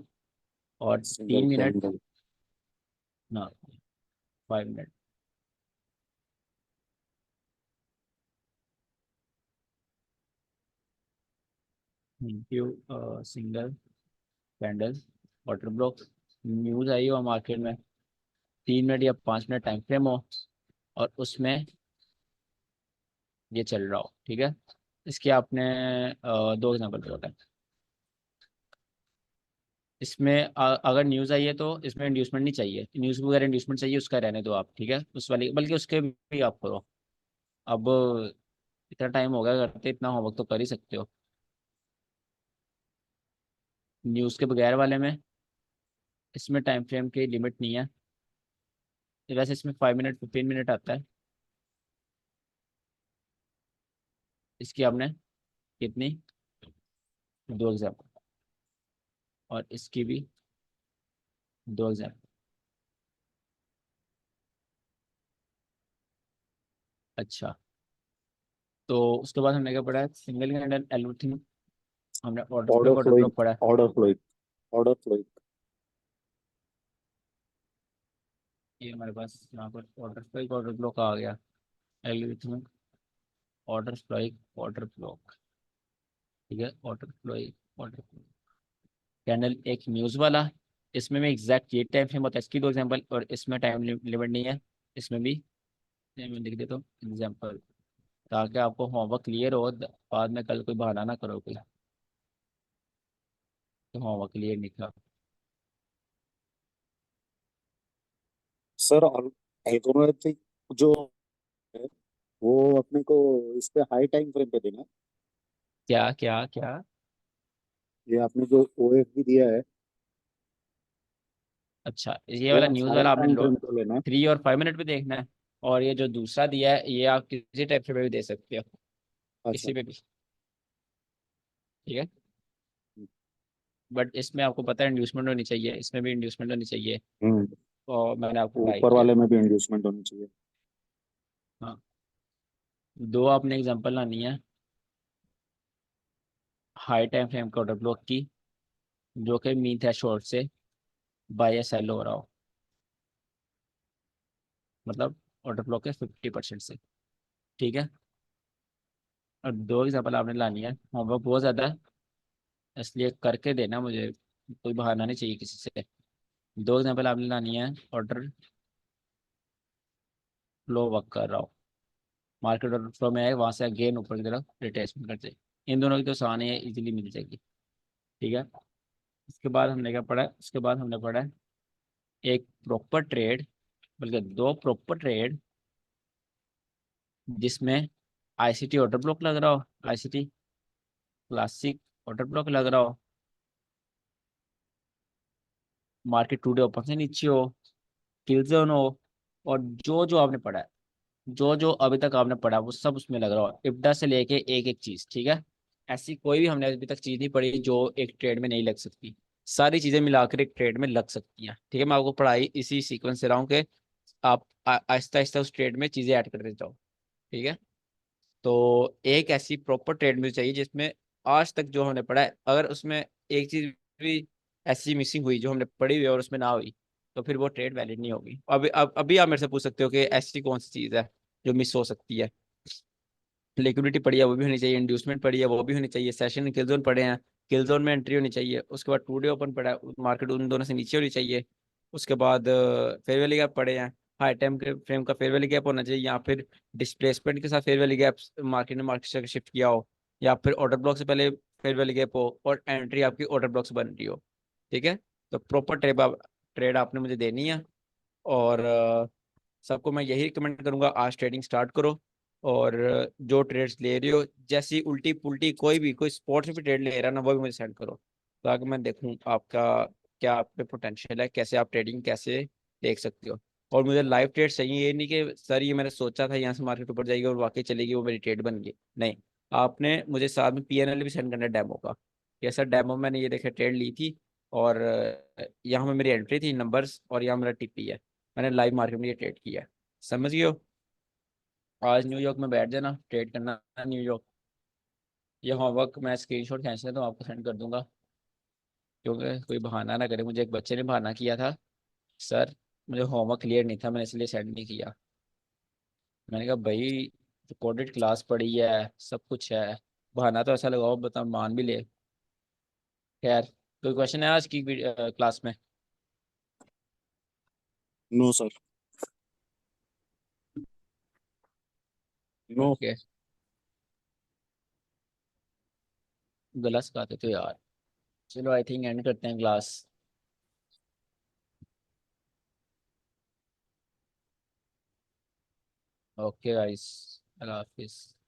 S1: और
S6: सिंगल
S1: 3 मिनट
S6: कैंडल।
S1: ना 5 मिनट, क्यों single candle order block news आई हो मार्केट में, 3 मिनट या 5 मिनट टाइम फ्रेम हो, और उसमें ये चल रहा हो, ठीक है। इसके आपने दो एग्जाम्पल बताए हैं। इसमें अगर न्यूज़ आई है तो इसमें इंड्यूसमेंट नहीं चाहिए, न्यूज़ वगैरह इंड्यूसमेंट चाहिए उसका रहने दो आप, ठीक है, उस वाली बल्कि उसके भी आप करो। अब इतना टाइम हो गया करते, इतना होमवर्क तो कर ही सकते हो। न्यूज़ के बगैर वाले में इसमें टाइम फ्रेम की लिमिट नहीं है, वैसे इसमें 5 मिनट 15 मिनट आता है। इसकी आपने कितनी, दो एग्जाम्पल, और इसकी भी दो एग्जाम्पल। अच्छा, तो उसके बाद हमने क्या पढ़ा है, सिंगल कैंडल एल्गोरिथम, हमने
S6: ऑर्डर
S1: ऑर्डर
S6: फ्लोइंग,
S1: ब्लॉक पढ़ा है।
S6: Order flowing, order flowing.
S1: ये हमारे पास यहाँ पर ऑर्डर ब्लॉक आ गया, एल्गोरिथम ऑर्डर ब्लॉक, ठीक है, ऑर्डर ब्लॉक कैंडल एक न्यूज़ वाला, इसमें मैं एग्जैक्ट ये टाइम फ्रेम होता है, इसकी दो एग्जाम्पल, और इसमें टाइम लिमिट नहीं है, इसमें भी मैं लिख देता हूँ एग्जाम्पल, ताकि आपको होमवर्क क्लियर हो, बाद में कल कोई बहाना ना करो कोई, तो होमवर्क क्लियर निकला।
S6: सर एल्गोरिथम जो है वो अपने को इस पे हाई टाइम फ्रेम पे देना है।
S1: क्या क्या क्या,
S6: ये आपने जो ओएफ भी दिया है
S1: अच्छा ये
S6: वो
S1: वाला
S6: आप
S1: न्यूज़
S6: हाई
S1: वाला आपने
S6: टाइम फ्रेम पे लेना है।
S1: 3 और 5 मिनट पे देखना है, और ये जो दूसरा दिया है ये आप किसी टाइप से भी दे सकते हो,
S6: अच्छा।
S1: किसी पे भी, ठीक है। बट इसमें आपको पता है इंड्यूसमेंट होनी चाहिए, इसमें भी इंड्यूसमेंट होनी चाहिए,
S6: हम्म।
S1: और मैंने आपको ट्राई
S6: ऊपर
S1: किया।
S6: वाले में भी इंड्यूसमेंट होनी चाहिए।
S1: हाँ, दो आपने एग्जांपल लानी है हाई टाइम फ्रेम के ऑर्डर ब्लॉक की, जो कि मीन थ्रेशोल्ड से बाय या सेल हो रहा हो, मतलब ऑर्डर ब्लॉक है 50% से, ठीक है। और दो एग्जांपल आपने लानी है, होमवर्क बहुत ज़्यादा है इसलिए करके देना मुझे, कोई बहाना नहीं चाहिए किसी से। दो एग्जांपल आपने लानी है, ऑर्डर फ्लो वर्क कर रहा हो, मार्केट ऑर्डर फ्लो में आए, वहाँ से अगेन ऊपर की तरफ रिट्रेसमेंट करते, इन दोनों की तो आसानी है, इजीली मिल जाएगी, ठीक है। इसके बाद हमने क्या पढ़ा है, उसके बाद हमने पढ़ा है एक प्रॉपर ट्रेड, बल्कि दो प्रॉपर ट्रेड, जिसमें आईसीटी ऑर्डर ब्लॉक लग रहा हो, आईसीटी क्लासिक ऑर्डर ब्लॉक लग रहा हो, मार्केट टुडे ओपन से नीचे हो, किल जोन हो, और जो जो आपने पढ़ा है, जो जो अभी तक आपने पढ़ा वो सब उसमें लग रहा हो, इब्डा से लेके एक एक चीज, ठीक है। ऐसी कोई भी हमने अभी तक चीज नहीं पढ़ी जो एक ट्रेड में नहीं लग सकती। सारी चीजें मिलाकर एक ट्रेड में लग सकती हैं, ठीक है। मैं आपको पढ़ाई इसी सीक्वेंस से रहा हूँ कि आप आहिस्ता आहिस्ता उस ट्रेड में चीजें ऐड करते जाओ, ठीक है। तो एक ऐसी प्रॉपर ट्रेड मिल चाहिए जिसमें आज तक जो हमने पढ़ा है, अगर उसमें एक चीज भी ऐसी मिसिंग हुई जो हमने पढ़ी हुई है और उसमें ना हुई, तो फिर वो ट्रेड वैलिड नहीं होगी। अभी आप मेरे से पूछ सकते हो कि ऐसी कौन सी चीज है जो मिस हो सकती है। लिक्विडिटी पड़ी है वो भी होनी चाहिए, इंड्यूसमेंट पड़ी है वो भी होनी चाहिए, सेशन किल जोन पड़े हैं, किल जोन में एंट्री होनी चाहिए, उसके बाद टू डे ओपन पड़ा है, मार्केट उन दोनों से नीचे होनी चाहिए, उसके बाद फेयर वैल्यू गैप पड़े हैं, हाई टाइम के फ्रेम का फेयर वैल्यू गैप होना चाहिए, या फिर डिस्प्लेसमेंट के साथ फेयर वैल्यू गैप मार्केट ने मार्केट से शिफ्ट किया हो, या फिर ऑर्डर ब्लॉक से पहले फेयर वैल्यू गैप हो और एंट्री आपकी ऑर्डर ब्लॉक से बन रही हो, ठीक है। तो प्रॉपर ट्रेड आपने मुझे देनी है, और सबको मैं यही रिकमेंड करूंगा, आज ट्रेडिंग स्टार्ट करो। और जो ट्रेड्स ले रही हो, जैसी उल्टी पुल्टी कोई स्पोर्ट्स में भी ट्रेड ले रहा है ना, वो भी मुझे सेंड करो, ताकि मैं देखूं आपका क्या आप पे पोटेंशियल है, कैसे आप ट्रेडिंग कैसे देख सकते हो। और मुझे लाइव ट्रेड चाहिए, ये नहीं कि सर ये मैंने सोचा था यहाँ से मार्केट ऊपर जाएगी और वाकई चलेगी, वो मेरी ट्रेड बन गई, नहीं। आपने मुझे साथ में पीएनएल भी सेंड करना है डेमो का, कि सर डेमो मैंने ये देखे ट्रेड ली थी, और यहाँ में मेरी एंट्री थी नंबर्स, और यहाँ मेरा टीपी है, मैंने लाइव मार्केट में ये ट्रेड किया है, समझ गए हो। आज न्यूयॉर्क में बैठ जाना, ट्रेड करना है न्यूयॉर्क। ये होमवर्क मैं स्क्रीनशॉट खींच लेता हूँ, आपको सेंड कर दूंगा, क्योंकि कोई बहाना ना करे। मुझे एक बच्चे ने बहाना किया था, सर मुझे होमवर्क क्लियर नहीं था, मैंने इसलिए सेंड नहीं किया। मैंने कहा भाई रिकॉर्डेड क्लास पढ़ी है, सब कुछ है, बहाना तो ऐसा लगाओ बता मान भी ले। खैर, कोई क्वेश्चन है आज की क्लास में?
S5: No sir. नो।
S1: ओके, गला सिखाते तो यार। चलो आई थिंक एंड करते हैं क्लास। ओके गाइस, अल्लाह हाफिज़।